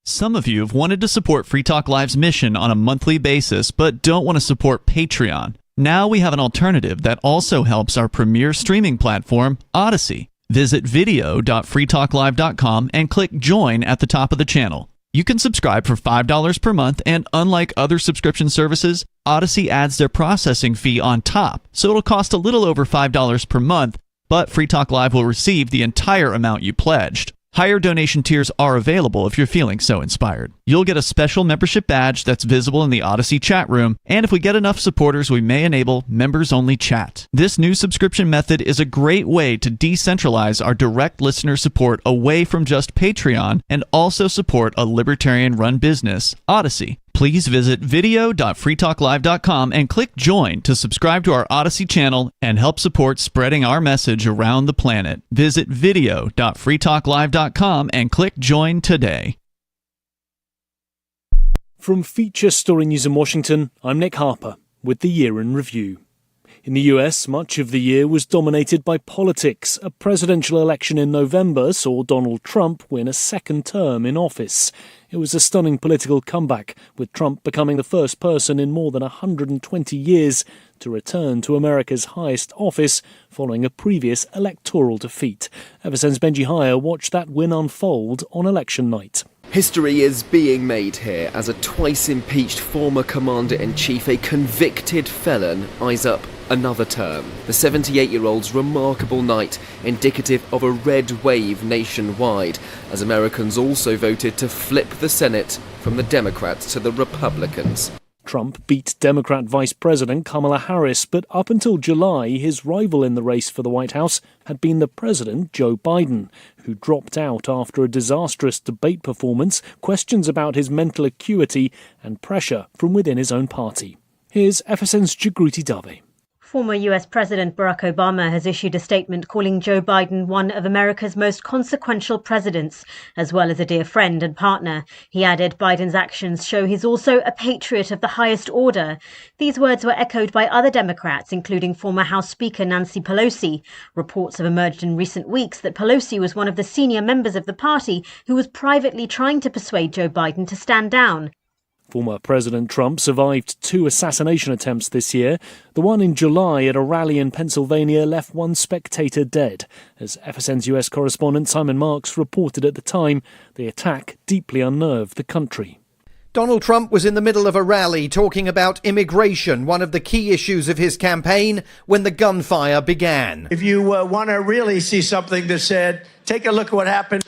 Some of you have wanted to support Free Talk Live's mission on a monthly basis, but don't want to support Patreon. Now we have an alternative that also helps our premier streaming platform, Odyssey. Visit video.freetalklive.com and click Join at the top of the channel. You can subscribe for $5 per month, and unlike other subscription services, Odyssey adds their processing fee on top, so it'll cost a little over $5 per month, but Free Talk Live will receive the entire amount you pledged. Higher donation tiers are available if you're feeling so inspired. You'll get a special membership badge that's visible in the Odyssey chat room, and if we get enough supporters, we may enable members-only chat. This new subscription method is a great way to decentralize our direct listener support away from just Patreon and also support a libertarian-run business, Odyssey. Please visit video.freetalklive.com and click Join to subscribe to our Odyssey channel and help support spreading our message around the planet. Visit video.freetalklive.com and click Join today. From Feature Story News in Washington, I'm Nick Harper with the Year in Review. In the US, much of the year was dominated by politics. A presidential election in November saw Donald Trump win a second term in office. It was a stunning political comeback, with Trump becoming the first person in more than 120 years to return to America's highest office following a previous electoral defeat. Ever since Benji Hire watched that win unfold on election night. History is being made here as a twice-impeached former Commander-in-Chief, a convicted felon, eyes up another term. The 78-year-old's remarkable night, indicative of a red wave nationwide, as Americans also voted to flip the Senate from the Democrats to the Republicans. Trump beat Democrat Vice President Kamala Harris, but up until July, his rival in the race for the White House had been the President, Joe Biden, who dropped out after a disastrous debate performance, questions about his mental acuity, and pressure from within his own party. Here's FSN's Jagruti Dave. Former US President Barack Obama has issued a statement calling Joe Biden one of America's most consequential presidents, as well as a dear friend and partner. He added Biden's actions show he's also a patriot of the highest order. These words were echoed by other Democrats, including former House Speaker Nancy Pelosi. Reports have emerged in recent weeks that Pelosi was one of the senior members of the party who was privately trying to persuade Joe Biden to stand down. Former President Trump survived 2 assassination attempts this year. The one in July at a rally in Pennsylvania left 1 spectator dead. As FSN's US correspondent Simon Marks reported at the time, the attack deeply unnerved the country. Donald Trump was in the middle of a rally talking about immigration, one of the key issues of his campaign, when the gunfire began. If you want to really see something that said, take a look at what happened.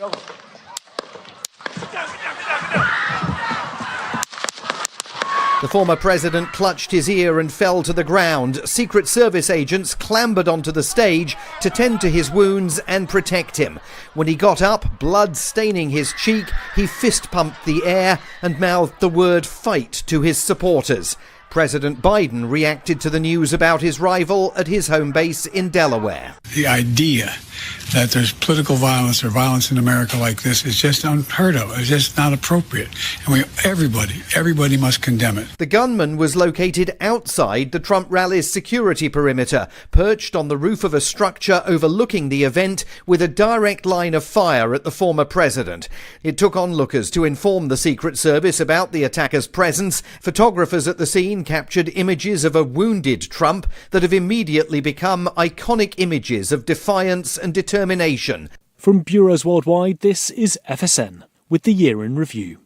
The former president clutched his ear and fell to the ground. Secret Service agents clambered onto the stage to tend to his wounds and protect him. When he got up, blood staining his cheek, he fist-pumped the air and mouthed the word fight to his supporters. President Biden reacted to the news about his rival at his home base in Delaware. The idea that there's political violence or violence in America like this is just unheard of. It's just not appropriate. And everybody must condemn it. The gunman was located outside the Trump rally's security perimeter, perched on the roof of a structure overlooking the event with a direct line of fire at the former president. It took onlookers to inform the Secret Service about the attacker's presence. Photographers at the scene captured images of a wounded Trump that have immediately become iconic images of defiance and determination. From bureaus worldwide, this is FSN with the Year in Review.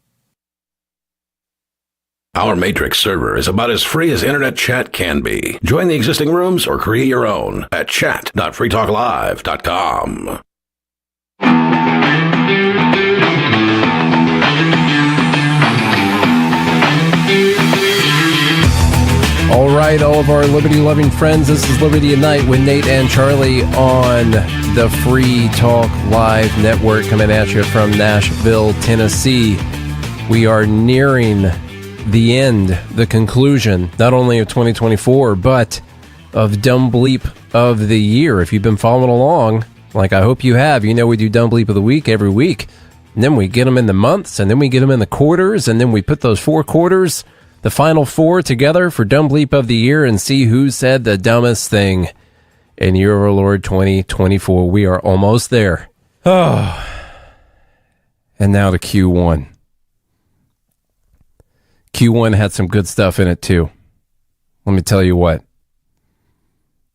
Our Matrix server is about as free as internet chat can be. Join the existing rooms or create your own at chat.freetalklive.com. All right, all of our liberty-loving friends, this is Liberty at Night with Nate and Charlie on the Free Talk Live Network, coming at you from Nashville, Tennessee. We are nearing the end, the conclusion, not only of 2024, but of Dumb Bleep of the Year. If you've been following along, like I hope you have, you know we do Dumb Bleep of the Week every week. And then we get them in the months, and then we get them in the quarters, and then we put those 4 quarters, the final 4 together for Dumb Bleep of the Year, and see who said the dumbest thing in Year of our Lord 2024. We are almost there. Oh. And now to Q1. Q1 had some good stuff in it, too. Let me tell you what.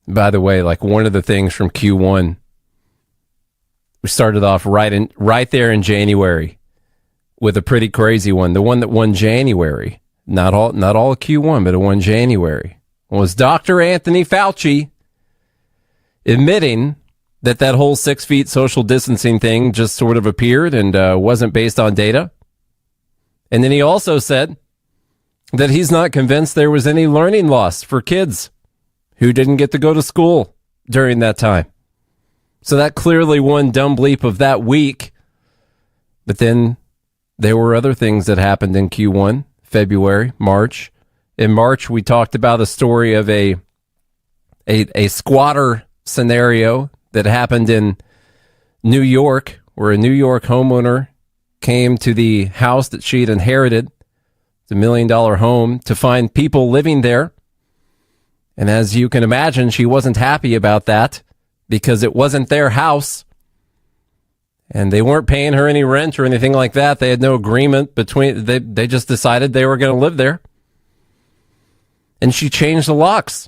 By the way, like one of the things from Q1, we started off right there in January with a pretty crazy one. The one that won January. Not all Q1, but it won January. Was Dr. Anthony Fauci admitting that whole 6 feet social distancing thing just sort of appeared and wasn't based on data. And then he also said that he's not convinced there was any learning loss for kids who didn't get to go to school during that time. So that clearly won Dumb Bleep of that week. But then there were other things that happened in Q1. February, March. In March, we talked about a story of a squatter scenario that happened in New York, where a New York homeowner came to the house that she'd inherited, the $1 million home, to find people living there. And as you can imagine, she wasn't happy about that because it wasn't their house. And they weren't paying her any rent or anything like that. They had no agreement between, they just decided they were going to live there. And she changed the locks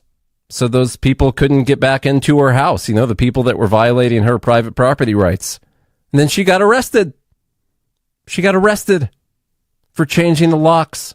so those people couldn't get back into her house, the people that were violating her private property rights. And then she got arrested. She got arrested for changing the locks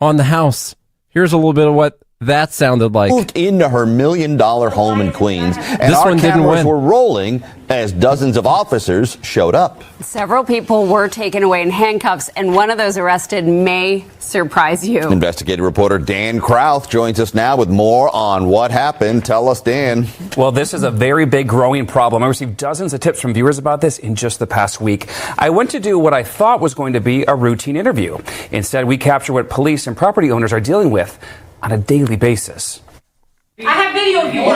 on the house. Here's a little bit of what that sounded like. Moved into her $1 million home in Queens, and this our one didn't cameras win. were rolling as dozens of officers showed up. Several people were taken away in handcuffs, and one of those arrested may surprise you. Investigative reporter Dan Krauth joins us now with more on what happened. Tell us, Dan. Well, this is a very big growing problem. I received dozens of tips from viewers about this in just the past week. I went to do what I thought was going to be a routine interview. Instead, we capture what police and property owners are dealing with on a daily basis. I have video of you. Who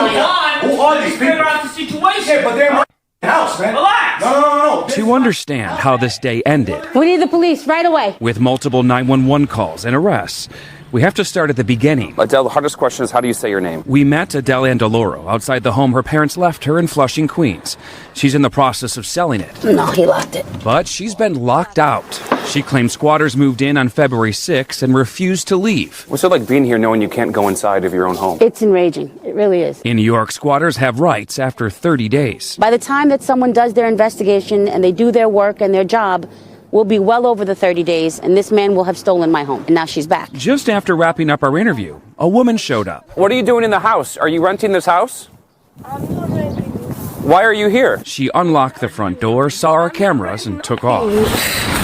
are these people? Figure out the situation. Yeah, but they're in my house, man. Relax. No. To understand how this day ended, We need the police right away. with multiple 911 calls and arrests, we have to start at the beginning. Adele, the hardest question is how do you say your name? We met Adele Andaloro outside the home her parents left her in Flushing, Queens. She's in the process of selling it. No, he locked it. But she's been locked out. She claims squatters moved in on February 6th and refused to leave. What's it like being here knowing you can't go inside of your own home? It's enraging. It really is. In New York, squatters have rights after 30 days. By the time that someone does their investigation and they do their work and their job, we'll be well over the 30 days, and this man will have stolen my home. And now she's back. Just after wrapping up our interview, a woman showed up. What are you doing in the house? Are you renting this house? Why are you here? She unlocked the front door, saw our cameras, and took off.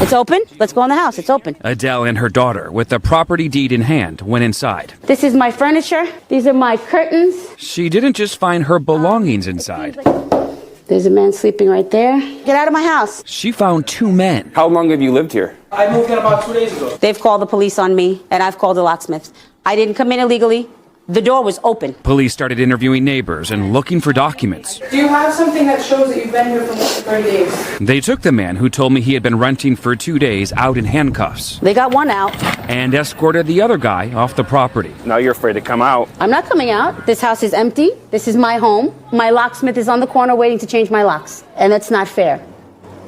It's open. Let's go in the house. It's open. Adele and her daughter, with the property deed in hand, went inside. This is my furniture. These are my curtains. She didn't just find her belongings inside. There's a man sleeping right there. Get out of my house. She found 2 men. How long have you lived here? I moved in about 2 days ago. They've called the police on me, and I've called the locksmiths. I didn't come in illegally. The door was open. Police started interviewing neighbors and looking for documents. Do you have something that shows that you've been here for more than 30 days? They took the man who told me he had been renting for 2 days out in handcuffs They got one out. and escorted the other guy off the property. Now you're afraid to come out. I'm not coming out. This house is empty. This is my home. My locksmith is on the corner waiting to change my locks. And that's not fair.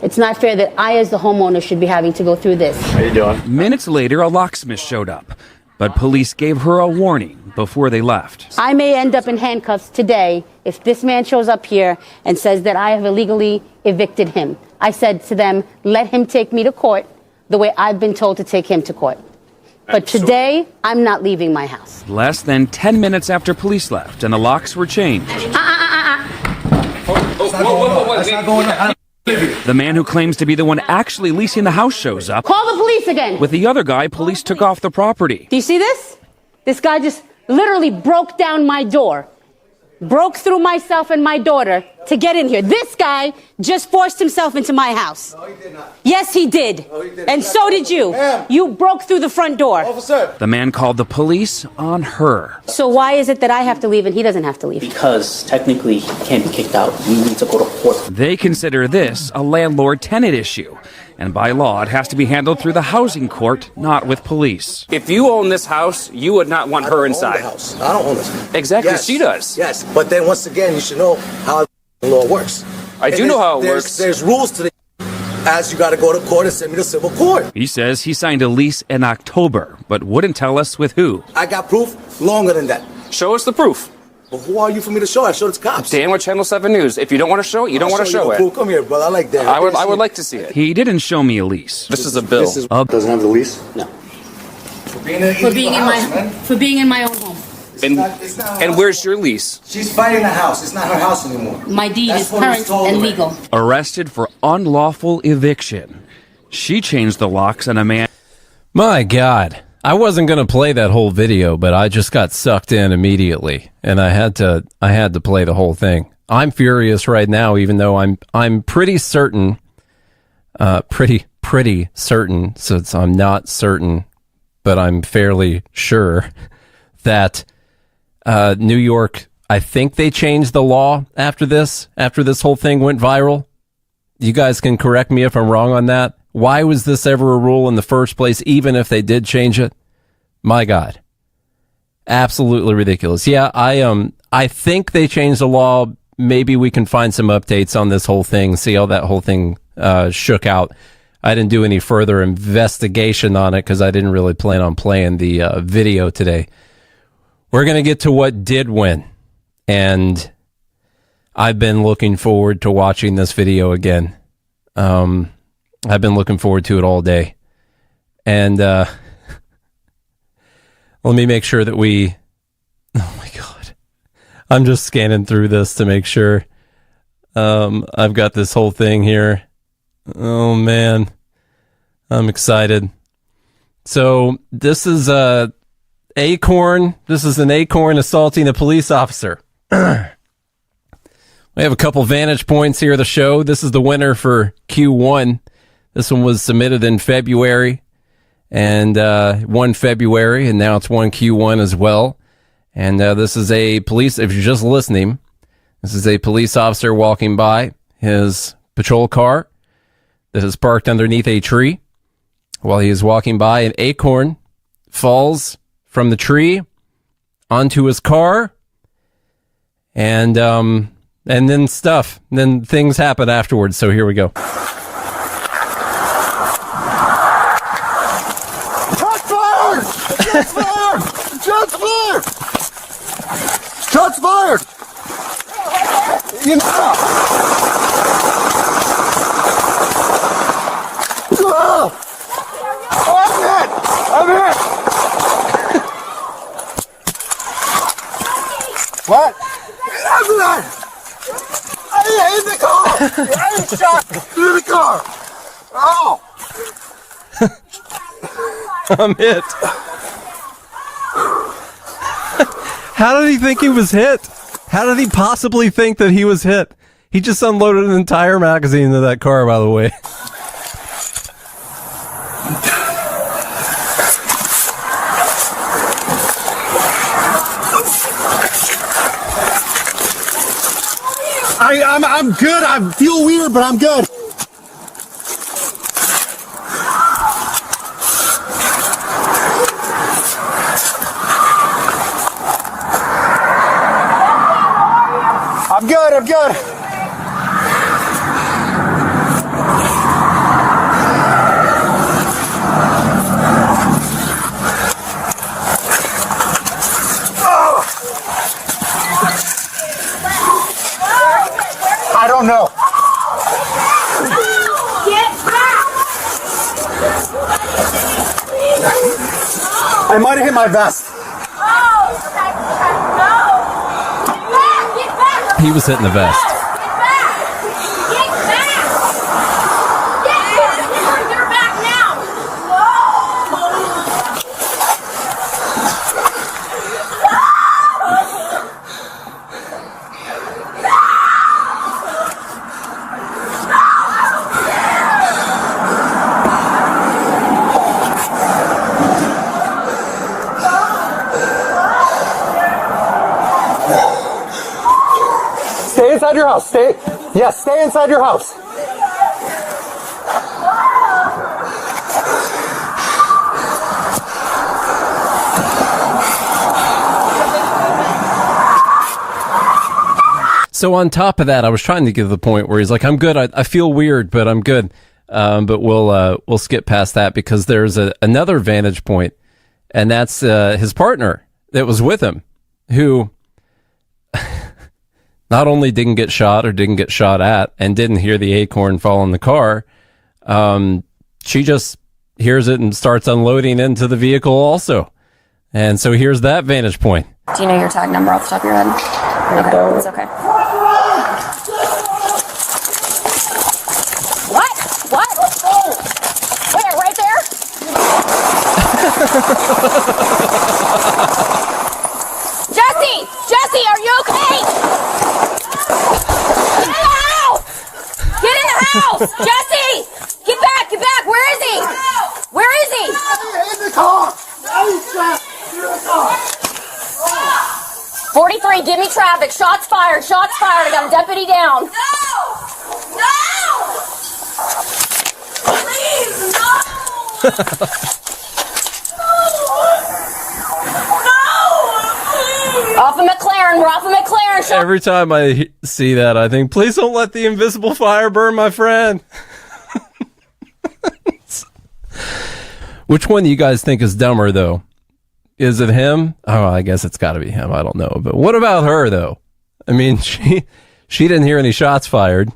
It's not fair that I, as the homeowner, should be having to go through this. How you doing? Minutes later, a locksmith showed up, but police gave her a warning before they left. I may end up in handcuffs today if this man shows up here and says that I have illegally evicted him. I said to them, let him take me to court the way I've been told to take him to court. But today, I'm not leaving my house. Less than 10 minutes after police left and the locks were changed. The man who claims to be the one actually leasing the house shows up. Call the police again. With the other guy, police took off the property. Do you see this? This guy just literally broke down my door. Broke through myself and my daughter to get in here. This guy just forced himself into my house. No, he did not. Yes, he did. No, he didn't. And so did you. Ma'am. You broke through the front door. Officer. The man called the police on her. So why is it that I have to leave and he doesn't have to leave? Because technically he can't be kicked out. We need to go to court. They consider this a landlord-tenant issue. And by law, it has to be handled through the housing court, not with police. If you own this house, you would not want her inside. I don't own the house. I don't own this. Exactly, Yes. she does. Yes, but then once again, you should know how the law works. I do know how it works. There's rules to the as you got to go to court and send me to civil court. He says he signed a lease in October, but wouldn't tell us with who. I got proof longer than that. Show us the proof. But who are you for me to show? I showed it to cops. Dan with Channel 7 News. If you don't want to show it, you don't want to show it. Proof. Come here, brother. I like Dan. I would like to see it. He didn't show me a lease. This is a bill. Doesn't have the lease? No. For being in my own home. And where's your lease? She's fighting the house. It's not her house anymore. My deed That's is what was current told and her. legal. Arrested for unlawful eviction. She changed the locks on a man. My God. I wasn't going to play that whole video, but I just got sucked in immediately, and I had to play the whole thing. I'm furious right now, even though I'm pretty certain, pretty certain, since I'm not certain, but I'm fairly sure that New York, I think they changed the law after this whole thing went viral. You guys can correct me if I'm wrong on that. Why was this ever a rule in the first place, even if they did change it? My God. Absolutely ridiculous. Yeah, I think they changed the law. Maybe we can find some updates on this whole thing, see how that whole thing shook out. I didn't do any further investigation on it because I didn't really plan on playing the video today. We're going to get to what did win. And I've been looking forward to watching this video again. I've been looking forward to it all day. And let me make sure that we... Oh, my God. I'm just scanning through this to make sure. I've got this whole thing here. Oh, man. I'm excited. So this is Acorn. This is an Acorn assaulting a police officer. We have a couple vantage points here of the show. This is the winner for Q1. This one was submitted in February and 1 February, and now it's 1 Q1 as well. And this is a police, if you're just listening, this is a police officer walking by his patrol car that is parked underneath a tree. While he is walking by, an acorn falls from the tree onto his car, and then stuff. And then things happen afterwards. So here we go. Shots fired! Shots fired! Shots fired! Shots fired! You know. I'm hit! What? I hit the car! I hit shot through the car! Oh! I'm hit. How did he think he was hit? How did he possibly think that he was hit? He just unloaded an entire magazine into that car, by the way. I'm good. I feel weird, but I'm good. I'm good. I'm good. I don't know. Get back! I might have hit my vest. He was hitting the vest. Stay inside your house. Stay inside your house. So on top of that, I was trying to get to the point where he's like, I'm good. I feel weird, but I'm good. But we'll skip past that because there's another vantage point, and that's his partner that was with him, who not only didn't get shot or didn't get shot at and didn't hear the acorn fall in the car, she just hears it and starts unloading into the vehicle also. And so here's that vantage point. Do you know your tag number off the top of your head? Okay, it's okay. What? Where? Right there? Jesse, are you okay? Get in the house! Jesse! Get back! Where is he? In the car! Now he's trapped! In the car! 43, give me traffic. Shots fired. I got a deputy down. No! Please, no! Off of McLaren. We're off of McLaren. Every time I see that, I think, please don't let the invisible fire burn my friend. Which one do you guys think is dumber, though? Is it him? Oh, I guess it's got to be him. I don't know. But what about her, though? I mean, she didn't hear any shots fired.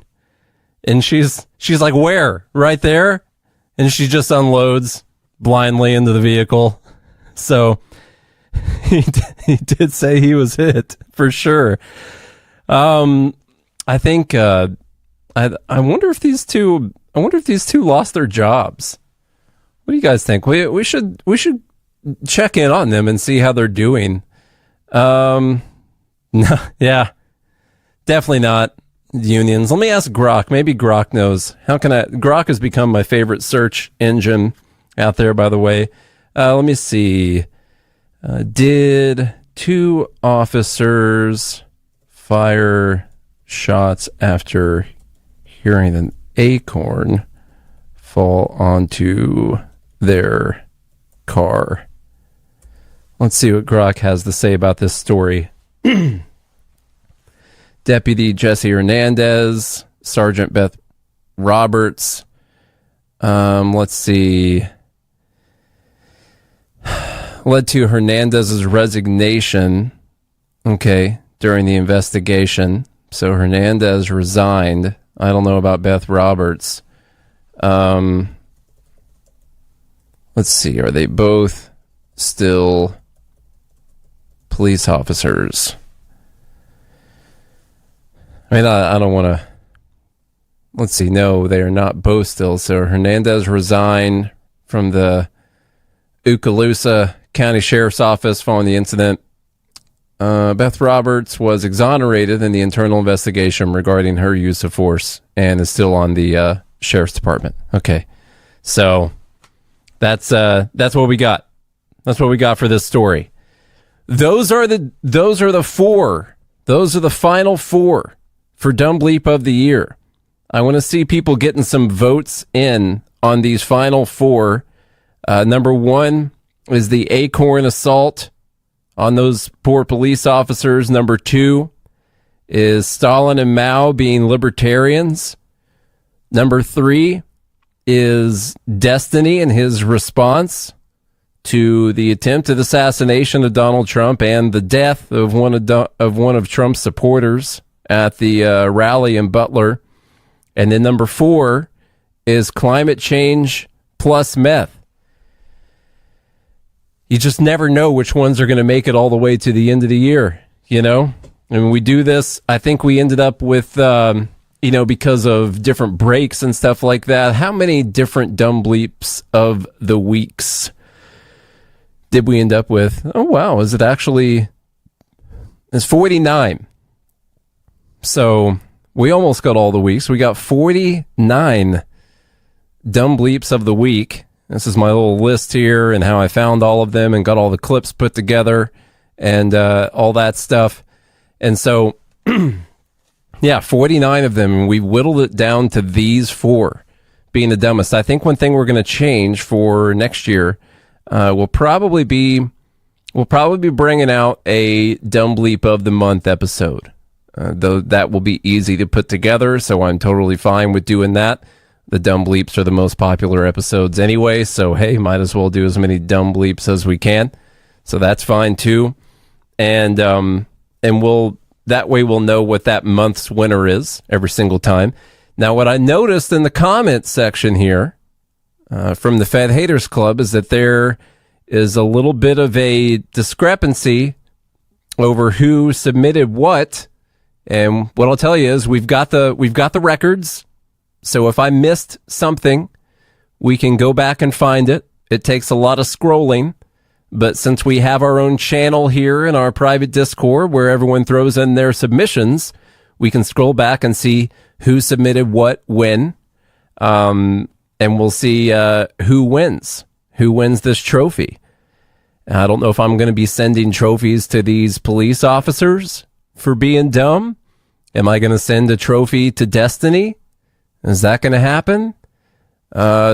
And she's like, where? Right there? And she just unloads blindly into the vehicle. So he did say he was hit for sure. I think I wonder if these two lost their jobs. What do you guys think? We should check in on them and see how they're doing. No, yeah, definitely not unions. Let me ask Grok. Maybe Grok knows. Grok has become my favorite search engine out there, by the way. Let me see. Did 2 officers fire shots after hearing an acorn fall onto their car? Let's see what Grok has to say about this story. Deputy Jesse Hernandez, Sergeant Beth Roberts. Let's see. Led to Hernandez's resignation. Okay, during the investigation. So Hernandez resigned. I don't know about Beth Roberts. Let's see. Are they both still police officers? I mean, I don't want to. Let's see. No, they are not both still. So Hernandez resigned from the Okaloosa County Sheriff's Office following the incident. Beth Roberts was exonerated in the internal investigation regarding her use of force and is still on the Sheriff's Department. Okay, so that's what we got. That's what we got for this story. Those are the 4. Those are the final 4 for Dumb Bleep of the Year. I want to see people getting some votes in on these final 4. Number 1 is the acorn assault on those poor police officers. Number 2 is Stalin and Mao being libertarians. Number 3 is Destiny and his response to the attempted assassination of Donald Trump and the death of one of Trump's supporters at the rally in Butler. And then number 4 is climate change plus meth. you just never know which ones are going to make it all the way to the end of the year, you know? And we do this, I think we ended up with, because of different breaks and stuff like that, how many different dumb bleeps of the weeks did we end up with? Oh, wow. Is it actually... It's 49. So we almost got all the weeks. We got 49 dumb bleeps of the week. This is my little list here and how I found all of them and got all the clips put together and all that stuff. And so, 49 of them. We whittled it down to these 4 being the dumbest. I think one thing we're going to change for next year will probably be bringing out a dumb bleep of the month episode. Though that will be easy to put together, so I'm totally fine with doing that. The dumb bleeps are the most popular episodes anyway, so hey, might as well do as many dumb bleeps as we can. So that's fine too. And we'll know what that month's winner is every single time. Now, what I noticed in the comments section here from the Fed Haters Club is that there is a little bit of a discrepancy over who submitted what. And what I'll tell you is we've got the records. So if I missed something, we can go back and find it. It takes a lot of scrolling, but since we have our own channel here in our private Discord where everyone throws in their submissions, we can scroll back and see who submitted what when, and we'll see who wins this trophy. I don't know if I'm going to be sending trophies to these police officers for being dumb. Am I going to send a trophy to Destiny? Is that going to happen?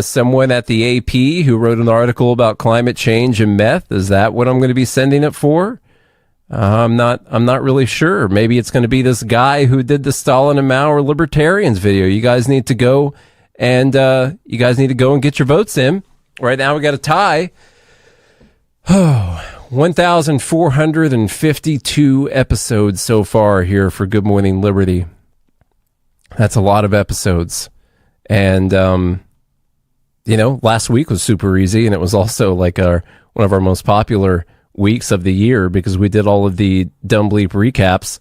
Someone at the AP who wrote an article about climate change and meth, is that what I'm going to be sending it for? I'm not really sure. Maybe it's going to be this guy who did the Stalin and Mao or libertarians video. You guys need to go and get your votes in. Right now we got a tie. 1,452 episodes so far here for Good Morning Liberty. That's a lot of episodes. And, last week was super easy, and it was also like one of our most popular weeks of the year because we did all of the dumb bleep recaps.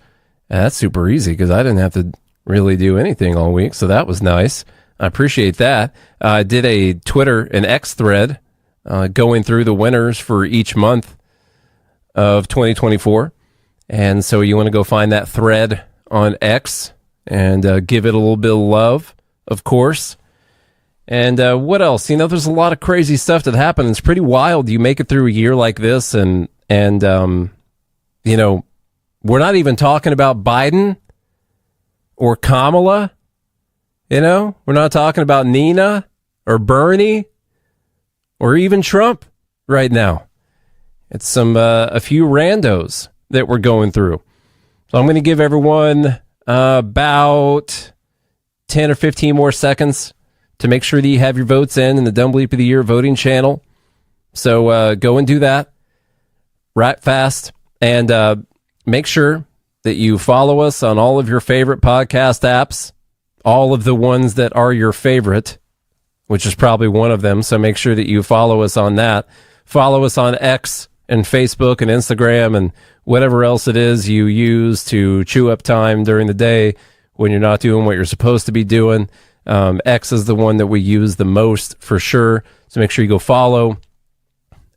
And that's super easy because I didn't have to really do anything all week, so that was nice. I appreciate that. I did a Twitter and X thread going through the winners for each month of 2024. And so you want to go find that thread on X and give it a little bit of love, of course. And what else? There's a lot of crazy stuff that happens. It's pretty wild. You make it through a year like this and we're not even talking about Biden or Kamala. We're not talking about Nina or Bernie or even Trump right now. It's a few randos that we're going through. So I'm going to give everyone about 10 or 15 more seconds to make sure that you have your votes in the Dumb Bleep of the Year voting channel. So go and do that right fast. And make sure that you follow us on all of your favorite podcast apps, all of the ones that are your favorite, which is probably one of them. So make sure that you follow us on that. Follow us on X and Facebook and Instagram and whatever else it is you use to chew up time during the day when you're not doing what you're supposed to be doing. X is the one that we use the most for sure. So make sure you go follow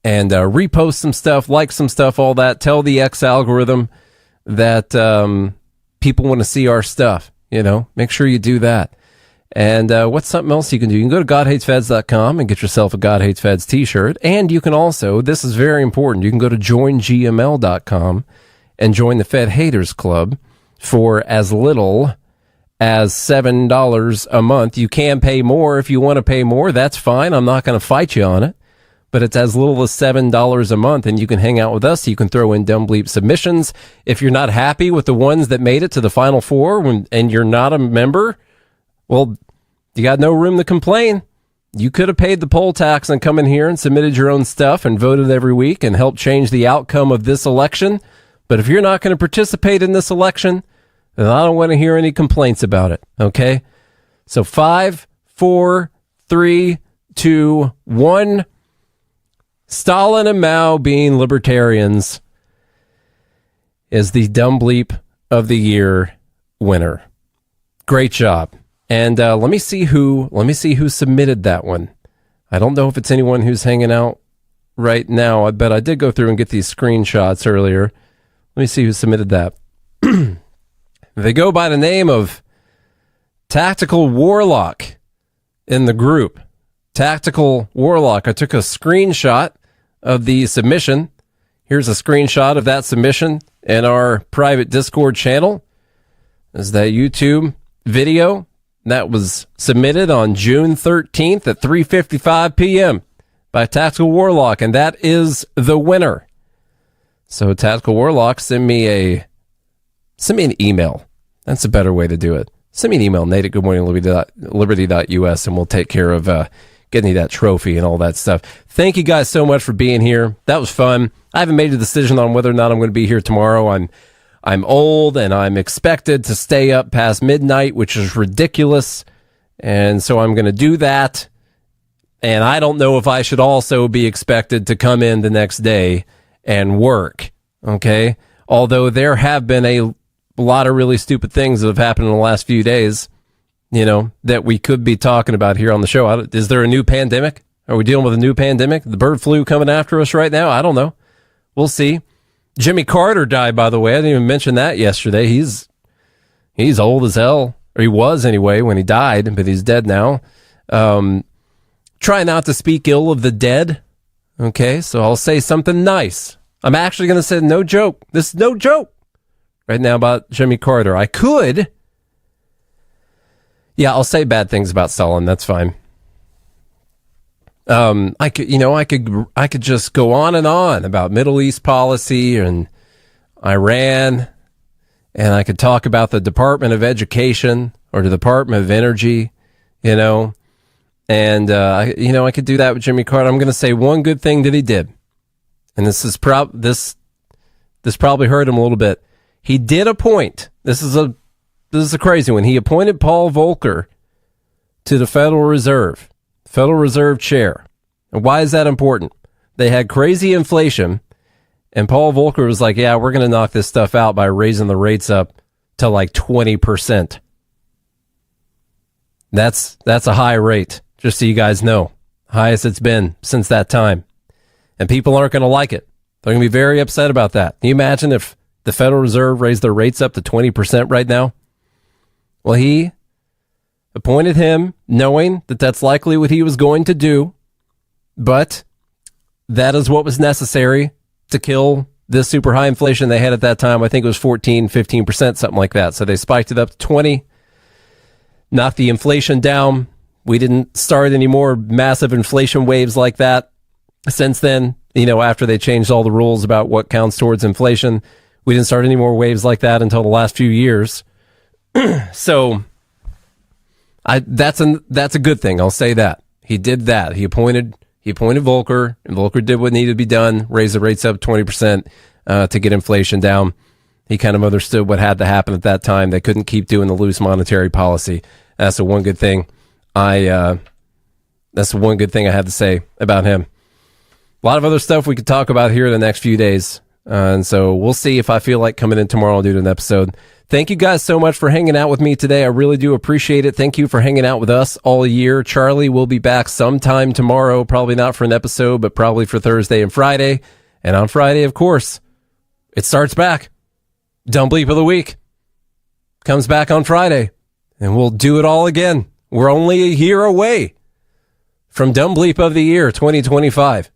and repost some stuff, like some stuff, all that. Tell the X algorithm that people want to see our stuff. Make sure you do that. And what's something else you can do? You can go to GodHatesFeds.com and get yourself a God Hates Feds t-shirt. And you can also, this is very important, you can go to joingml.com and join the Fed Haters Club for as little as $7 a month. You can pay more if you want to pay more. That's fine. I'm not going to fight you on it. But it's as little as $7 a month, and you can hang out with us. You can throw in Dumb Bleep submissions. If you're not happy with the ones that made it to the Final Four and you're not a member, well, you got no room to complain. You could have paid the poll tax and come in here and submitted your own stuff and voted every week and helped change the outcome of this election. But if you're not going to participate in this election, then I don't want to hear any complaints about it. Okay? So 5, 4, 3, 2, 1. Stalin and Mao being libertarians is the Dumb Bleep of the Year winner. Great job. And let me see who submitted that one. I don't know if it's anyone who's hanging out right now, but I did go through and get these screenshots earlier. Let me see who submitted that. They go by the name of Tactical Warlock in the group. Tactical Warlock. I took a screenshot of the submission. Here's a screenshot of that submission in our private Discord channel. This is that YouTube video that was submitted on June 13th at 3:55 p.m. by Tactical Warlock, and that is the winner. So Tactical Warlock, send me an email. That's a better way to do it. Send me an email, nate@goodmorningliberty.us, and we'll take care of getting you that trophy and all that stuff. Thank you guys so much for being here. That was fun. I haven't made a decision on whether or not I'm going to be here tomorrow. I'm old, and I'm expected to stay up past midnight, which is ridiculous. And so I'm going to do that. And I don't know if I should also be expected to come in the next day and work. Okay? Although there have been a lot of really stupid things that have happened in the last few days, that we could be talking about here on the show. Is there a new pandemic? Are we dealing with a new pandemic? The bird flu coming after us right now? I don't know. We'll see. Jimmy Carter died, by the way. I didn't even mention that yesterday. He's old as hell, or he was anyway when he died, but he's dead now. Try not to speak ill of the dead. Okay, so I'll say something nice. I'm actually going to say no joke. This is no joke right now about Jimmy Carter. I could. Yeah, I'll say bad things about Stalin. That's fine. I could just go on and on about Middle East policy and Iran, and I could talk about the Department of Education or the Department of Energy, and I could do that with Jimmy Carter. I'm going to say one good thing that he did, and this probably hurt him a little bit. He did appoint. This is a crazy one. He appointed Paul Volcker to the Federal Reserve chair. And why is that important? They had crazy inflation, and Paul Volcker was like, yeah, we're going to knock this stuff out by raising the rates up to like 20%. That's a high rate, just so you guys know. Highest it's been since that time. And people aren't going to like it. They're going to be very upset about that. Can you imagine if the Federal Reserve raised their rates up to 20% right now? Well, he appointed him knowing that that's likely what he was going to do, but that is what was necessary to kill this super high inflation they had at that time. I think it was 14, 15%, something like that. So they spiked it up to 20, knocked the inflation down. We didn't start any more massive inflation waves like that since then, after they changed all the rules about what counts towards inflation. We didn't start any more waves like that until the last few years. So that's a good thing. I'll say that. He did that. He appointed Volcker, and Volcker did what needed to be done, raise the rates up 20% to get inflation down. He kind of understood what had to happen at that time. They couldn't keep doing the loose monetary policy. That's the one good thing I had to say about him. A lot of other stuff we could talk about here in the next few days. And so we'll see if I feel like coming in tomorrow and doing an episode. Thank you guys so much for hanging out with me today. I really do appreciate it. Thank you for hanging out with us all year. Charlie will be back sometime tomorrow, probably not for an episode, but probably for Thursday and Friday. And on Friday, of course, it starts back. Dumb Bleep of the Week comes back on Friday, and we'll do it all again. We're only a year away from Dumb Bleep of the Year 2025.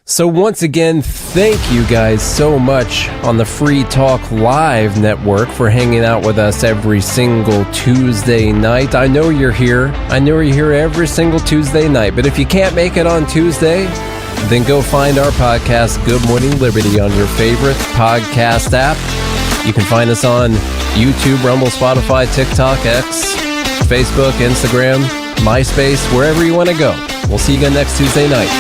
So once again, thank you guys so much on the Free Talk Live network for hanging out with us every single Tuesday night. I know you're here. I know you're here every single Tuesday night. But if you can't make it on Tuesday, then go find our podcast, Good Morning Liberty, on your favorite podcast app. You can find us on YouTube, Rumble, Spotify, TikTok, X, Facebook, Instagram, MySpace, wherever you want to go. We'll see you again next Tuesday night.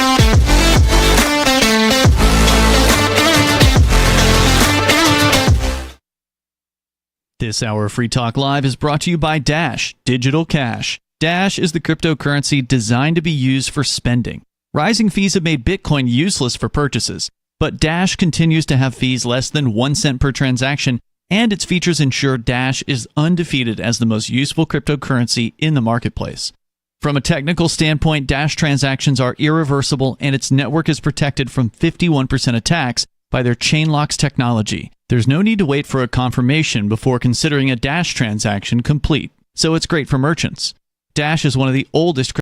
This hour of Free Talk Live is brought to you by Dash Digital Cash. Dash is the cryptocurrency designed to be used for spending. Rising fees have made Bitcoin useless for purchases, but Dash continues to have fees less than 1 cent per transaction, and its features ensure Dash is undefeated as the most useful cryptocurrency in the marketplace. From a technical standpoint, Dash transactions are irreversible, and its network is protected from 51% attacks by their Chainlocks technology. There's no need to wait for a confirmation before considering a Dash transaction complete, so it's great for merchants. Dash is one of the oldest